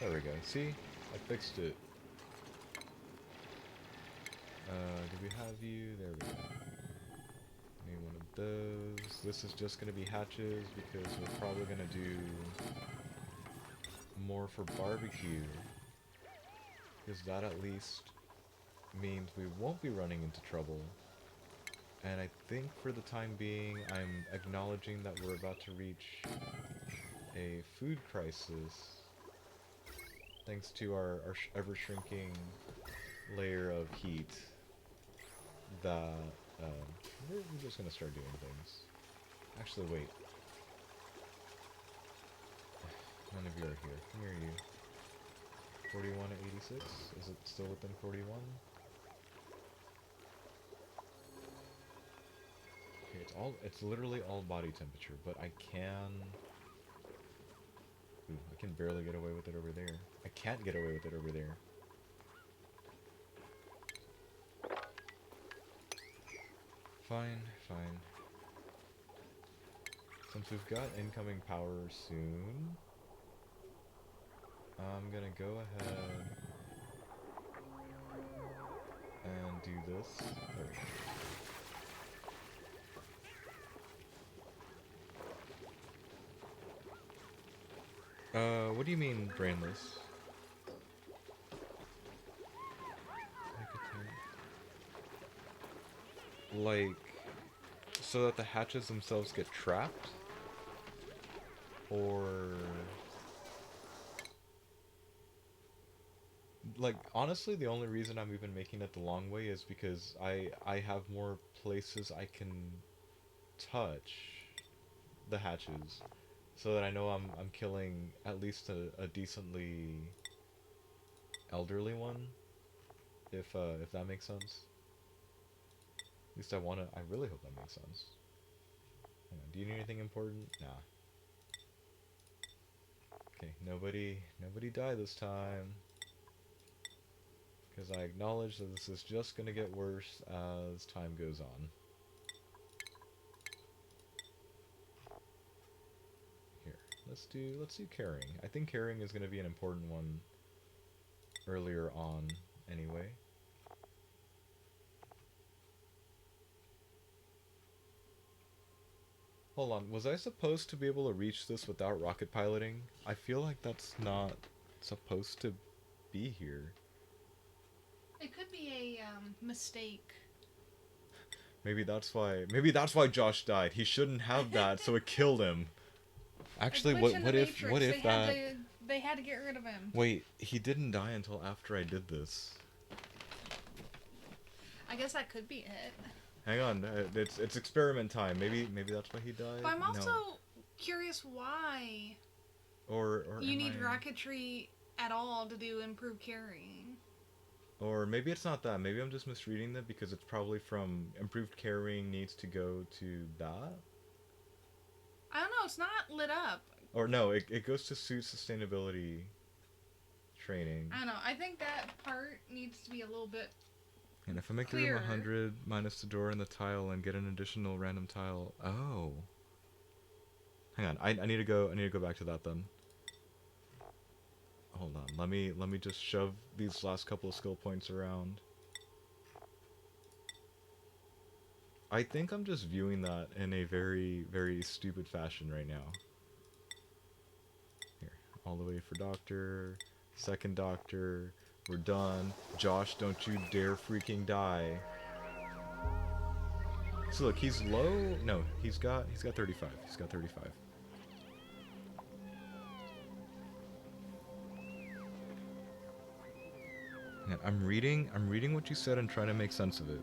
Speaker 2: There we go. See? I fixed it. Do we have you? There we go. Need one of those. This is just gonna be hatches because we're probably gonna do more for barbecue. Because that at least means we won't be running into trouble. And I think for the time being, I'm acknowledging that we're about to reach a food crisis. Thanks to our ever-shrinking layer of heat, that we're just gonna start doing things. Actually, wait. None of you are here. Come here, you. 41 at 86? Is it still within 41? Okay, it's literally all body temperature, but I can... ooh, I can barely get away with it over there. I can't get away with it over there. Fine, fine. Since we've got incoming power soon, I'm gonna go ahead and do this. There we go. What do you mean brainless? Like, so that the hatches themselves get trapped? Or... like, honestly, the only reason I'm even making it the long way is because I have more places I can touch the hatches. So that I know I'm killing at least a decently elderly one, if that makes sense. At least I really hope that makes sense. Hang on, do you need anything important? Nah. Okay, nobody die this time. Because I acknowledge that this is just gonna get worse as time goes on. Let's do carrying. I think carrying is going to be an important one earlier on anyway. Hold on, was I supposed to be able to reach this without rocket piloting? I feel like that's not supposed to be here.
Speaker 1: It could be a mistake.
Speaker 2: Maybe that's why Josh died. He shouldn't have that, so it killed him. Actually,
Speaker 1: glitch in the
Speaker 2: what
Speaker 1: Matrix.
Speaker 2: if that?
Speaker 1: They had to get rid of him.
Speaker 2: Wait, he didn't die until after I did this.
Speaker 1: I guess that could be it.
Speaker 2: Hang on, it's experiment time. Maybe that's why he died.
Speaker 1: But I'm also
Speaker 2: No.
Speaker 1: curious why
Speaker 2: Or
Speaker 1: you need rocketry at all to do improved carrying.
Speaker 2: Or maybe it's not that. Maybe I'm just misreading that because it's probably from improved carrying needs to go to that.
Speaker 1: I don't know. It's not lit up.
Speaker 2: Or no, it goes to suit sustainability training.
Speaker 1: I don't know. I think that part needs to be a little bit.
Speaker 2: And if I make the room 100 minus the door and the tile and get an additional random tile, oh. Hang on, I need to go back to that then. Hold on, let me just shove these last couple of skill points around. I think I'm just viewing that in a very, very stupid fashion right now. Here, all the way for doctor, second doctor, we're done. Josh, don't you dare freaking die. So look, he's low. No, he's got 35. He's got 35. Yeah, I'm reading what you said and trying to make sense of it.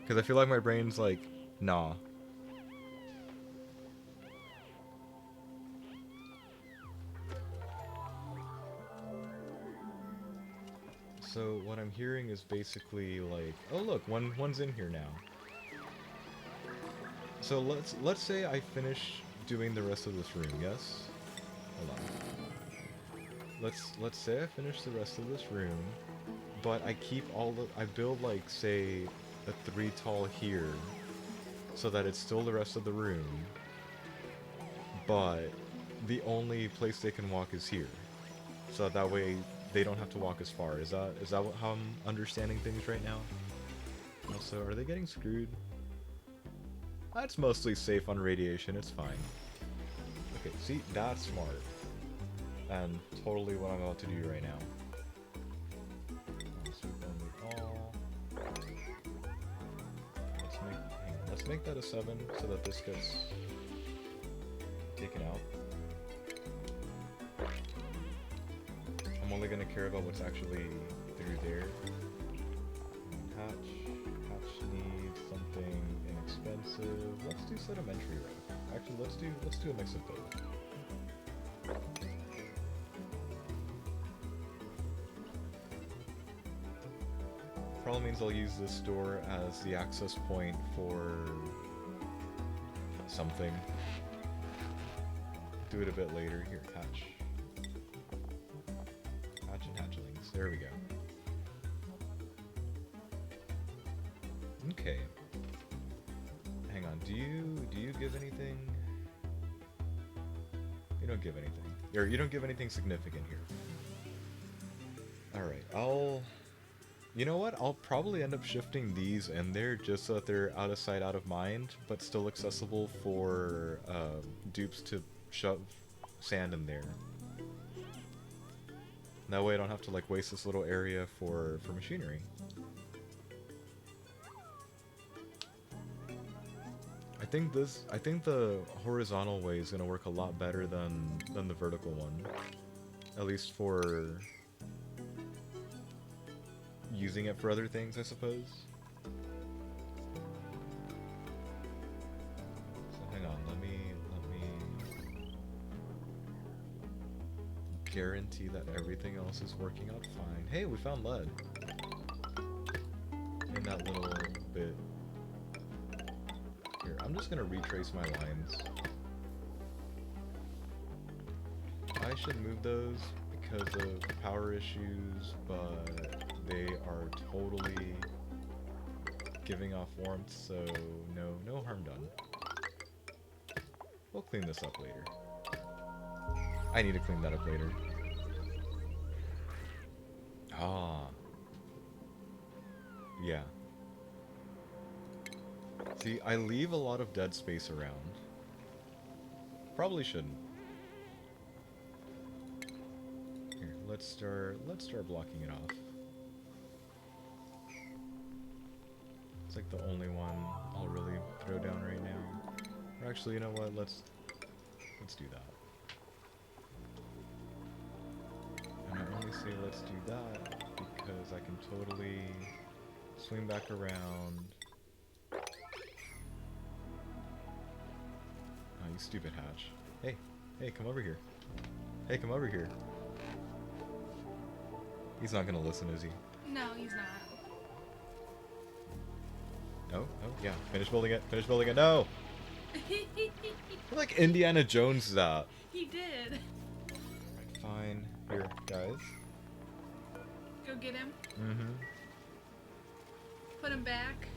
Speaker 2: Because I feel like my brain's like, nah. So what I'm hearing is basically like, oh look, one's in here now. So let's say I finish doing the rest of this room, yes? Hold on. Let's say I finish the rest of this room, but I keep I build like say a 3 tall here, so that it's still the rest of the room, but the only place they can walk is here. So that way they don't have to walk as far. Is that how I'm understanding things right now? Also, are they getting screwed? That's mostly safe on radiation, it's fine. Okay, see, that's smart. And totally what I'm about to do right now. Let's make that a 7 so that this gets taken out. I'm only gonna care about what's actually through there. Hatch needs something inexpensive. Let's do sedimentary road. Actually, let's do a mix of both. Probably means I'll use this door as the access point for something. Do it a bit later. Here, hatch. Hatch and hatchlings. There we go. Okay. Hang on. Do you give anything? You don't give anything. Or you don't give anything significant here. Alright, you know what? I'll probably end up shifting these in there just so that they're out of sight, out of mind, but still accessible for dupes to shove sand in there. That way I don't have to like waste this little area for machinery. I think the horizontal way is gonna work a lot better than the vertical one. At least for using it for other things, I suppose. So hang on, let me guarantee that everything else is working out fine. Hey, we found lead in that little bit. Here, I'm just gonna retrace my lines. I should move those because of power issues, but they are totally giving off warmth, so no harm done. We'll clean this up later. I need to clean that up later. Ah. Yeah. See, I leave a lot of dead space around. Probably shouldn't. Here, let's start blocking it off. It's like the only one I'll really throw down right now. Or actually, you know what? Let's Let's do that. And I only say let's do that because I can totally swing back around. Oh, you stupid hatch. Hey, hey, come over here. Hey, come over here. He's not gonna listen, is he?
Speaker 1: No, he's not.
Speaker 2: Oh, oh, yeah. Finish building it. Finish building it. No! You're like Indiana Jones that.
Speaker 1: He did.
Speaker 2: Right, fine. Here, guys.
Speaker 1: Go get him.
Speaker 2: Mm-hmm.
Speaker 1: Put him back.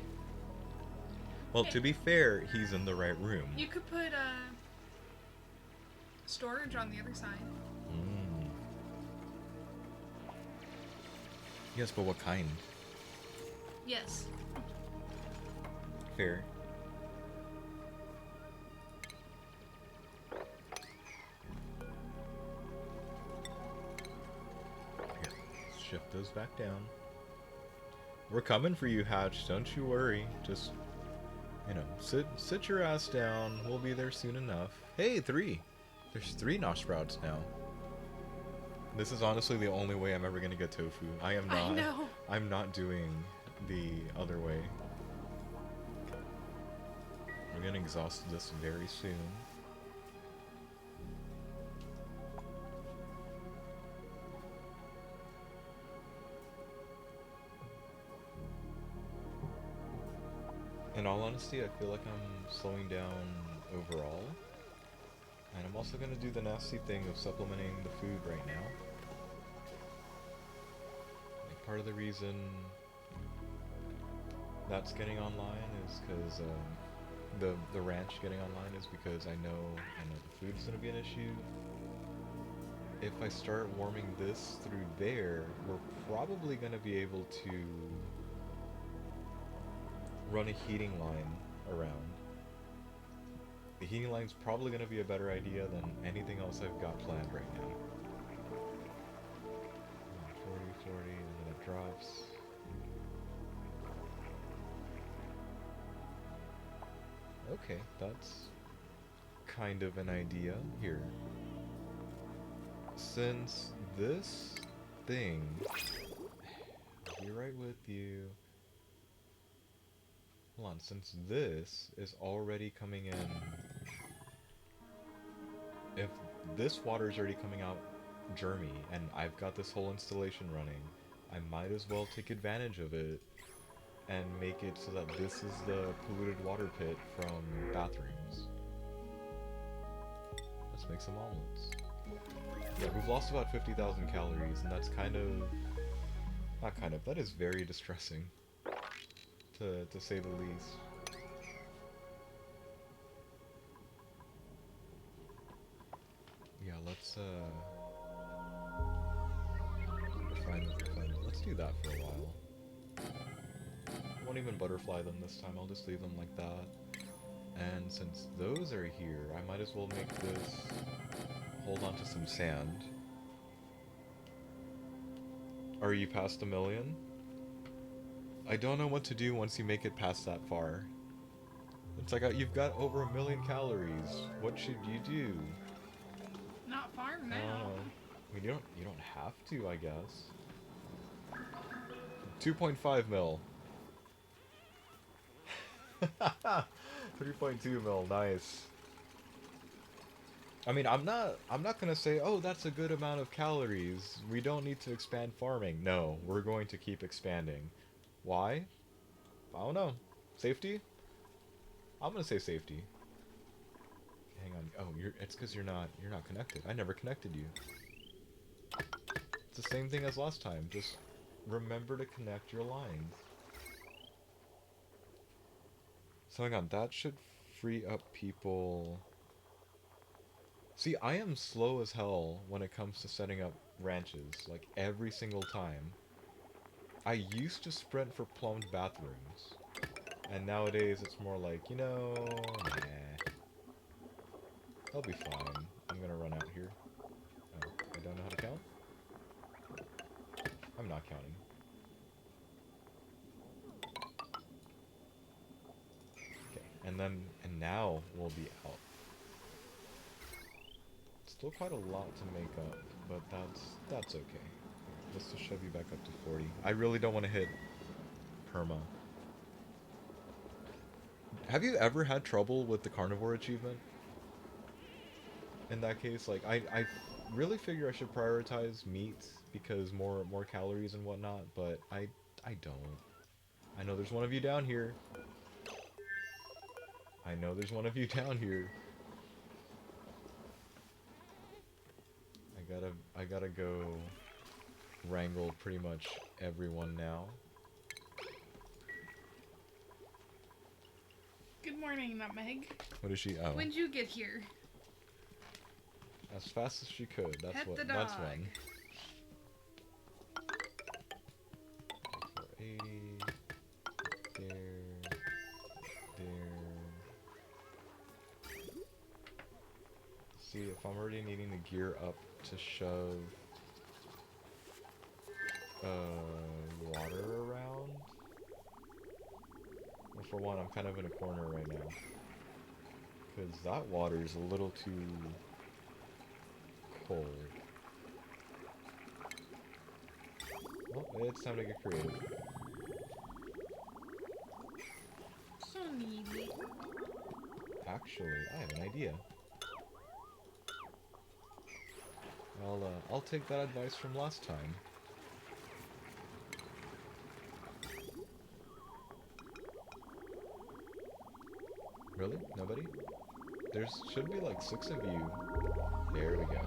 Speaker 2: Well, to be fair, he's in the right room.
Speaker 1: You could put storage on the other side.
Speaker 2: Mm. Yes, but what kind?
Speaker 1: Yes.
Speaker 2: Fair. Here, shift those back down. We're coming for you, Hatch. Don't you worry. Just, you know, sit your ass down. We'll be there soon enough. Hey, 3. There's 3 Nosh Sprouts now. This is honestly the only way I'm ever gonna get tofu. I am not.
Speaker 1: I know.
Speaker 2: I'm not doing the other way. We're gonna exhaust this very soon. In all honesty, I feel like I'm slowing down overall. And I'm also gonna do the nasty thing of supplementing the food right now. Like part of the reason that's getting online is because the ranch getting online is because I know the food's gonna be an issue. If I start warming this through there, we're probably gonna be able to run a heating line around. The heating line's probably gonna be a better idea than anything else I've got planned right now. 40, 40, and then it drops. Okay, that's kind of an idea here. Since this thing, I'll be right with you. Hold on, since this is already coming in, if this water is already coming out germy and I've got this whole installation running, I might as well take advantage of it and make it so that this is the polluted water pit from bathrooms. Let's make some omelets. Yeah, we've lost about 50,000 calories, and that's kind of... not kind of, that is very distressing, to say the least. Yeah, let's, refine it. Let's do that for a while. I won't even butterfly them this time, I'll just leave them like that. And since those are here, I might as well make this hold on to some sand. Are you past 1 million? I don't know what to do once you make it past that far. It's like you've got over 1 million calories. What should you do?
Speaker 1: Not farm now.
Speaker 2: I mean, you don't have to, I guess. 2.5 mil. 3.2 mil, nice. I mean, I'm not gonna say, oh, that's a good amount of calories. We don't need to expand farming. No, we're going to keep expanding. Why? I don't know. Safety? I'm gonna say safety. Hang on. Oh, it's because you're not connected. I never connected you. It's the same thing as last time. Just remember to connect your lines. So hang on, that should free up people. See, I am slow as hell when it comes to setting up ranches, like every single time. I used to sprint for plumbed bathrooms, and nowadays it's more like, you know, nah. I'll be fine. I'm gonna run out here. Oh, I don't know how to count? I'm not counting. Okay, and now we'll be out. Still quite a lot to make up, but that's okay. Let's just shove you back up to 40. I really don't want to hit perma. Have you ever had trouble with the carnivore achievement? In that case, like, I really figure I should prioritize meat because more calories and whatnot, but I don't. I know there's one of you down here. I know there's one of you down here. I gotta go wrangle pretty much everyone now.
Speaker 1: Good morning, Nutmeg.
Speaker 2: What is she? Oh.
Speaker 1: When'd you get here?
Speaker 2: As fast as she could. That's
Speaker 1: Pet
Speaker 2: what.
Speaker 1: the
Speaker 2: That's
Speaker 1: dog.
Speaker 2: when. 480. There. See, if I'm already needing to gear up to shove water around. Well, for one, I'm kind of in a corner right now. Because that water is a little too cold. Well, it's time to get creative.
Speaker 1: So needy.
Speaker 2: Actually, I have an idea. I'll take that advice from last time. Really? Nobody? There should be like 6 of you. There we go.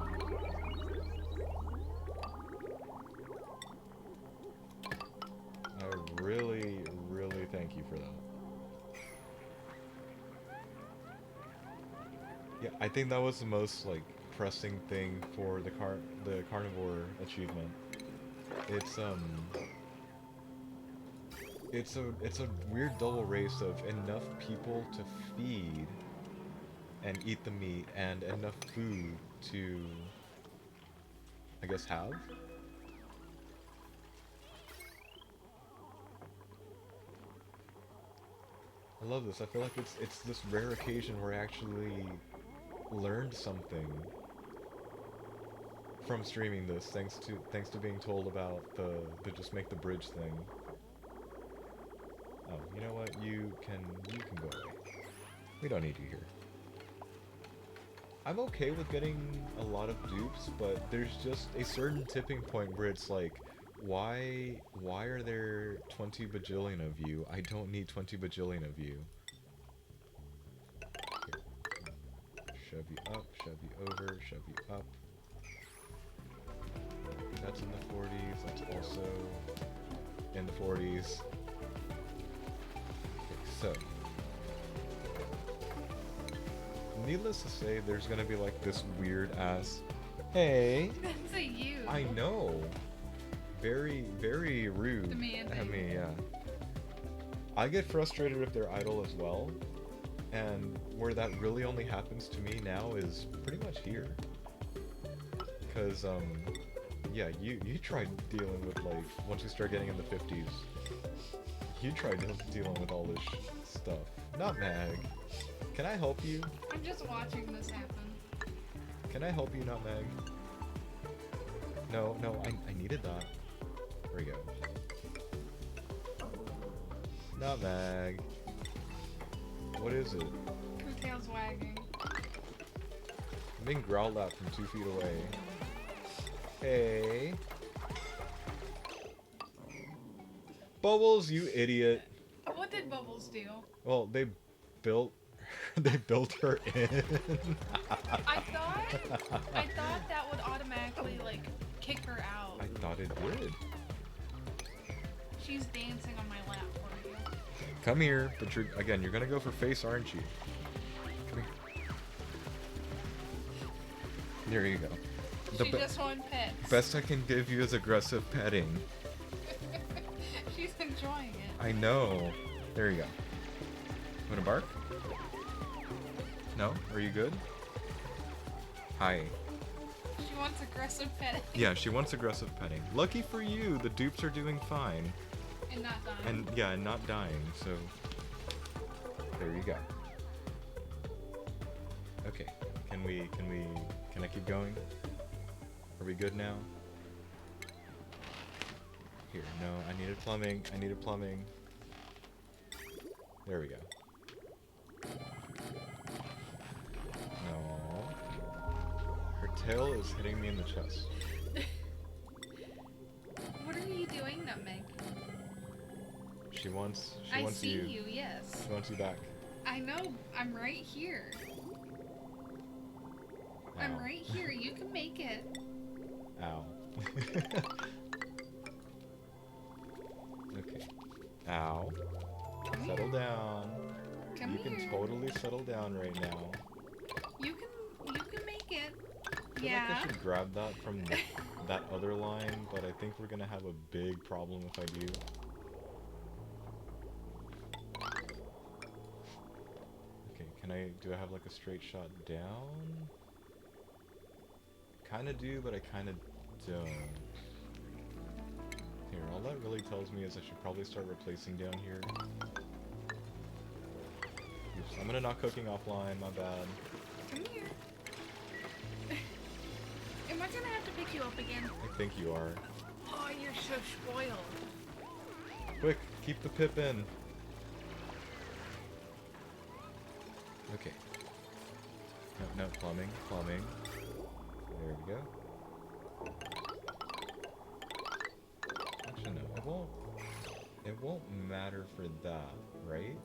Speaker 2: I really, really thank you for that. Yeah, I think that was the most like pressing thing for the carnivore achievement. It's a weird double race of enough people to feed and eat the meat and enough food to, I guess, have. I love this. I feel like it's this rare occasion where I actually learned something from streaming this, thanks to being told about the just make the bridge thing. Oh, you know what? You can go away. We don't need you here. I'm okay with getting a lot of dupes, but there's just a certain tipping point where it's like, why are there 20 bajillion of you? I don't need 20 bajillion of you. Here. Shove you up, shove you over, shove you up. That's in the 40s, that's also in the 40s. Okay, so. Needless to say, there's gonna be like this weird ass. Hey!
Speaker 1: That's a you.
Speaker 2: I know! Very, very rude.
Speaker 1: Demanding.
Speaker 2: I mean, yeah. I get frustrated if they're idle as well. And where that really only happens to me now is pretty much here. Because, yeah, you tried dealing with, like, once you start getting in the 50s, you tried dealing with all this stuff. Not Mag. Can I help you?
Speaker 1: I'm just watching this happen.
Speaker 2: Can I help you, Not Mag? No, I needed that. There we go. Not Mag. What is it?
Speaker 1: Her tail's wagging.
Speaker 2: I'm being growled at from 2 feet away. Hey. Bubbles, you idiot.
Speaker 1: What did Bubbles do?
Speaker 2: Well, they built her in.
Speaker 1: I thought that would automatically like kick her out.
Speaker 2: I thought it would.
Speaker 1: She's dancing on my lap for you.
Speaker 2: Come here, but you're gonna go for face, aren't you? Come here. There you go.
Speaker 1: She just won pets.
Speaker 2: Best I can give you is aggressive petting.
Speaker 1: She's enjoying it.
Speaker 2: I know. There you go. Wanna bark? No? Are you good? Hi.
Speaker 1: She wants aggressive petting.
Speaker 2: Yeah, she wants aggressive petting. Lucky for you, the dupes are doing fine.
Speaker 1: And not dying.
Speaker 2: And yeah, and not dying, so there you go. Okay, Can I keep going? Are we good now? Here, no, I needed plumbing. I needed plumbing. There we go. No. Her tail is hitting me in the chest.
Speaker 1: What are you doing, Nutmeg?
Speaker 2: She wants you.
Speaker 1: I see you, yes.
Speaker 2: She wants you back.
Speaker 1: I know, I'm right here. I'm
Speaker 2: Ow.
Speaker 1: right here, you can make it.
Speaker 2: Ow. Okay. Ow.
Speaker 1: Come
Speaker 2: Settle
Speaker 1: here.
Speaker 2: down.
Speaker 1: Come
Speaker 2: You
Speaker 1: here.
Speaker 2: can totally settle down right now.
Speaker 1: You can make it.
Speaker 2: I feel
Speaker 1: Yeah.
Speaker 2: like I should grab that from that other line, but I think we're gonna have a big problem if I do. Okay, do I have like a straight shot down? Kinda do, but I kinda don't. Here, all that really tells me is I should probably start replacing down here. Oops, I'm gonna not cooking offline, my bad.
Speaker 1: Come here. Am I gonna have to pick you up again?
Speaker 2: I think you are.
Speaker 1: Oh, you're so spoiled.
Speaker 2: Quick, keep the pip in. Okay. No, plumbing. There we go. Actually, no, it won't matter for that, right?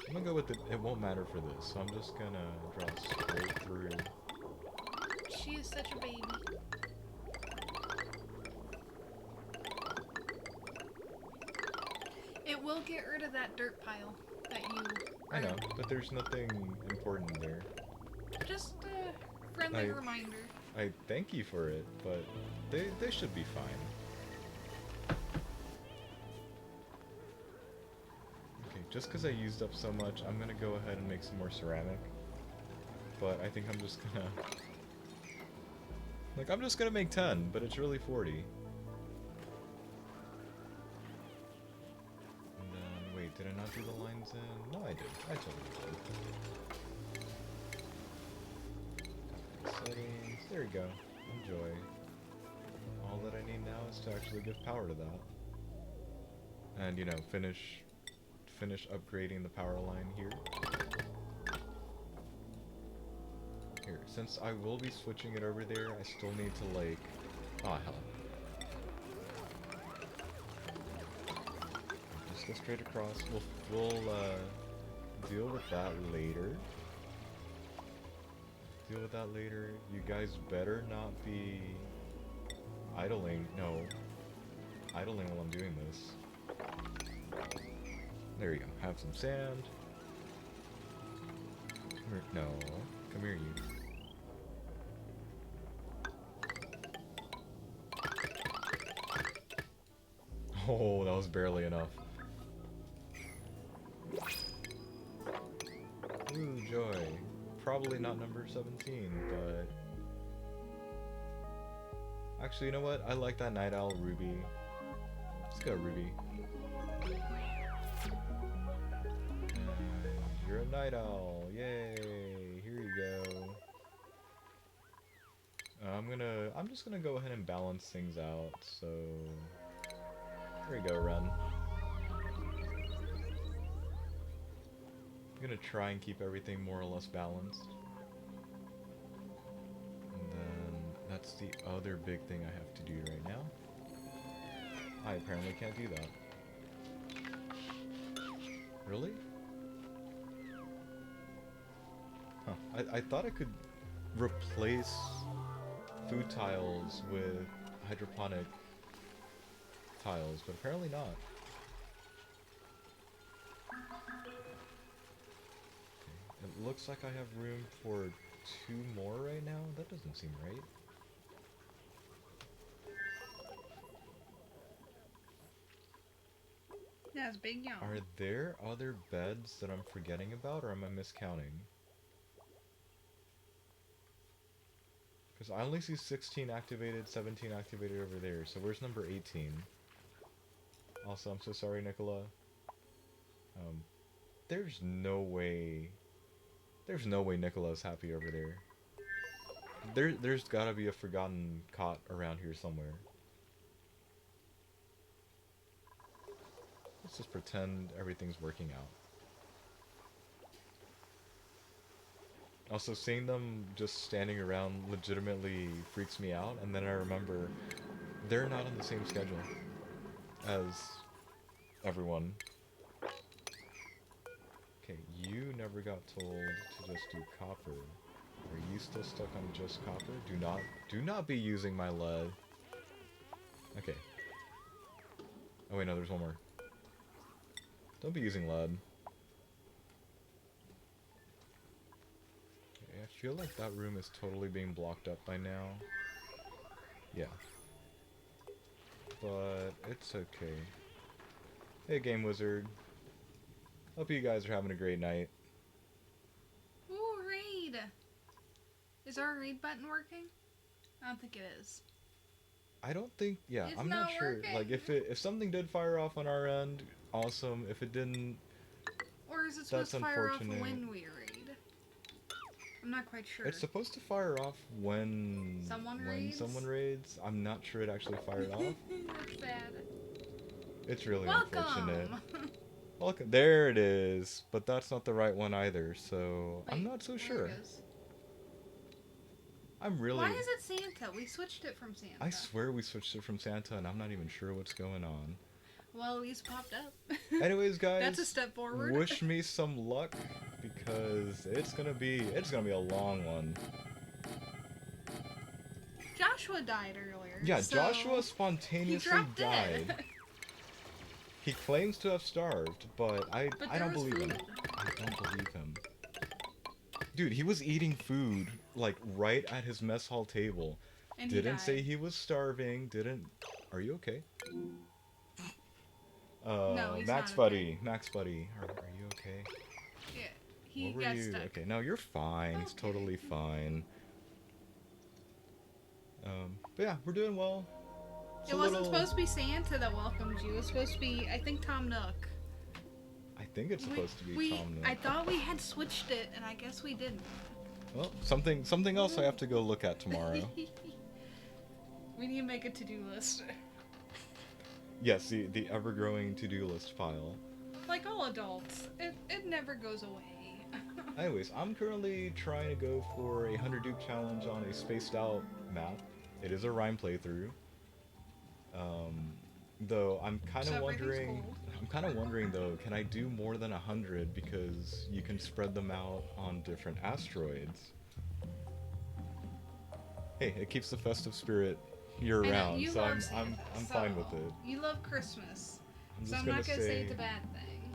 Speaker 2: I'm gonna go with it won't matter for this, so I'm just gonna draw straight through.
Speaker 1: She is such a baby. It will get rid of that dirt pile that you
Speaker 2: I know, but there's nothing important there.
Speaker 1: Just a friendly reminder.
Speaker 2: I thank you for it, but they should be fine. Okay, just because I used up so much, I'm gonna go ahead and make some more ceramic. But I think I'm just gonna... Like, I'm just gonna make 10, but it's really 40. And then, wait, did I not do the lines in? No, I did. I totally did. Settings, there we go. Enjoy. All that I need now is to actually give power to that. And, you know, finish upgrading the power line here. Here, since I will be switching it over there, I still need to, like... Aw, hell. Just go straight across. We'll deal with that later. You guys better not be idling. No. Idling while I'm doing this. There you go. Have some sand. Come here. No. Come here, you. Oh, that was barely enough. Ooh, joy. Probably not number 17, but... Actually, you know what? I like that Night Owl Ruby. Let's go, Ruby. And you're a Night Owl. Yay! Here you go. I'm just gonna go ahead and balance things out, so... There you go, Ren. I'm gonna try and keep everything more or less balanced. And then that's the other big thing I have to do right now. I apparently can't do that. Really? Huh. I thought I could replace food tiles with hydroponic tiles, but apparently not. It looks like I have room for 2 more right now. That doesn't seem right.
Speaker 1: That's big yawn.
Speaker 2: Are there other beds that I'm forgetting about, or am I miscounting? Because I only see 16 activated, 17 activated over there, so where's number 18? Also, I'm so sorry, Nicola. There's no way. There's no way Nicola's happy over there. There's gotta be a forgotten cot around here somewhere. Let's just pretend everything's working out. Also, seeing them just standing around legitimately freaks me out, and then I remember they're not on the same schedule as everyone. Okay, you never got told to just do copper. Are you still stuck on just copper? Do not be using my lead. Okay. Oh wait, no, there's one more. Don't be using lead. Okay, I feel like that room is totally being blocked up by now. Yeah. But it's okay. Hey, Game Wizard. Hope you guys are having a great night.
Speaker 1: Ooh, raid! Is our raid button working? I don't think it is.
Speaker 2: I don't think, yeah,
Speaker 1: It's
Speaker 2: I'm not sure.
Speaker 1: working.
Speaker 2: Like, if something did fire off on our end, awesome. If it didn't,
Speaker 1: Or is it supposed
Speaker 2: that's
Speaker 1: to fire off
Speaker 2: unfortunate.
Speaker 1: when we raid? I'm not quite sure.
Speaker 2: It's supposed to fire off when someone raids. I'm not sure it actually fired off.
Speaker 1: That's bad.
Speaker 2: It's really
Speaker 1: Welcome!
Speaker 2: unfortunate. Welcome. There it is, but that's not the right one either. So
Speaker 1: Wait,
Speaker 2: I'm not so
Speaker 1: there
Speaker 2: sure.
Speaker 1: it is.
Speaker 2: I'm really.
Speaker 1: Why is it Santa? We switched it from Santa.
Speaker 2: I swear we switched it from Santa, and I'm not even sure what's going on.
Speaker 1: Well, at least popped up.
Speaker 2: Anyways, guys,
Speaker 1: That's a step forward.
Speaker 2: wish me some luck because it's gonna be a long one.
Speaker 1: Joshua died earlier.
Speaker 2: Yeah,
Speaker 1: so
Speaker 2: Joshua
Speaker 1: he
Speaker 2: spontaneously
Speaker 1: dropped
Speaker 2: died.
Speaker 1: dead.
Speaker 2: He claims to have starved, but I
Speaker 1: there
Speaker 2: don't
Speaker 1: was
Speaker 2: believe him.
Speaker 1: food.
Speaker 2: I don't believe him. Dude, he was eating food like right at his mess hall table.
Speaker 1: And
Speaker 2: Didn't
Speaker 1: he
Speaker 2: say
Speaker 1: died.
Speaker 2: he was starving. Didn't. Are you okay?
Speaker 1: No, he's
Speaker 2: Max
Speaker 1: not
Speaker 2: Buddy, Max Buddy, are you okay?
Speaker 1: Yeah, he
Speaker 2: What were
Speaker 1: got
Speaker 2: you?
Speaker 1: stuck.
Speaker 2: Okay, no, you're fine. It's
Speaker 1: Okay.
Speaker 2: totally fine. But yeah, we're doing well.
Speaker 1: It wasn't supposed to be Santa that welcomed you. It was supposed to be, I think, Tom Nook.
Speaker 2: I think it's supposed to be Tom Nook.
Speaker 1: I thought we had switched it, and I guess we didn't.
Speaker 2: Well, something else I have to go look at tomorrow.
Speaker 1: We need to make a to-do list.
Speaker 2: Yes, the ever-growing to-do list file.
Speaker 1: Like all adults, it never goes away.
Speaker 2: Anyways, I'm currently trying to go for a 100 Dupe challenge on a spaced out map. It is a rhyme playthrough. Though I'm kind
Speaker 1: So
Speaker 2: of
Speaker 1: everything's
Speaker 2: wondering.
Speaker 1: gold.
Speaker 2: I'm kind of wondering though, can I do more than 100 because you can spread them out on different asteroids. Hey, it keeps the festive spirit year
Speaker 1: I know,
Speaker 2: round,
Speaker 1: you
Speaker 2: so
Speaker 1: love
Speaker 2: I'm
Speaker 1: Santa,
Speaker 2: fine with
Speaker 1: so
Speaker 2: it.
Speaker 1: You love Christmas,
Speaker 2: I'm
Speaker 1: so
Speaker 2: just
Speaker 1: I'm
Speaker 2: gonna
Speaker 1: not gonna say
Speaker 2: say
Speaker 1: it's a bad thing.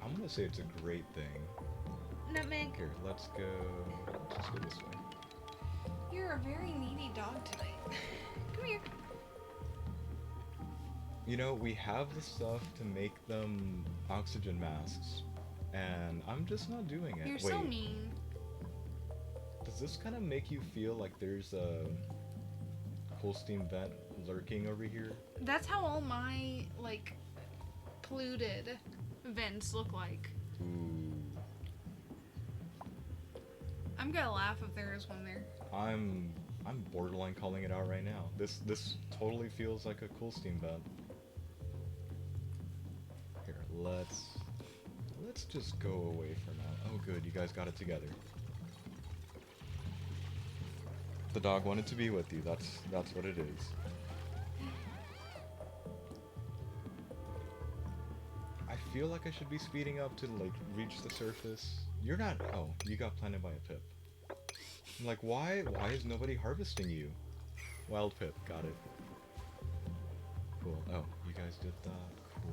Speaker 2: I'm gonna say it's a great thing.
Speaker 1: Nutmeg,
Speaker 2: Here, let's just go this way.
Speaker 1: you're a very needy dog tonight. Come here.
Speaker 2: You know, we have the stuff to make them oxygen masks, and I'm just not doing it.
Speaker 1: You're
Speaker 2: Wait,
Speaker 1: so mean.
Speaker 2: does this kind of make you feel like there's a coal steam vent lurking over here?
Speaker 1: That's how all my, like, polluted vents look like.
Speaker 2: Ooh.
Speaker 1: I'm gonna laugh if there is one there.
Speaker 2: I'm borderline calling it out right now. This totally feels like a cool steam vent. Here, let's just go away for now. Oh good, you guys got it together. The dog wanted to be with you. That's what it is. I feel like I should be speeding up to like reach the surface. You're not. Oh, you got planted by a pip. I'm like, why is nobody harvesting you? Wild pip, got it. Cool. Oh, you guys did that. Cool.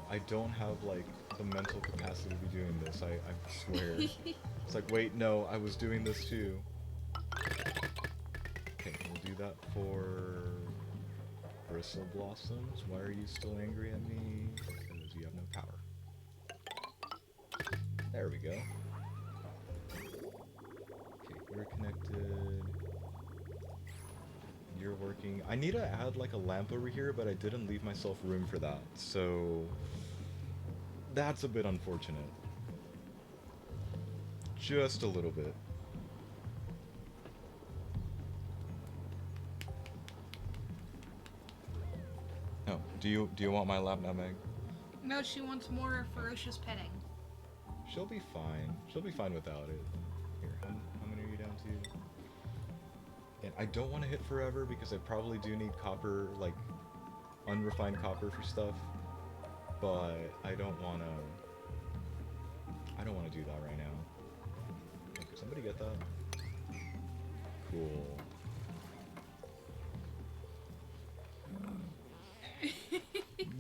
Speaker 2: I don't have like the mental capacity to be doing this. I swear. It's like, wait, no, I was doing this too. Okay, we'll do that for Bristle Blossoms. Why are you still angry at me? Because you have no power. There we go. Okay, you're connected. you're working. I need to add like a lamp over here, but I didn't leave myself room for that. So that's a bit unfortunate. Just a little bit. Oh, do you want my lap, Nutmeg?
Speaker 1: No, she wants more ferocious petting.
Speaker 2: She'll be fine. She'll be fine without it. Here, how many are you down to? And I don't want to hit forever because I probably do need copper, like unrefined copper for stuff. But I don't want to do that right now. Okay, can somebody get that? Cool.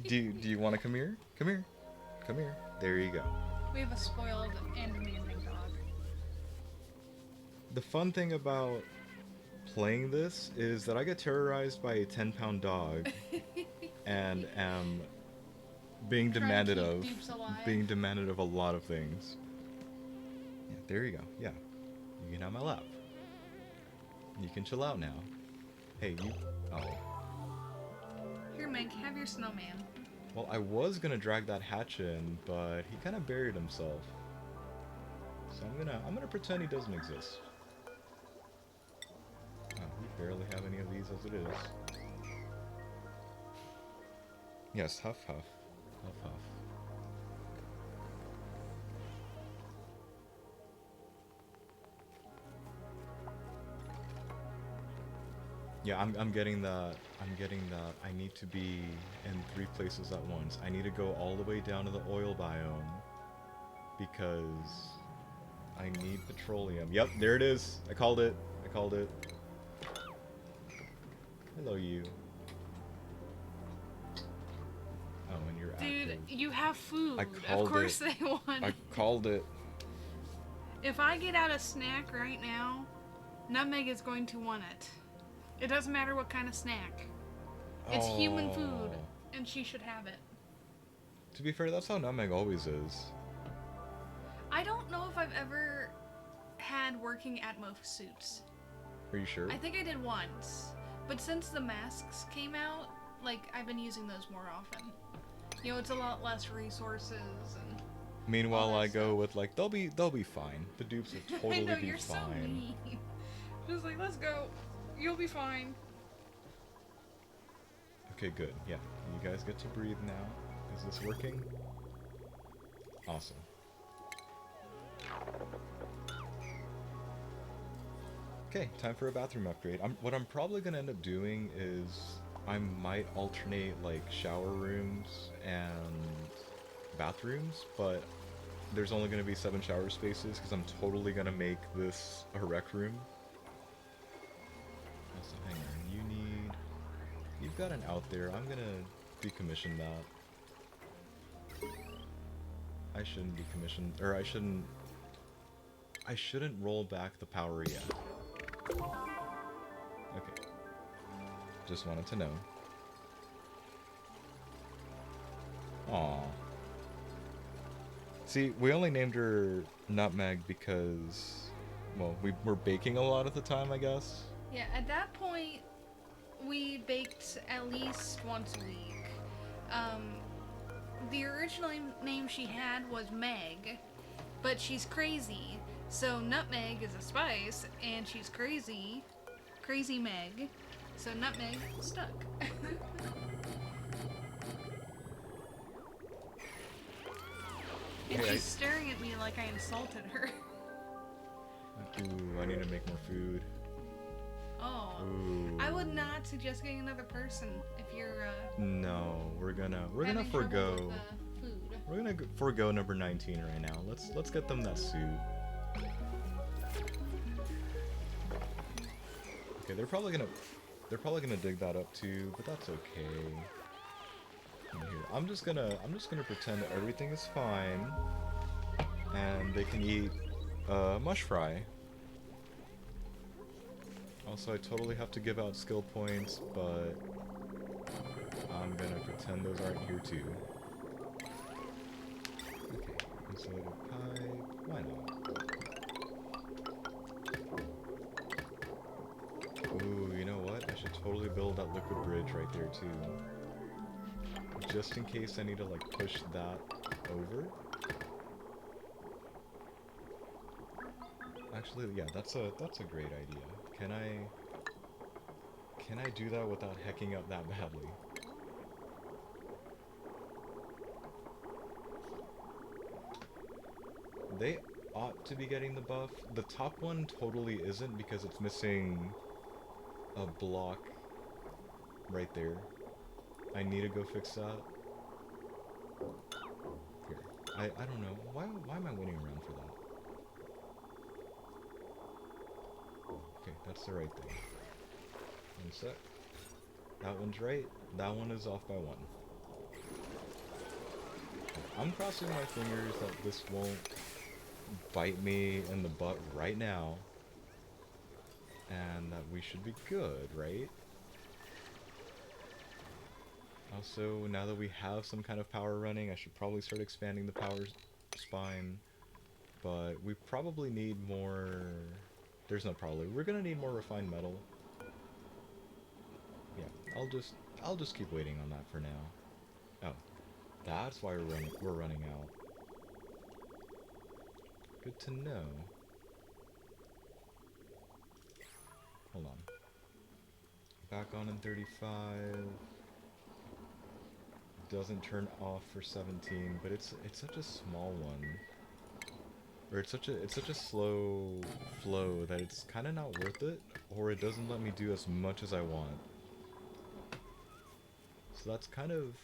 Speaker 2: Do you want to come here? Come here. Come here. There you go.
Speaker 1: We have a spoiled and amazing dog.
Speaker 2: The fun thing about playing this is that I get terrorized by a 10-pound dog and am being demanded of a lot of things. Yeah, there you go. Yeah. You can have my lap. You can chill out now. Hey, you... Oh.
Speaker 1: Here, Meg, have your snowman.
Speaker 2: Well, I was gonna drag that hatch in, but he kind of buried himself. So I'm gonna pretend he doesn't exist. Oh, we barely have any of these as it is. Yes, huff huff. Huff huff. Yeah, I'm getting that. I'm getting that. I need to be in 3 places at once. I need to go all the way down to the oil biome because I need petroleum. Yep, there it is. I called it. I called it. Hello, you. Oh, and you're
Speaker 1: Dude,
Speaker 2: active.
Speaker 1: you have food.
Speaker 2: I called
Speaker 1: of course
Speaker 2: it.
Speaker 1: they want
Speaker 2: I
Speaker 1: it.
Speaker 2: called it.
Speaker 1: If I get out a snack right now, Nutmeg is going to want it. It doesn't matter what kind of snack. It's human food, and she should have it.
Speaker 2: To be fair, that's how Nutmeg always is.
Speaker 1: I don't know if I've ever had working Atmo suits.
Speaker 2: Are you sure?
Speaker 1: I think I did once. But since the masks came out, like, I've been using those more often. You know, it's a lot less resources and...
Speaker 2: Meanwhile, I go with like, they'll be fine. The dupes will totally
Speaker 1: I know,
Speaker 2: be
Speaker 1: you're so
Speaker 2: fine.
Speaker 1: mean. Just like, let's go. You'll be fine.
Speaker 2: Okay, good. Yeah, you guys get to breathe now. Is this working? Awesome. Okay, time for a bathroom upgrade. What I'm probably gonna end up doing is I might alternate like shower rooms and bathrooms, but there's only gonna be 7 shower spaces because I'm totally gonna make this a rec room. Also, hang on, you've got an out there. I'm gonna decommission that. I shouldn't decommission, or I shouldn't roll back the power yet. Okay. Just wanted to know. Aww. See, we only named her Nutmeg because, well, we were baking a lot at the time, I guess.
Speaker 1: Yeah, at that point, we baked at least once a week. The original name she had was Meg, but she's crazy. So Nutmeg is a spice, and she's crazy. Crazy Meg. So Nutmeg stuck. And she's staring at me like I insulted her.
Speaker 2: Ooh, I need to make more food.
Speaker 1: Oh.
Speaker 2: Ooh.
Speaker 1: I would not suggest getting another person if you're
Speaker 2: No, we're gonna
Speaker 1: having
Speaker 2: forgo.
Speaker 1: trouble with, food.
Speaker 2: We're gonna forgo number 19 right now. Let's get them that suit. Okay, they're probably gonna dig that up too, but that's okay. Here, I'm just gonna pretend that everything is fine, and they can eat mush fry. Also, I totally have to give out skill points, but I'm gonna pretend those aren't here too. Okay, insulated pipe. Why not? Ooh, you know what? I should totally build that liquid bridge right there too. Just in case I need to like push that over. Actually, yeah, that's a great idea. Can I do that without hecking up that badly? They ought to be getting the buff. The top one totally isn't because it's missing a block right there. I need to go fix that. Here. I don't know. Why am I waiting around for that? Okay, that's the right thing. One sec. That one's right. That one is off by one. I'm crossing my fingers that this won't bite me in the butt right now. And that we should be good, right? Also, now that we have some kind of power running, I should probably start expanding the power spine. But we probably need more... There's no probably. We're gonna need more refined metal. Yeah, I'll just keep waiting on that for now. Oh, that's why we're running out. Good to know. Hold on. Back on in 35. Doesn't turn off for 17, but it's such a small one. Or it's such a slow flow that it's kind of not worth it, or it doesn't let me do as much as I want. So that's kind of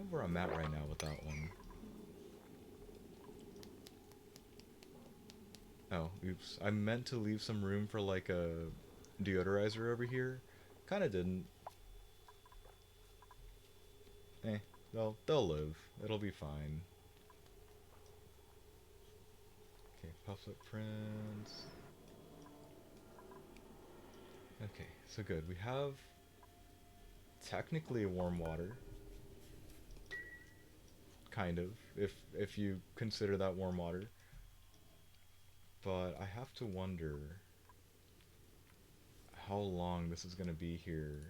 Speaker 2: where I'm at right now with that one. Oh, oops. I meant to leave some room for like a deodorizer over here. Kinda didn't. Eh, they'll live. It'll be fine. Okay, puff footprints. Okay, so good. We have technically warm water. Kind of, if you consider that warm water. But I have to wonder how long this is gonna be here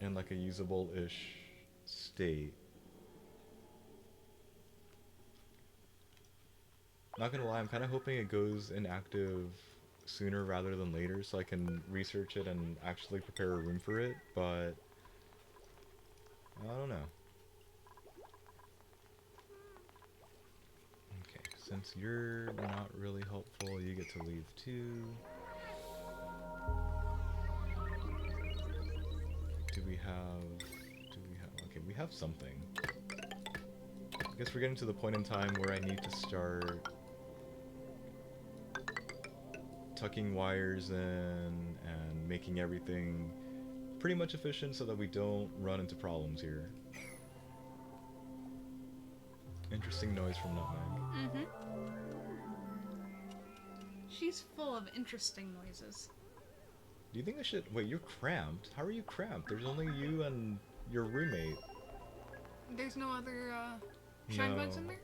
Speaker 2: in like a usable-ish state. Not gonna lie, I'm kind of hoping it goes inactive sooner rather than later so I can research it and actually prepare a room for it, but I don't know. Okay, since you're not really helpful, you get to leave too. Do we have... Okay, we have something. I guess we're getting to the point in time where I need to start tucking wires in and making everything pretty much efficient so that we don't run into problems here. Interesting noise from Nutmeg.
Speaker 1: Mm-hmm. She's full of interesting noises.
Speaker 2: Do you think I should... Wait, you're cramped? How are you cramped? There's only you and your roommate.
Speaker 1: There's no other, shine bugs in there?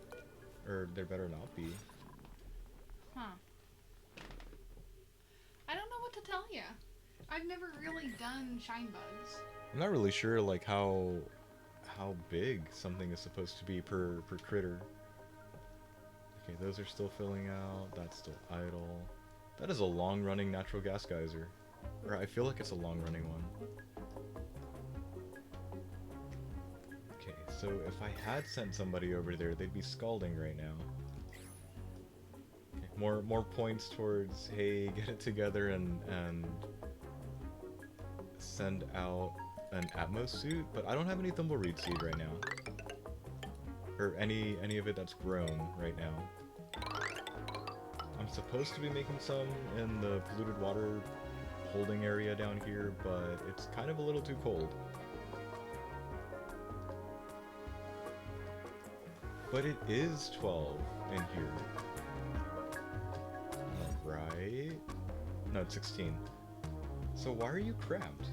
Speaker 2: Or there better not be.
Speaker 1: Huh. I don't know what to tell you. I've never really done shine bugs.
Speaker 2: I'm not really sure, like, how big something is supposed to be per critter. Okay, those are still filling out. That's still idle. That is a long-running natural gas geyser. Or I feel like it's a long-running one. Okay, so if I had sent somebody over there, they'd be scalding right now. Okay, more points towards, hey, get it together and send out an Atmos suit, but I don't have any thimbleweed seed right now. Or any of it that's grown right now. I'm supposed to be making some in the polluted water holding area down here, but it's kind of a little too cold. But it is 12 in here. Right? No, it's 16. So why are you cramped?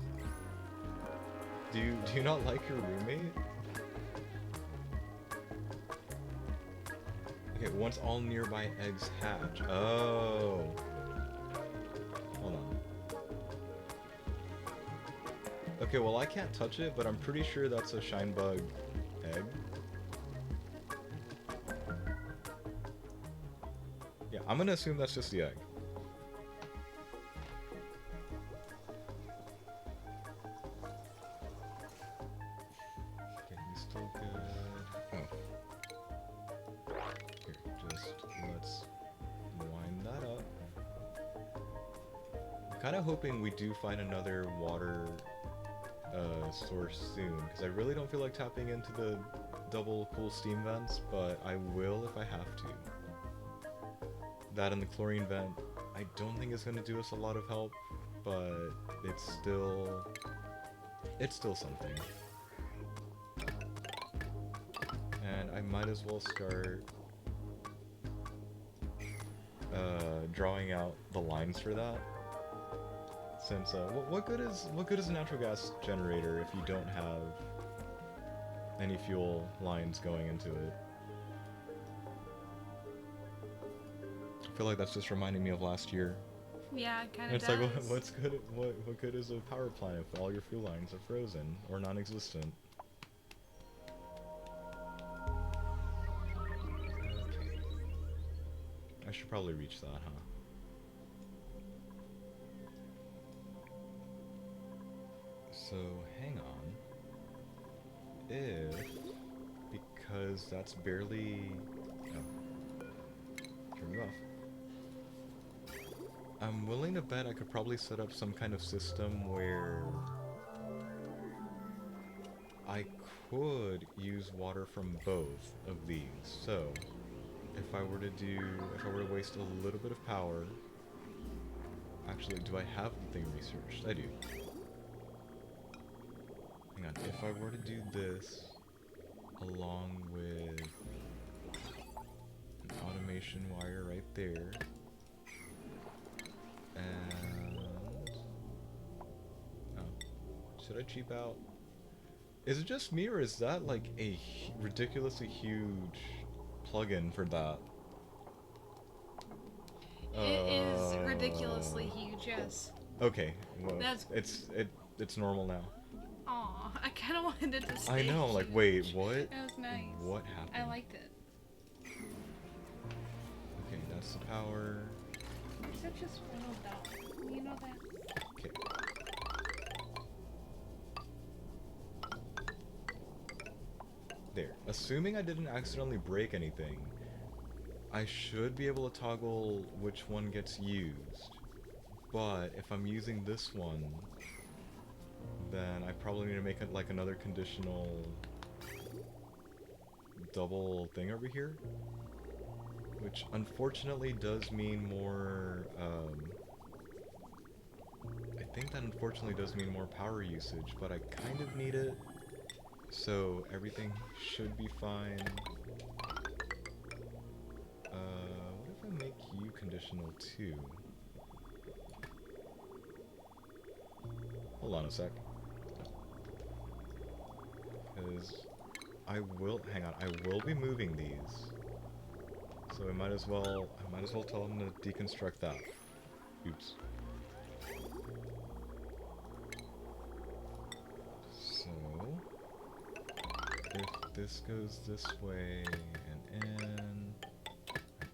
Speaker 2: Do you not like your roommate? Okay, once all nearby eggs hatch. Oh. Hold on. Okay, well I can't touch it, but I'm pretty sure that's a shine bug egg. Yeah, I'm gonna assume that's just the egg. Okay, he's still good. Oh. Here, just let's wind that up. I'm kind of hoping we do find another water source soon, because I really don't feel like tapping into the double cool steam vents, but I will if I have to. That and the chlorine vent, I don't think it's going to do us a lot of help, but it's still something. And I might as well start drawing out the lines for that. Since what good is a natural gas generator if you don't have any fuel lines going into it? I feel like that's just reminding me of last year.
Speaker 1: Yeah, it kind of
Speaker 2: It's
Speaker 1: does.
Speaker 2: like, what's good? What good is a power plant if all your fuel lines are frozen or non-existent? Okay. I should probably reach that, huh? So hang on. Because that's barely. Oh. Turn me off. I'm willing to bet I could probably set up some kind of system where I could use water from both of these. So, if I were to waste a little bit of power, actually, do I have the thing researched? I do. Hang on, if I were to do this along with an automation wire right there, and oh, should I cheap out? Is it just me, or is that like a ridiculously huge plugin for that?
Speaker 1: It is ridiculously huge, yes.
Speaker 2: Okay, well,
Speaker 1: That's...
Speaker 2: it's normal now.
Speaker 1: Aw, I kind of wanted it to stay
Speaker 2: I know, like,
Speaker 1: huge.
Speaker 2: wait, what?
Speaker 1: It was nice.
Speaker 2: What happened?
Speaker 1: I liked it.
Speaker 2: Okay, that's the power.
Speaker 1: You're such a spoiled dog. You know that?
Speaker 2: Okay. There. Assuming I didn't accidentally break anything, I should be able to toggle which one gets used. But if I'm using this one, then I probably need to make it like another conditional double thing over here. Which unfortunately does mean more, I think that unfortunately does mean more power usage, but I kind of need it, so everything should be fine. What if I make you conditional too? Hold on a sec. Because hang on, I will be moving these. So I might as well tell them to deconstruct that. Oops. So if this goes this way and in,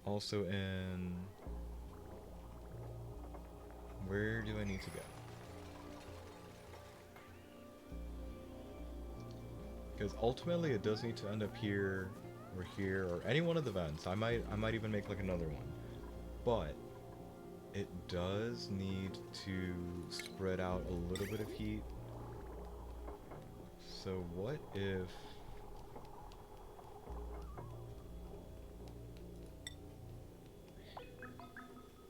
Speaker 2: also in, where do I need to go? Because ultimately it does need to end up here or here or any one of the vents. I might even make like another one. But it does need to spread out a little bit of heat. So what if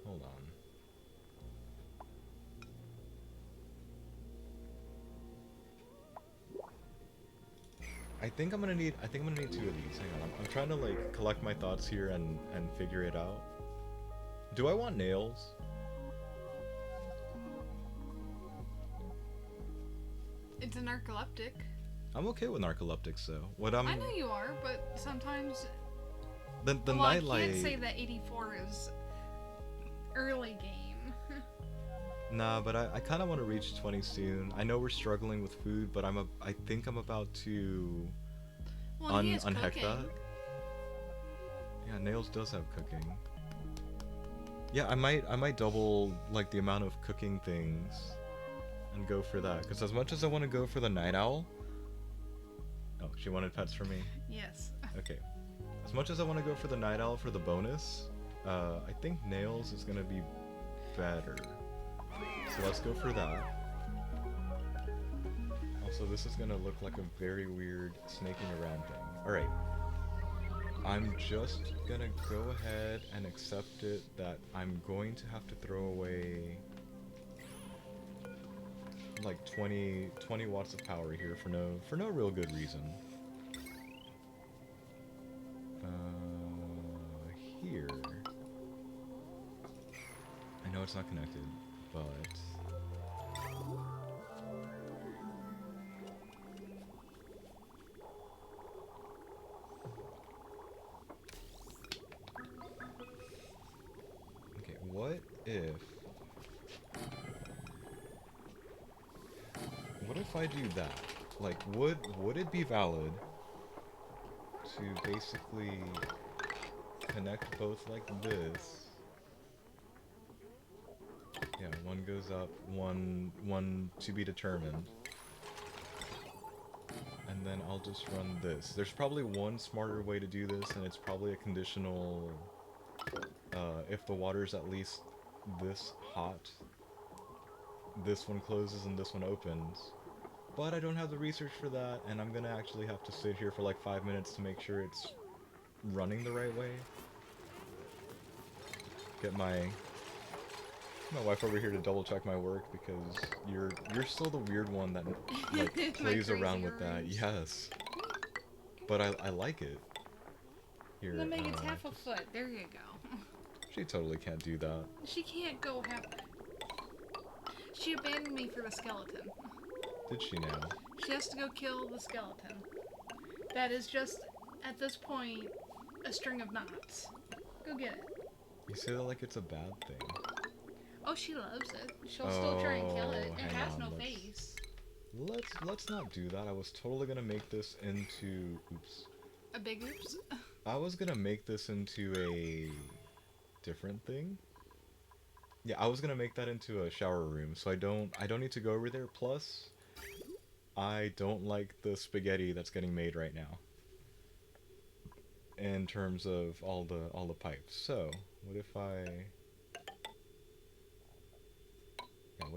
Speaker 2: hold on. I think I'm gonna need two of these. Hang on, I'm trying to like collect my thoughts here and figure it out. Do I want nails?
Speaker 1: It's a narcoleptic.
Speaker 2: I'm okay with narcoleptics though.
Speaker 1: I know you are, but sometimes...
Speaker 2: The
Speaker 1: well,
Speaker 2: nightlight...
Speaker 1: I can't say that 84 is early game.
Speaker 2: Nah, but I kind of want to reach 20 soon. I know we're struggling with food, but I think I'm about to
Speaker 1: Well, he is
Speaker 2: unheck
Speaker 1: cooking.
Speaker 2: that. Yeah, Nails does have cooking. Yeah, I might double like the amount of cooking things and go for that. Because as much as I want to go for the night owl. Oh, she wanted pets for me.
Speaker 1: Yes.
Speaker 2: Okay. As much as I want to go for the night owl for the bonus, I think Nails is gonna be better. So let's go for that. Also, this is gonna look like a very weird snaking around thing. Alright. I'm just gonna go ahead and accept it that I'm going to have to throw away like 20 watts of power here for no real good reason. Here. I know it's not connected, but okay, what if I do that? Like, would it be valid to basically connect both like this? Yeah, one goes up, one to be determined. And then I'll just run this. There's probably one smarter way to do this, and it's probably a conditional, if the water's at least this hot, this one closes and this one opens. But I don't have the research for that, and I'm gonna actually have to sit here for like 5 minutes to make sure it's running the right way. Get my wife over here to double check my work, because you're still the weird one that like plays around with that. Yes, but I like it. Here,
Speaker 1: Then make it half a foot. There you go.
Speaker 2: She totally can't do that.
Speaker 1: She can't go half. She abandoned me for the skeleton.
Speaker 2: Did she now?
Speaker 1: She has to go kill the skeleton. That is just, at this point, a string of knots. Go get it.
Speaker 2: You say that like it's a bad thing.
Speaker 1: Oh, she loves it. She'll still try and kill it. It
Speaker 2: hang
Speaker 1: has
Speaker 2: on,
Speaker 1: no face.
Speaker 2: Let's not do that. I was totally gonna make this into oops.
Speaker 1: A big oops?
Speaker 2: I was gonna make this into a different thing. Yeah, I was gonna make that into a shower room, so I don't need to go over there. Plus, I don't like the spaghetti that's getting made right now. In terms of all the pipes. So, what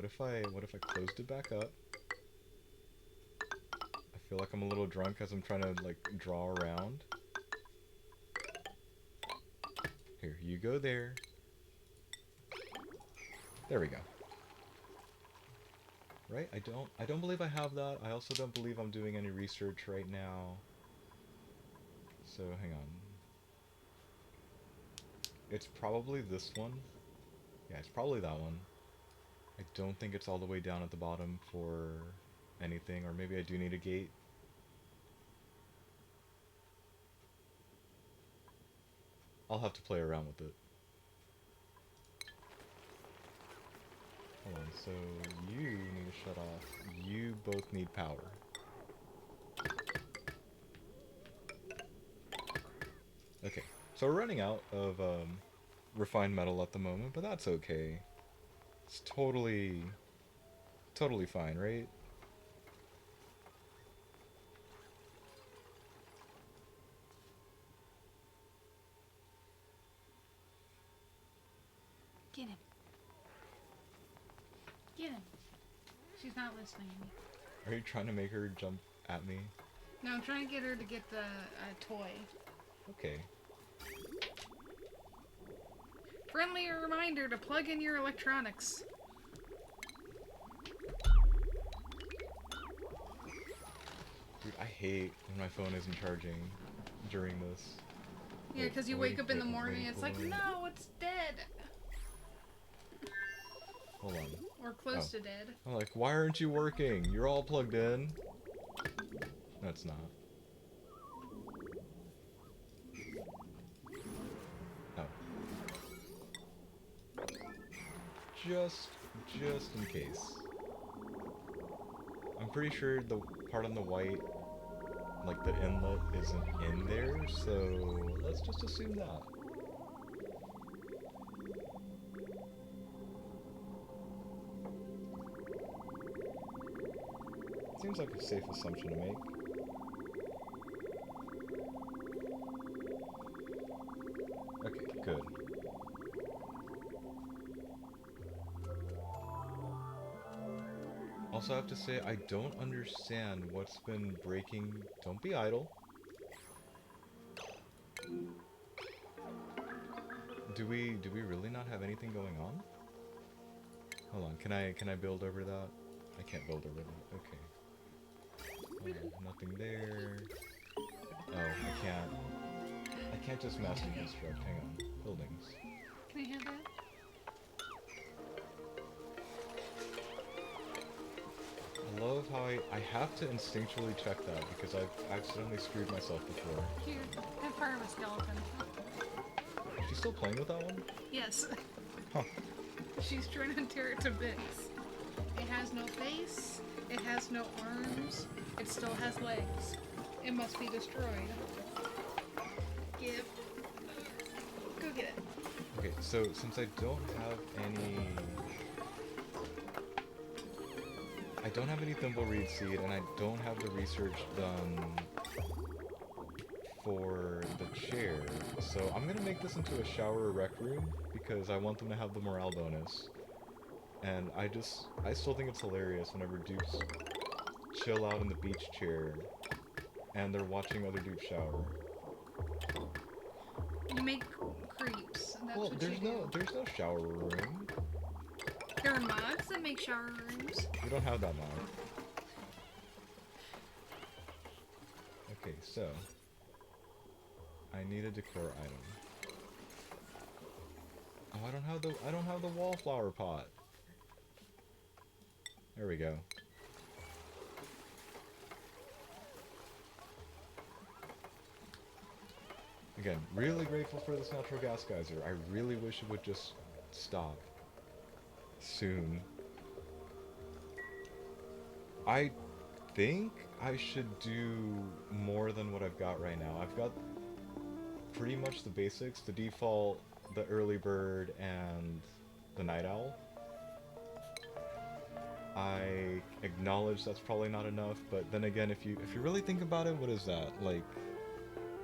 Speaker 2: if I closed it back up? I feel like I'm a little drunk as I'm trying to like draw around. Here, you go there. There we go. Right? I don't believe I have that. I also don't believe I'm doing any research right now. So, hang on. It's probably this one. Yeah, it's probably that one. I don't think it's all the way down at the bottom for anything, or maybe I do need a gate. I'll have to play around with it. Hold on, so you need to shut off. You both need power. Okay, so we're running out of refined metal at the moment, but that's okay. It's totally fine, right?
Speaker 1: Get him. Get him. She's not listening to me.
Speaker 2: Are you trying to make her jump at me?
Speaker 1: No, I'm trying to get her to get the toy.
Speaker 2: Okay.
Speaker 1: Friendly reminder to plug in your electronics.
Speaker 2: Dude, I hate when my phone isn't charging during this.
Speaker 1: Yeah, because you wake up in the morning and it's like, no, it's dead.
Speaker 2: Hold on.
Speaker 1: Or close to dead.
Speaker 2: I'm like, why aren't you working? You're all plugged in. No, it's not. Oh. Just just in case. I'm pretty sure the part on the white, like the inlet, isn't in there, so let's just assume that. Seems like a safe assumption to make. Okay, good. Also, I have to say, I don't understand what's been breaking. Don't be idle. Do we really not have anything going on? Hold on, can I build over that? I can't build over that. Okay. Nothing there. Oh, I can't just master construct. Hang on. Buildings.
Speaker 1: Can I have that?
Speaker 2: I love how I have to instinctually check that because I've accidentally screwed myself before.
Speaker 1: Here, have part of a skeleton.
Speaker 2: Is she still playing with that one?
Speaker 1: Yes.
Speaker 2: Huh.
Speaker 1: She's trying to tear it to bits. It has no face. It has no arms. It still has legs. It must be destroyed. Give. Go get it.
Speaker 2: Okay, so since I don't have any thimbleweed seed, and I don't have the research done for the chair, so I'm gonna make this into a shower rec room because I want them to have the morale bonus. And I still think it's hilarious whenever dupes chill out in the beach chair and they're watching other dupes shower.
Speaker 1: You make creeps. And that's
Speaker 2: Well,
Speaker 1: what
Speaker 2: there's
Speaker 1: you do.
Speaker 2: there's no shower room.
Speaker 1: There are mods that make shower rooms.
Speaker 2: We don't have that mod. Okay, so I need a decor item. Oh, I don't have the wallflower pot. There we go. Again, really grateful for this natural gas geyser. I really wish it would just stop soon. I think I should do more than what I've got right now. I've got pretty much the basics, the default, the early bird, and the night owl. I acknowledge that's probably not enough, but then again, if you really think about it, what is that? Like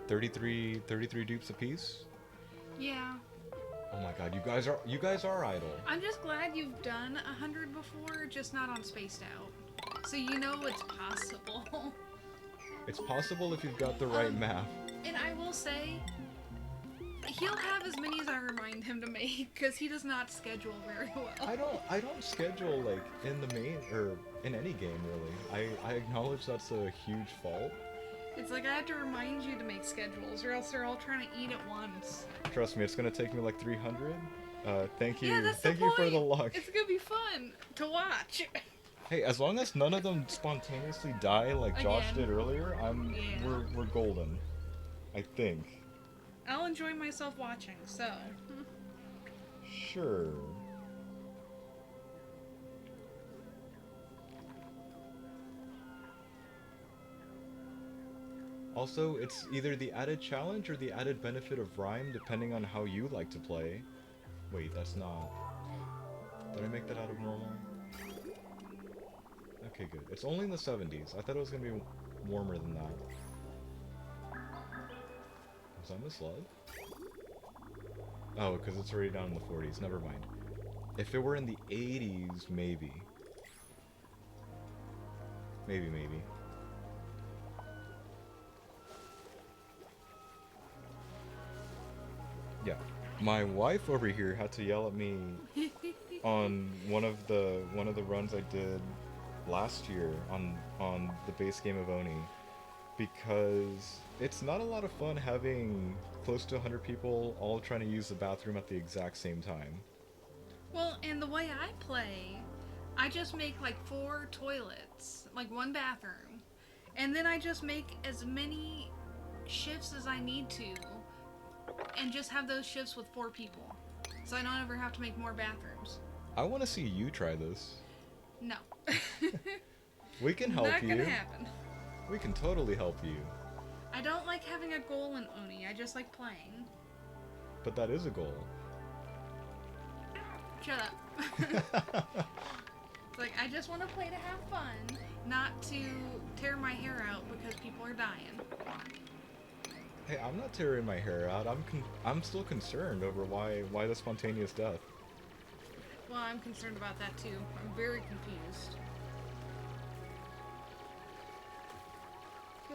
Speaker 2: 33 dupes apiece?
Speaker 1: Yeah.
Speaker 2: Oh my god, you guys are idle.
Speaker 1: I'm just glad you've done 100 before, just not on Spaced Out. So you know it's possible.
Speaker 2: It's possible if you've got the right map.
Speaker 1: And I will say, he'll have as many as I remind him to make, because he does not schedule very well.
Speaker 2: I don't schedule like in the main or in any game really. I acknowledge that's a huge fault.
Speaker 1: It's like I have to remind you to make schedules, or else they're all trying to eat at once.
Speaker 2: Trust me, it's gonna take me like 300. Thank you,
Speaker 1: Yeah, that's
Speaker 2: thank
Speaker 1: the
Speaker 2: you
Speaker 1: point.
Speaker 2: for the luck.
Speaker 1: It's gonna be fun to watch.
Speaker 2: Hey, as long as none of them spontaneously die like Josh
Speaker 1: Again.
Speaker 2: did earlier,
Speaker 1: Yeah.
Speaker 2: we're golden. I think.
Speaker 1: I'll enjoy myself watching, so.
Speaker 2: Sure. Also, it's either the added challenge or the added benefit of rhyme, depending on how you like to play. Wait, that's not... Did I make that out of normal? Okay, good. It's only in the 70s. I thought it was gonna be warmer than that. Was I misled? Oh, because it's already down in the 40s. Never mind. If it were in the 80s, maybe. Maybe. Yeah. My wife over here had to yell at me on one of the runs I did last year on the base game of Oni, because it's not a lot of fun having close to 100 people all trying to use the bathroom at the exact same time.
Speaker 1: Well, and the way I play, I just make like 4 toilets, like 1 bathroom, and then I just make as many shifts as I need to, and just have those shifts with 4 people, so I don't ever have to make more bathrooms.
Speaker 2: I want to see you try this.
Speaker 1: No.
Speaker 2: We can help
Speaker 1: Not
Speaker 2: you.
Speaker 1: gonna happen.
Speaker 2: We can totally help you.
Speaker 1: I don't like having a goal in Oni. I just like playing.
Speaker 2: But that is a goal.
Speaker 1: Shut up. It's like, I just want to play to have fun, not to tear my hair out because people are dying.
Speaker 2: Hey, I'm not tearing my hair out. I'm still concerned over why the spontaneous death.
Speaker 1: Well, I'm concerned about that too. I'm very confused.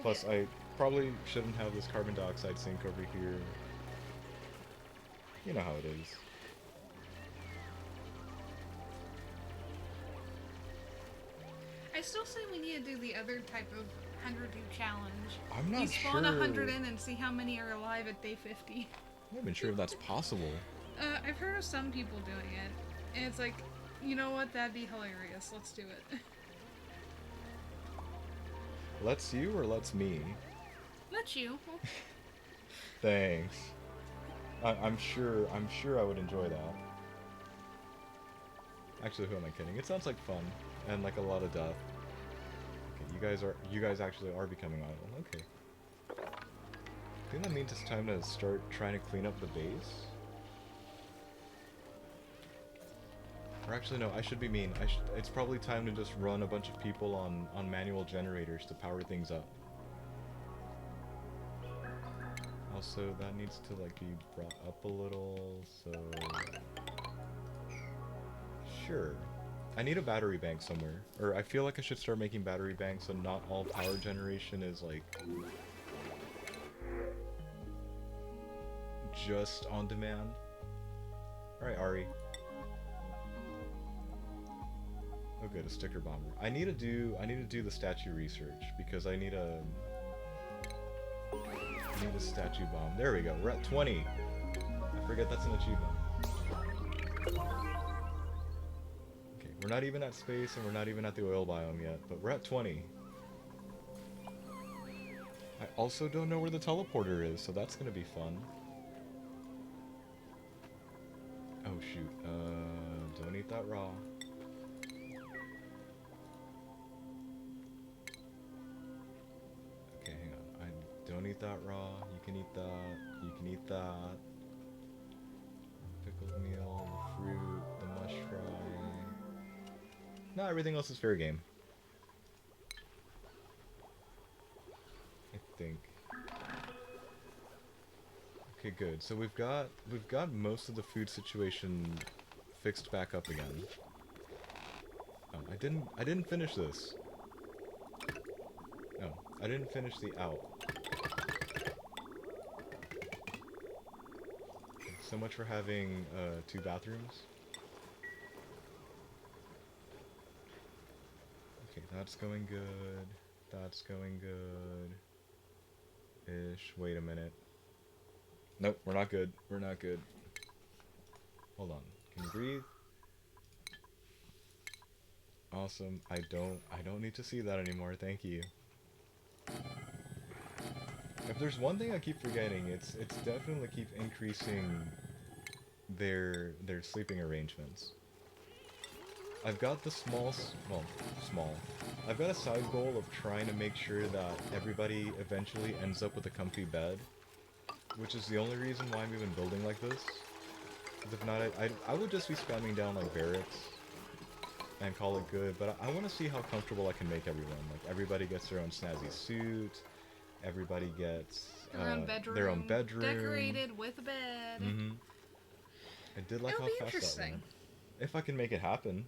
Speaker 2: Plus, I probably shouldn't have this carbon dioxide sink over here. You know how it is.
Speaker 1: I still say we need to do the other type of 100 Dupe challenge.
Speaker 2: I'm not
Speaker 1: you spawn
Speaker 2: sure.
Speaker 1: 100 in and see how many are alive at day 50.
Speaker 2: I'm not even sure if that's possible.
Speaker 1: I've heard of some people doing it, and it's like, you know what? That'd be hilarious. Let's do it.
Speaker 2: Let's you or let's me?
Speaker 1: Let you.
Speaker 2: Thanks. I'm sure I would enjoy that. Actually, who am I kidding? It sounds like fun and like a lot of death. Okay, you guys actually are becoming idle. Okay. I think that means it's time to start trying to clean up the base. Or actually, no, I should be mean. It's probably time to just run a bunch of people on manual generators to power things up. Also, that needs to like be brought up a little, so... Sure. I need a battery bank somewhere. Or I feel like I should start making battery banks so not all power generation is like... just on demand. Alright, Ari. Oh good, a sticker bomber. I need to do the statue research because I need a statue bomb. There we go. We're at 20. I forget that's an achievement. Okay, we're not even at space and we're not even at the oil biome yet, but we're at 20. I also don't know where the teleporter is, so that's gonna be fun. Oh shoot, don't eat that raw. Okay, hang on. I don't eat that raw. You can eat that. You can eat that. Pickled meal, the fruit, the mush fry. No, everything else is fair game. I think. Okay, good. So we've got most of the food situation fixed back up again. Oh, I didn't finish this. No, I didn't finish the out. Okay, so much for having 2 bathrooms. Okay, that's going good. That's going good. Ish. Wait a minute. Nope, we're not good. We're not good. Hold on. Can you breathe? Awesome. I don't need to see that anymore. Thank you. If there's one thing I keep forgetting, it's definitely keep increasing their sleeping arrangements. I've got the small. I've got a side goal of trying to make sure that everybody eventually ends up with a comfy bed, which is the only reason why I'm even building like this. Because if not, I would just be spamming down like barracks and call it good, but I want to see how comfortable I can make everyone. Like, everybody gets their own snazzy suit, everybody gets their own bedroom.
Speaker 1: Decorated with a bed.
Speaker 2: Mm-hmm. I did like
Speaker 1: It'll
Speaker 2: how
Speaker 1: be
Speaker 2: fast
Speaker 1: interesting.
Speaker 2: that went. If I can make it happen.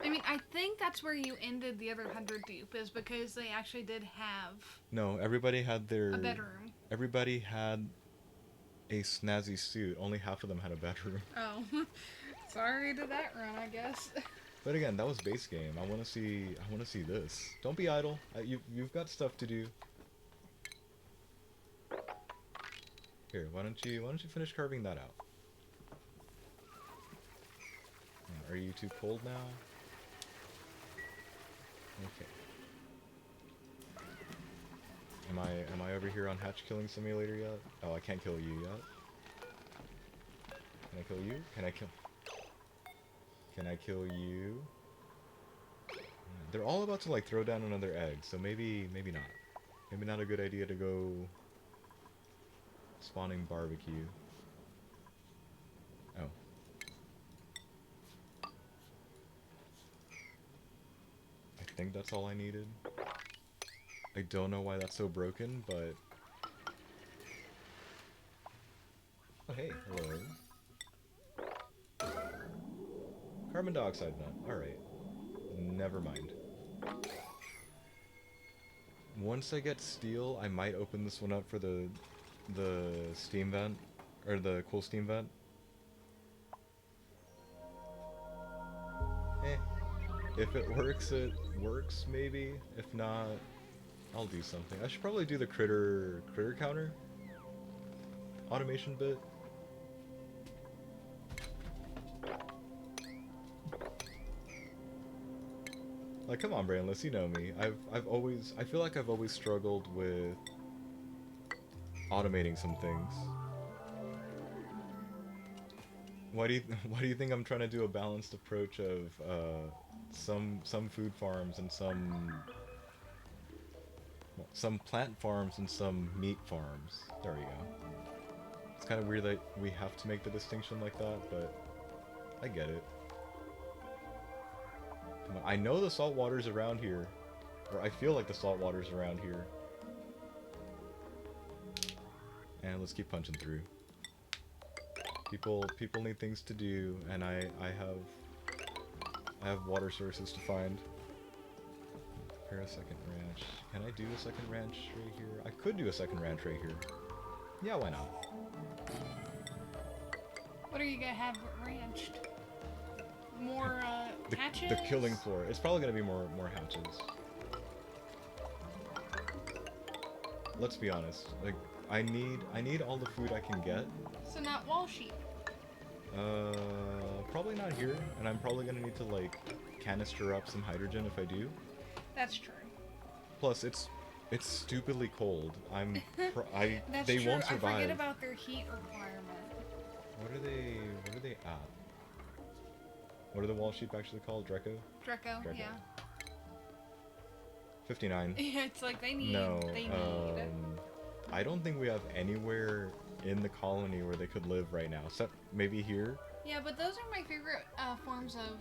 Speaker 1: I mean, I think that's where you ended the other 100 Dupe, is because they actually did have
Speaker 2: No, everybody had their...
Speaker 1: a bedroom.
Speaker 2: Everybody had a snazzy suit. Only half of them had a bedroom.
Speaker 1: Oh. Sorry to that run, I guess.
Speaker 2: But again, that was base game. I want to see this. Don't be idle. You've got stuff to do. Here, why don't you finish carving that out? Are you too cold now? Okay. Am I over here on Hatch Killing Simulator yet? Oh, I can't kill you yet. Can I kill you? Can I kill? Can I kill you? They're all about to like throw down another egg, so maybe not. Maybe not a good idea to go spawning barbecue. Oh. I think that's all I needed. I don't know why that's so broken, but... Oh, hey, hello. Carbon dioxide nut, alright. Never mind. Once I get steel, I might open this one up for the steam vent, or the cool steam vent. If it works, maybe. If not, I'll do something. I should probably do the critter counter automation bit. Like, come on, Brainless, you know me. I feel like I've always struggled with automating some things. Why do you think I'm trying to do a balanced approach of some food farms and some plant farms and some meat farms? There we go. It's kind of weird that we have to make the distinction like that, but I get it. Come on. I know the salt water's around here, or I feel like the salt water's around here. And let's keep punching through. People need things to do, and I have water sources to find. Prepare a second ranch. Can I do a second ranch right here? I could do a second ranch right here. Yeah, why not?
Speaker 1: What are you gonna have ranched? More hatches?
Speaker 2: The killing floor. It's probably gonna be more hatches. Let's be honest. Like, I need all the food I can get.
Speaker 1: So not wall sheep.
Speaker 2: Probably not here, and I'm probably gonna need to like canister up some hydrogen if I do.
Speaker 1: That's true.
Speaker 2: Plus, it's stupidly cold.
Speaker 1: That's
Speaker 2: they
Speaker 1: true.
Speaker 2: won't survive.
Speaker 1: I forget about their heat requirement.
Speaker 2: What are they at? What are the wall sheep actually called? Draco?
Speaker 1: Draco, yeah.
Speaker 2: 59.
Speaker 1: Yeah, it's like they need.
Speaker 2: No.
Speaker 1: They need.
Speaker 2: I don't think we have anywhere in the colony where they could live right now, except maybe here.
Speaker 1: Yeah, but those are my favorite forms of.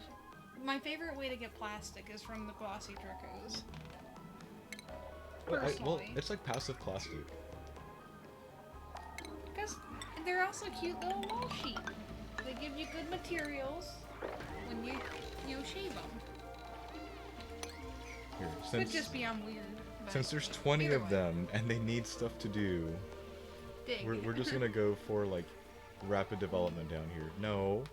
Speaker 1: My favorite way to get plastic is from the glossy Dracos.
Speaker 2: Well, it's like passive plastic.
Speaker 1: Because they're also cute little wall sheep. They give you good materials when you shave them.
Speaker 2: Here,
Speaker 1: Could just be I'm weird.
Speaker 2: Since there's 20 of them and they need stuff to do, we're just gonna go for like rapid development down here. No.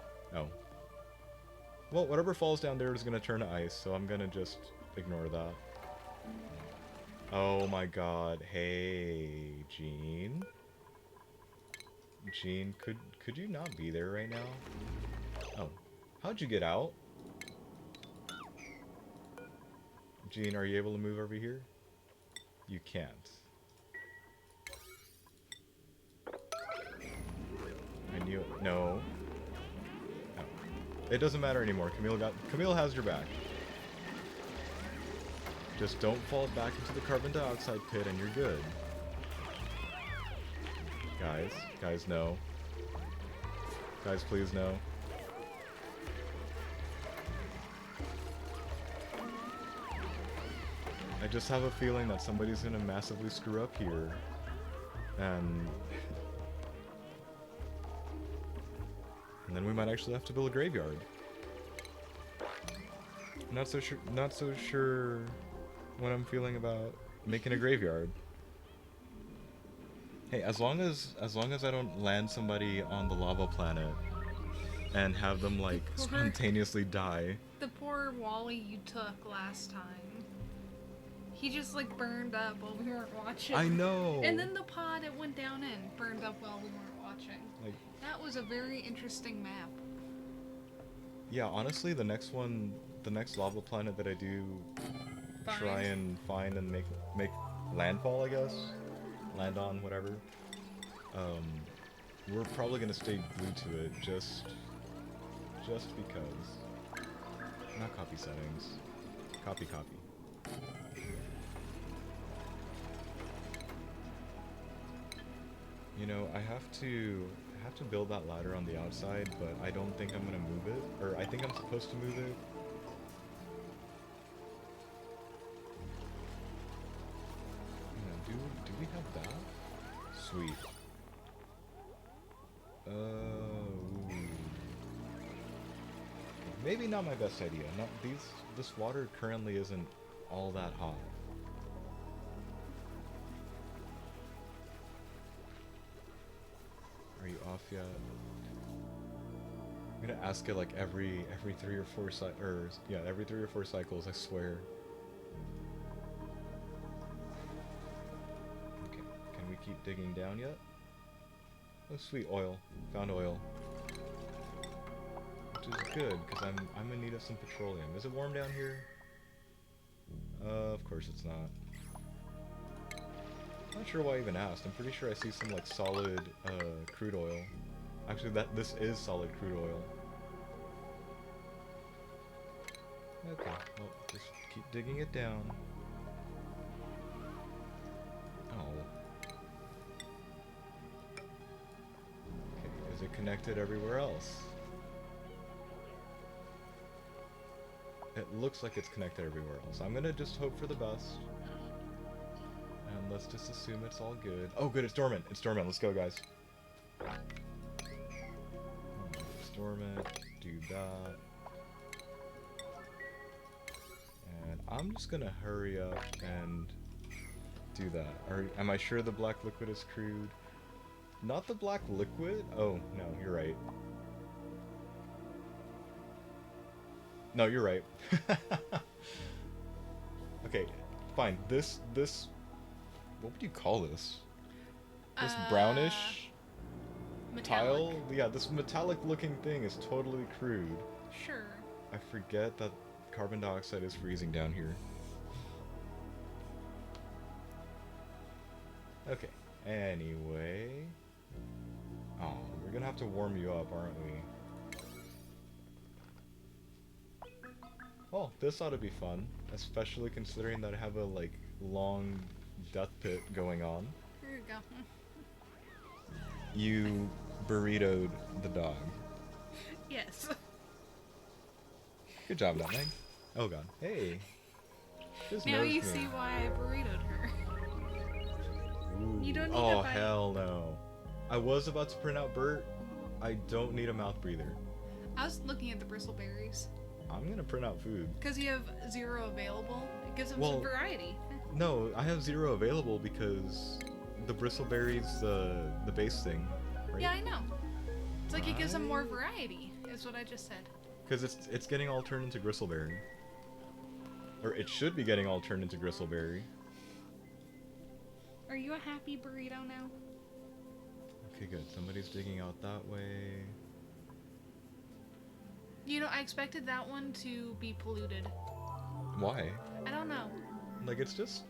Speaker 2: Well, whatever falls down there is gonna turn to ice, so I'm gonna just ignore that. Oh my god. Hey, Gene. Gene, could you not be there right now? Oh. How'd you get out? Gene, are you able to move over here? You can't. I knew it. No. No. It doesn't matter anymore. Camille has your back. Just don't fall back into the carbon dioxide pit and you're good. Guys, no. Guys, please, no. I just have a feeling that somebody's gonna massively screw up here. And then we might actually have to build a graveyard. Not so sure what I'm feeling about making a graveyard. Hey, as long as I don't land somebody on the lava planet and have them like spontaneously die.
Speaker 1: The poor Wally you took last time. He just like burned up while we weren't watching.
Speaker 2: I know.
Speaker 1: And then the pod it went down in burned up while we weren't watching. Like, that was a very interesting map.
Speaker 2: Yeah, honestly, the next lava planet that I do try and find and make landfall, I guess, land on, whatever. We're probably gonna stay glued to it just because. Not copy settings. Copy. You know, I have to build that ladder on the outside, but I don't think I'm gonna move it. Or I think I'm supposed to move it. Yeah, do we have that? Sweet. Maybe not my best idea. This water currently isn't all that hot. Are you off yet? I'm gonna ask it like every 3 or 4 every 3 or 4 cycles, I swear. Okay, can we keep digging down yet? Oh sweet, oil. Found oil. Which is good, because I'm in need of some petroleum. Is it warm down here? Of course it's not. Not sure why I even asked. I'm pretty sure I see some like solid crude oil. Actually, this is solid crude oil. Okay, well, just keep digging it down. Oh. Okay, is it connected everywhere else? It looks like it's connected everywhere else. I'm gonna just hope for the best. And let's just assume it's all good. Oh good, it's dormant. It's dormant. Let's go, guys. It's dormant. Do that. And I'm just gonna hurry up and do that. Am I sure the black liquid is crude? Not the black liquid? Oh, no, you're right. No, you're right. Okay, fine. This what would you call this? This brownish
Speaker 1: metallic.
Speaker 2: tile? Yeah, this metallic looking thing is totally crude.
Speaker 1: Sure.
Speaker 2: I forget that carbon dioxide is freezing down here. Okay, anyway. Oh, we're gonna have to warm you up, aren't we? Oh, this ought to be fun, especially considering that I have a, like, long death pit going on.
Speaker 1: Here you go.
Speaker 2: You burritoed the dog.
Speaker 1: Yes.
Speaker 2: Good job, Nutmeg. Oh god. Hey. Just
Speaker 1: Now
Speaker 2: nosed
Speaker 1: you
Speaker 2: me.
Speaker 1: see why I burritoed her.
Speaker 2: Ooh.
Speaker 1: You don't need
Speaker 2: Oh,
Speaker 1: to bite.
Speaker 2: hell no. I was about to print out Bert. I don't need a mouth breather.
Speaker 1: I was looking at the bristleberries.
Speaker 2: I'm gonna print out food.
Speaker 1: Because you have 0 available, it gives them
Speaker 2: Well,
Speaker 1: some variety.
Speaker 2: No, I have 0 available because the bristleberries, the base thing, right?
Speaker 1: Yeah, I know. It's like it gives them more
Speaker 2: Right.
Speaker 1: variety, is what I just said.
Speaker 2: Because it's getting all turned into gristleberry. Or it should be getting all turned into gristleberry.
Speaker 1: Are you a happy burrito now?
Speaker 2: Okay, good. Somebody's digging out that way.
Speaker 1: You know, I expected that one to be polluted.
Speaker 2: Why?
Speaker 1: I don't know.
Speaker 2: Like it's just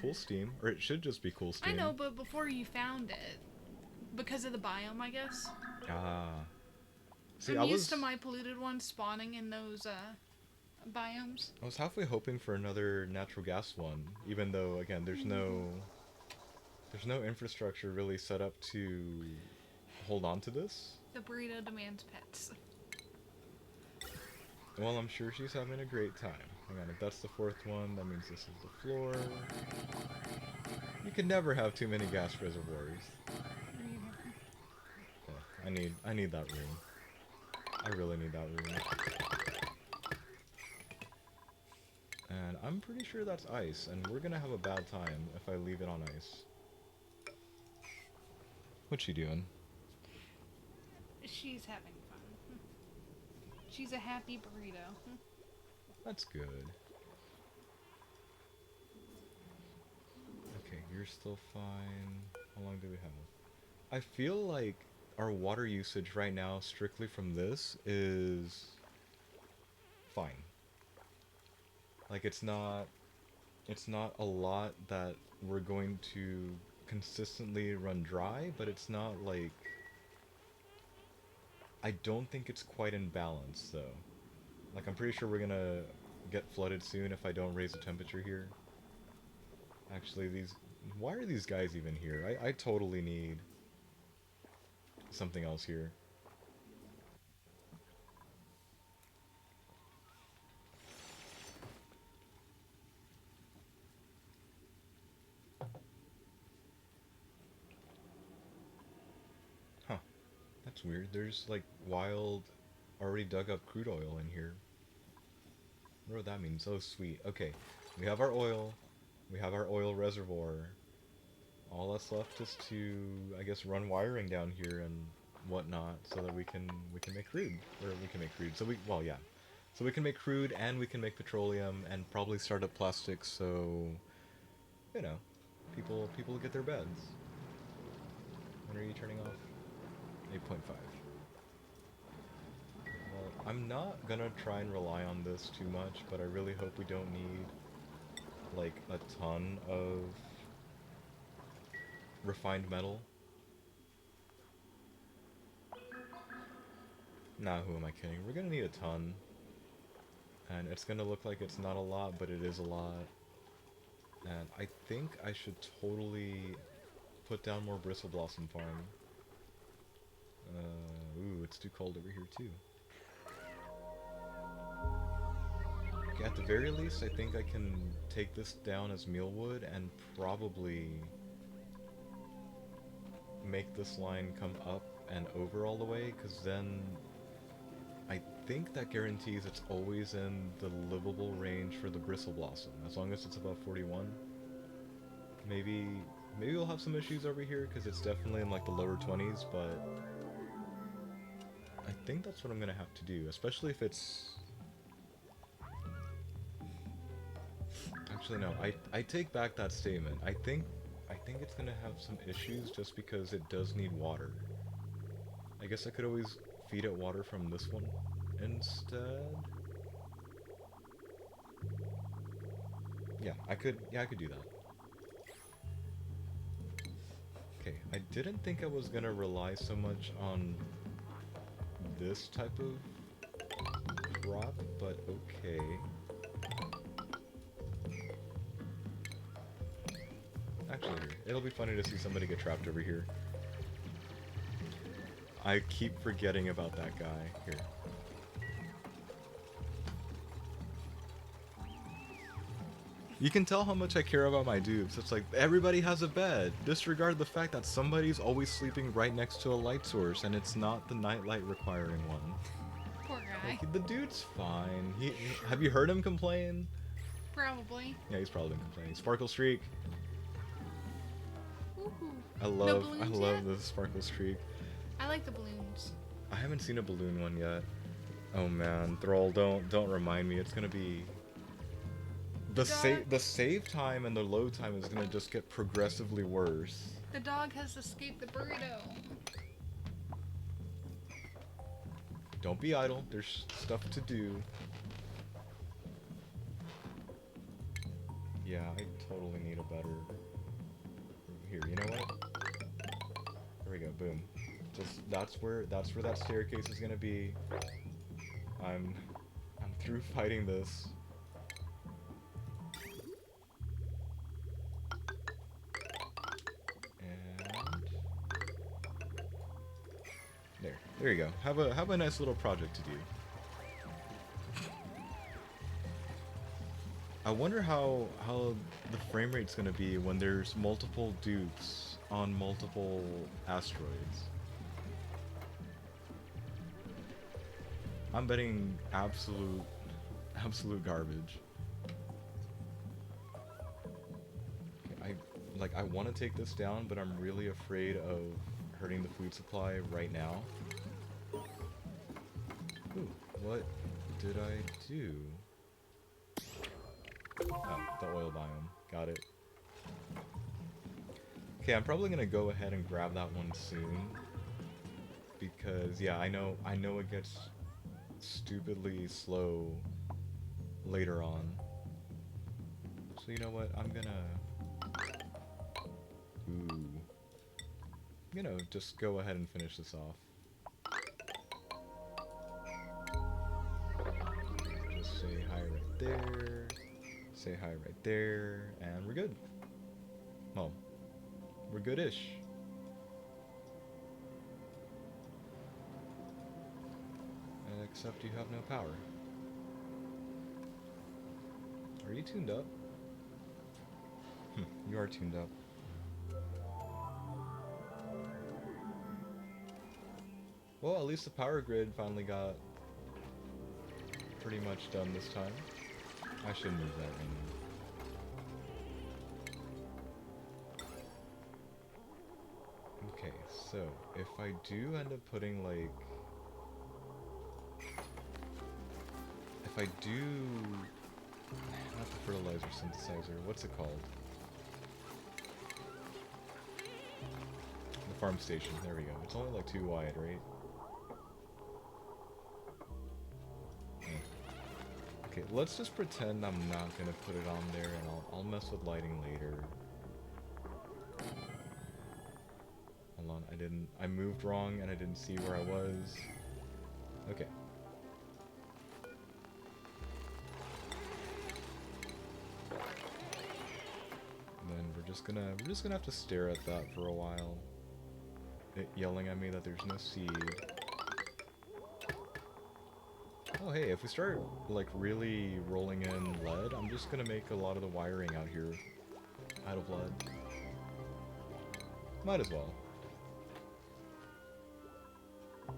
Speaker 2: cool steam, or it should just be cool steam.
Speaker 1: I know, but before you found it, because of the biome, I guess.
Speaker 2: Ah. See,
Speaker 1: I'm used to my polluted ones spawning in those biomes.
Speaker 2: I was halfway hoping for another natural gas one, even though again there's no infrastructure really set up to hold on to this.
Speaker 1: The burrito demands pets.
Speaker 2: Well, I'm sure she's having a great time. Hang on, if that's the 4th one, that means this is the floor. You can never have too many gas reservoirs. Okay, I need that room. I really need that room. And I'm pretty sure that's ice, and we're gonna have a bad time if I leave it on ice. What's she doing?
Speaker 1: She's having fun. She's a happy burrito.
Speaker 2: That's good. Okay, you're still fine. How long do we have? I feel like our water usage right now, strictly from this, is fine. Like it's not a lot that we're going to consistently run dry, but it's not like, I don't think it's quite in balance though. Like, I'm pretty sure we're gonna get flooded soon if I don't raise the temperature here. Actually, these... Why are these guys even here? I totally need something else here. Huh. That's weird. There's, like, wild, already dug up crude oil in here. I wonder what that means. Oh, sweet. Okay. We have our oil. We have our oil reservoir. All that's left is to, I guess, run wiring down here and whatnot, so that we can make crude, or we can make crude. So well, yeah, so we can make crude and we can make petroleum and probably start up plastics. So, you know, people get their beds. When are you turning off? 8.5. Well, I'm not gonna try and rely on this too much, but I really hope we don't need like a ton of refined metal. Nah, who am I kidding? We're gonna need a ton. And it's gonna look like it's not a lot, but it is a lot. And I think I should totally put down more bristle blossom farm. Ooh, it's too cold over here too. Okay, at the very least, I think I can take this down as mealwood and probably make this line come up and over all the way, because then I think that guarantees it's always in the livable range for the bristle blossom, as long as it's above 41. Maybe we'll have some issues over here, because it's definitely in like the lower 20s, but I think that's what I'm gonna have to do, especially if it's... Actually, no, I take back that statement. I think it's gonna have some issues just because it does need water. I guess I could always feed it water from this one instead. Yeah, I could do that. Okay, I didn't think I was gonna rely so much on this type of crop, but okay. Actually, it'll be funny to see somebody get trapped over here. I keep forgetting about that guy. Here. You can tell how much I care about my dupes. It's like, everybody has a bed. Disregard the fact that somebody's always sleeping right next to a light source, and it's not the nightlight requiring one.
Speaker 1: Poor guy.
Speaker 2: Like, the dude's fine. Have you heard him complain?
Speaker 1: Probably.
Speaker 2: Yeah, he's probably been complaining. Sparkle Streak.
Speaker 1: Woohoo.
Speaker 2: I love the Sparkle Streak.
Speaker 1: I like the balloons.
Speaker 2: I haven't seen a balloon one yet. Oh man, Thrall, don't remind me. It's gonna be the save time and the load time is gonna just get progressively worse.
Speaker 1: The dog has escaped the burrito.
Speaker 2: Don't be idle. There's stuff to do. Yeah, I totally need a better. Here, you know what? There we go. Boom. Just that's where that staircase is gonna be. I'm through fighting this. And there you go. Have a nice little project to do. I wonder how the frame rate's gonna be when there's multiple dupes on multiple asteroids. I'm betting absolute garbage. Okay, I want to take this down, but I'm really afraid of hurting the food supply right now. Ooh, what did I do? Oh, the oil biome. Got it. Okay, I'm probably gonna go ahead and grab that one soon. Because, yeah, I know it gets stupidly slow later on. So you know what? I'm gonna just go ahead and finish this off. there. Say hi right there. And we're good. Well, we're good-ish. Except you have no power. Are you tuned up? You are tuned up. Well, at least the power grid finally got pretty much done this time. I should move that right now. Okay, so if I do end up putting like... If I do... Not the fertilizer synthesizer, what's it called? The farm station, there we go. It's only like 2 wide, right? Okay, let's just pretend I'm not gonna put it on there, and I'll mess with lighting later. Hold on, I moved wrong and I didn't see where I was. Okay. And then we're just gonna have to stare at that for a while. It yelling at me that there's no seed. Oh hey, if we start like really rolling in lead, I'm just gonna make a lot of the wiring out here out of lead. Might as well. Okay,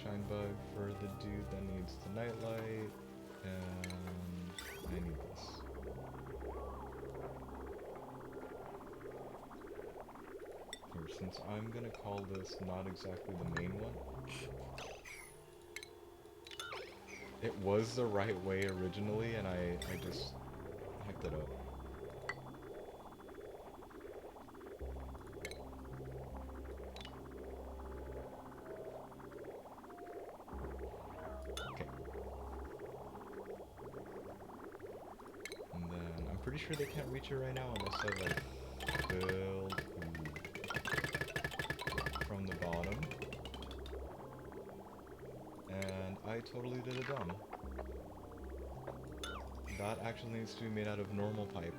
Speaker 2: shine bug for the dude that needs the nightlight, and I need this. Here, since I'm gonna call this not exactly the main one. It was the right way originally, and I just hecked it up. Okay. And then, I'm pretty sure they can't reach it right now unless I, like, build from the bottom. And I totally did it dumb. That actually needs to be made out of normal pipe,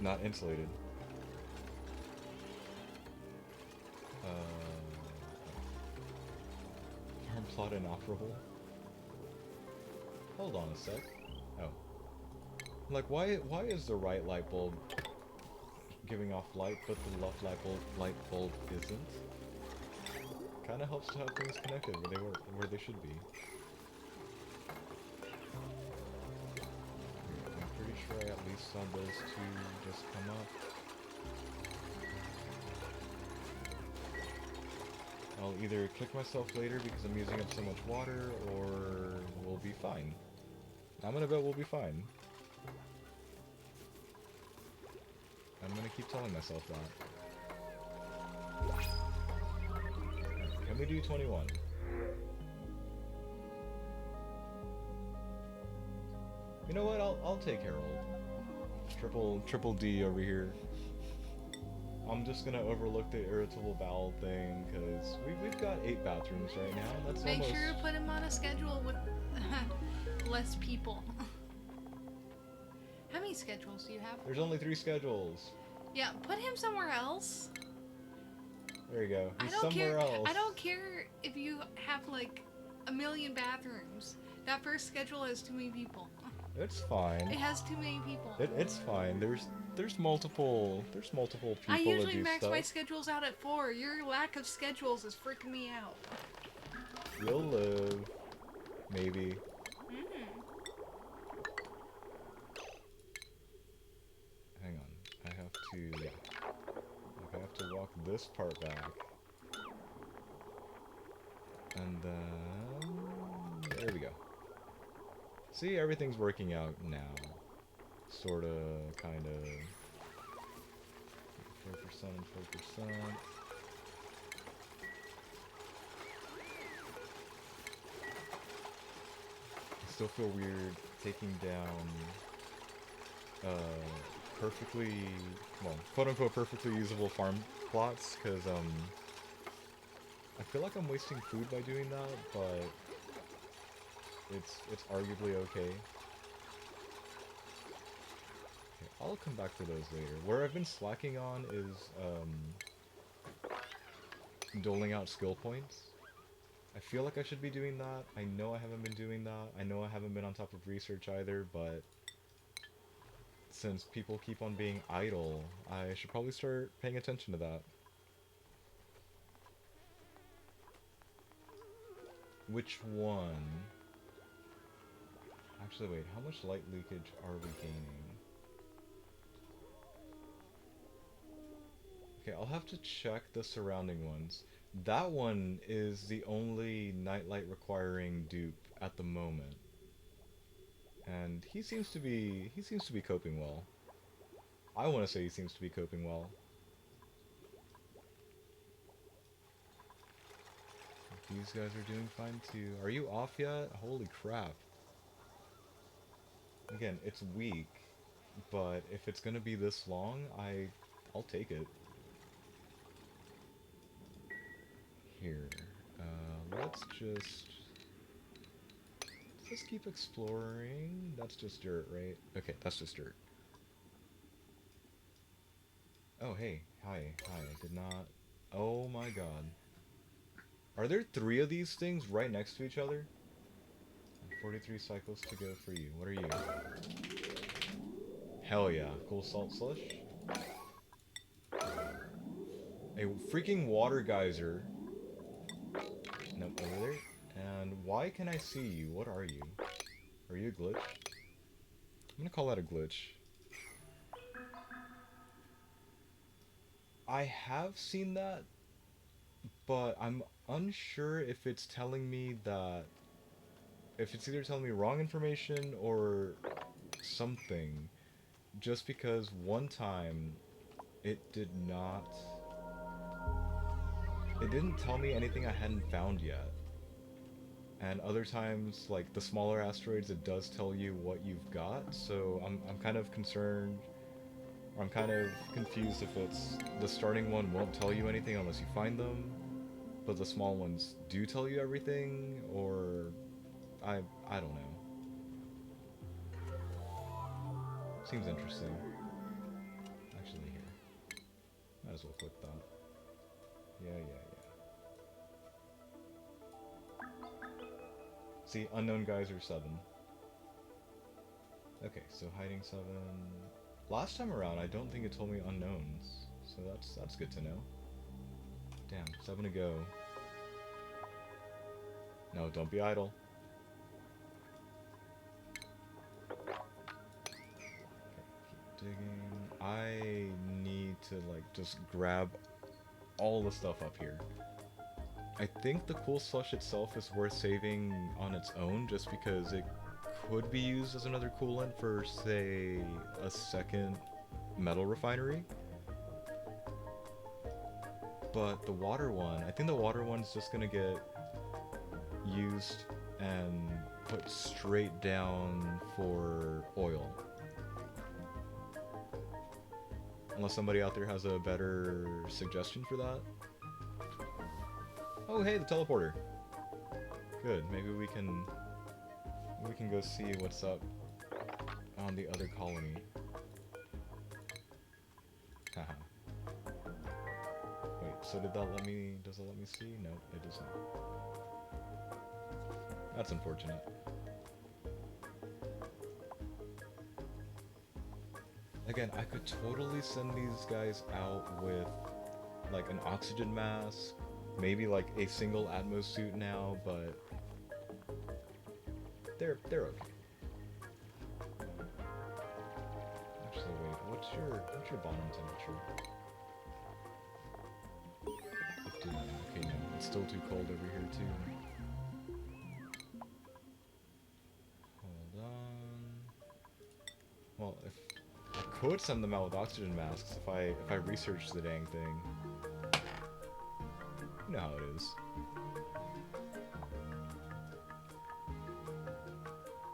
Speaker 2: not insulated. Farm plot inoperable? Hold on a sec. Oh. Like, why is the right light bulb giving off light, but the left light bulb isn't? Kind of helps to have things connected where they should be. I'm pretty sure I at least saw those two just come up. I'll either kick myself later because I'm using up so much water, or we'll be fine. I'm gonna bet we'll be fine. I'm gonna keep telling myself that. Can we do 21? You know what? I'll take Harold. Triple D over here. I'm just gonna overlook the irritable bowel thing because we've got 8 bathrooms right now. That's
Speaker 1: Make
Speaker 2: almost...
Speaker 1: sure to put him on a schedule with less people. How many schedules do you have?
Speaker 2: There's only 3 schedules.
Speaker 1: Yeah, put him somewhere else.
Speaker 2: There you go. He's somewhere else.
Speaker 1: I don't care if you have like 1 million bathrooms. That first schedule has too many people.
Speaker 2: It's fine.
Speaker 1: It has too many people.
Speaker 2: It's fine. There's multiple people
Speaker 1: I
Speaker 2: to
Speaker 1: usually
Speaker 2: do
Speaker 1: max
Speaker 2: stuff.
Speaker 1: my schedules out at 4. Your lack of schedules is freaking me out.
Speaker 2: You'll live. Maybe. Hang on. I have to... Yeah. I have to walk this part back. And then... There we go. See, everything's working out now. Sorta, kinda... 4% and 4%. I still feel weird taking down perfectly, well, quote-unquote perfectly usable farm plots, because I feel like I'm wasting food by doing that, but it's arguably okay. Okay, I'll come back to those later. Where I've been slacking on is doling out skill points. I feel like I should be doing that. I know I haven't been doing that. I know I haven't been on top of research either, but since people keep on being idle, I should probably start paying attention to that. Which one? Actually, wait, how much light leakage are we gaining? Okay, I'll have to check the surrounding ones. That one is the only nightlight requiring dupe at the moment. And he seems to be coping well. I want to say he seems to be coping well. These guys are doing fine too. Are you off yet? Holy crap. Again, it's weak, but if it's gonna be this long, I'll take it. Here, let's just keep exploring. That's just dirt, right? Okay, that's just dirt. Oh, hey, hi, I did not... Oh my god. Are there 3 of these things right next to each other? 43 cycles to go for you. What are you? Hell yeah. Cool salt slush. A freaking water geyser. Nope, over there. And why can I see you? What are you? Are you a glitch? I'm gonna call that a glitch. I have seen that, but I'm unsure if it's telling me that... If it's either telling me wrong information or something. Just because one time it didn't tell me anything I hadn't found yet. And other times, like the smaller asteroids, it does tell you what you've got, so I'm kind of concerned, or I'm kind of confused if it's the starting one won't tell you anything unless you find them, but the small ones do tell you everything, or I don't know. Seems interesting. Actually, here. Might as well click that. Yeah. See, unknown geyser 7. Okay, so hiding 7. Last time around, I don't think it told me unknowns, so that's good to know. Damn, 7 to go. No, don't be idle. Digging. I need to like just grab all the stuff up here. I think the cool slush itself is worth saving on its own just because it could be used as another coolant for, say, a second metal refinery. But the water one, I think the water one's just gonna get used and put straight down for oil. Unless somebody out there has a better suggestion for that. Oh hey, the teleporter. Good, maybe we can go see what's up on the other colony. Haha. Wait, so does it let me see? No, it does not. That's unfortunate. Again, I could totally send these guys out with like an oxygen mask, maybe like a single Atmos suit now, but they're okay. Actually, wait, what's your bottom temperature? 59. Okay, no, it's still too cold over here too. Hold on. Well, if I could send them out with oxygen masks if I researched the dang thing. You know how it is.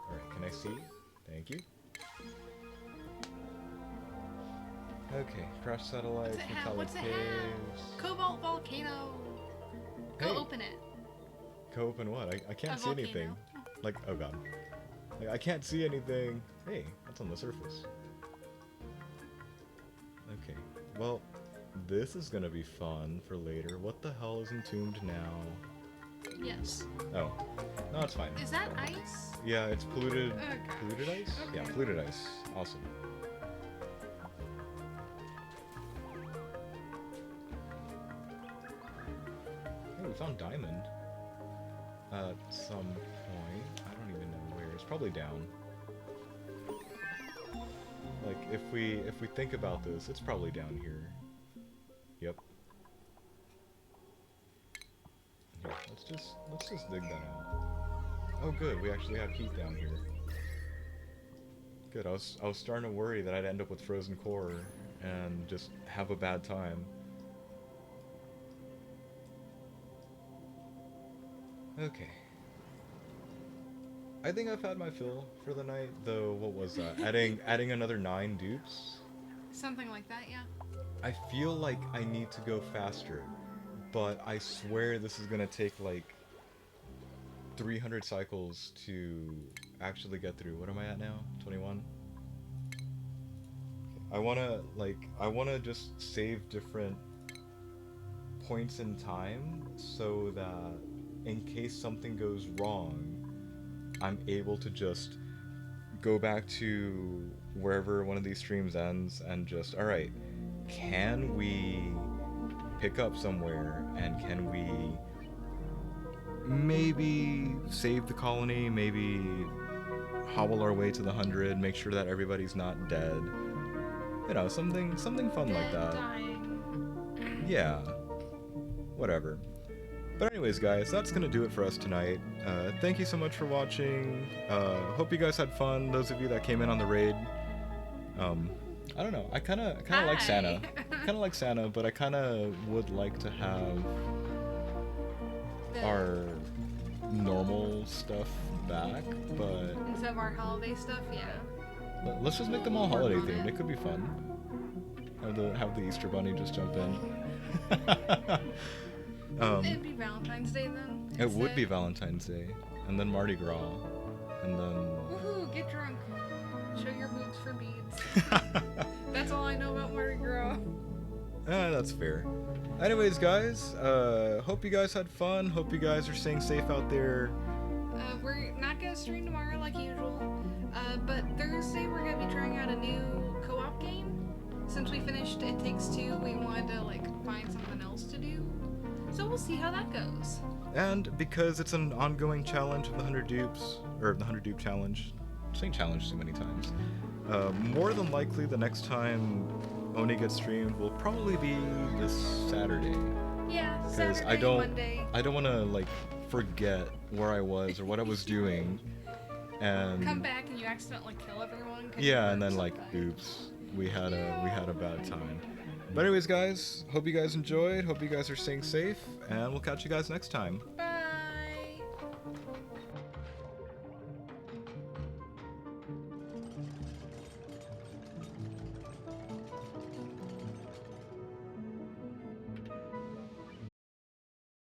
Speaker 2: Alright, can I see? Thank you. Okay, crash satellites, metallic caves.
Speaker 1: Cobalt volcano. Go
Speaker 2: Hey.
Speaker 1: open it.
Speaker 2: Go open what? I can't see anything. Like, oh god. Like, I can't see anything. Hey, that's on the surface. Okay, well, this is gonna be fun for later. What the hell is entombed now?
Speaker 1: Yes.
Speaker 2: Oh, no, it's fine.
Speaker 1: Is that ice?
Speaker 2: Yeah, it's polluted.
Speaker 1: Oh, gosh.
Speaker 2: Polluted ice?
Speaker 1: Okay.
Speaker 2: Yeah, polluted ice. Awesome. Oh, we found diamond. At some point. I don't even know where. It's probably down. Like, if we think about this, it's probably down here. Yep. Here, let's just dig that out. Oh good, we actually have heat down here. Good, I was starting to worry that I'd end up with frozen core and just have a bad time. Okay. I think I've had my fill for the night, though. What was that? adding another 9 dupes?
Speaker 1: Something like that, yeah.
Speaker 2: I feel like I need to go faster, but I swear this is gonna take like 300 cycles to actually get through. What am I at now? 21? I wanna just save different points in time so that in case something goes wrong, I'm able to just go back to wherever one of these streams ends and just, alright, can we pick up somewhere and can we maybe save the colony, maybe hobble our way to the 100, make sure that everybody's not dead. You know, something fun like that.
Speaker 1: Dying.
Speaker 2: Yeah. Whatever. But anyways, guys, that's gonna do it for us tonight. Thank you so much for watching. Hope you guys had fun. Those of you that came in on the raid. I don't know. I kind of like Santa. Kind of like Santa, but I kind of would like to have our normal stuff back. But
Speaker 1: instead of our holiday stuff, yeah.
Speaker 2: let's just make them all holiday themed. It could be fun. Have the Easter Bunny just jump in.
Speaker 1: It'd be Valentine's Day then.
Speaker 2: It would be Valentine's Day, and then Mardi Gras, and then.
Speaker 1: Woohoo! Get drunk. Show your boobs for beads. That's all I know about Mardi Gras.
Speaker 2: That's fair. Anyways, guys, hope you guys had fun. Hope you guys are staying safe out there.
Speaker 1: We're not gonna stream tomorrow like usual, but Thursday we're gonna be trying out a new co-op game. Since we finished It Takes Two, we wanted to find something else to do. So we'll see how that goes.
Speaker 2: And because it's an ongoing challenge of the 100 dupes, or the 100 dupe challenge, I'm saying challenge too many times, more than likely the next time Oni gets streamed will probably be this Saturday.
Speaker 1: Yeah,
Speaker 2: Because
Speaker 1: Saturday, Monday.
Speaker 2: I don't want to forget where I was or what I was doing, and
Speaker 1: come back and you accidentally kill everyone.
Speaker 2: Yeah, and then oops, we had a bad time. But anyways, guys, hope you guys enjoyed. Hope you guys are staying safe, and we'll catch you guys next time.
Speaker 1: Bye.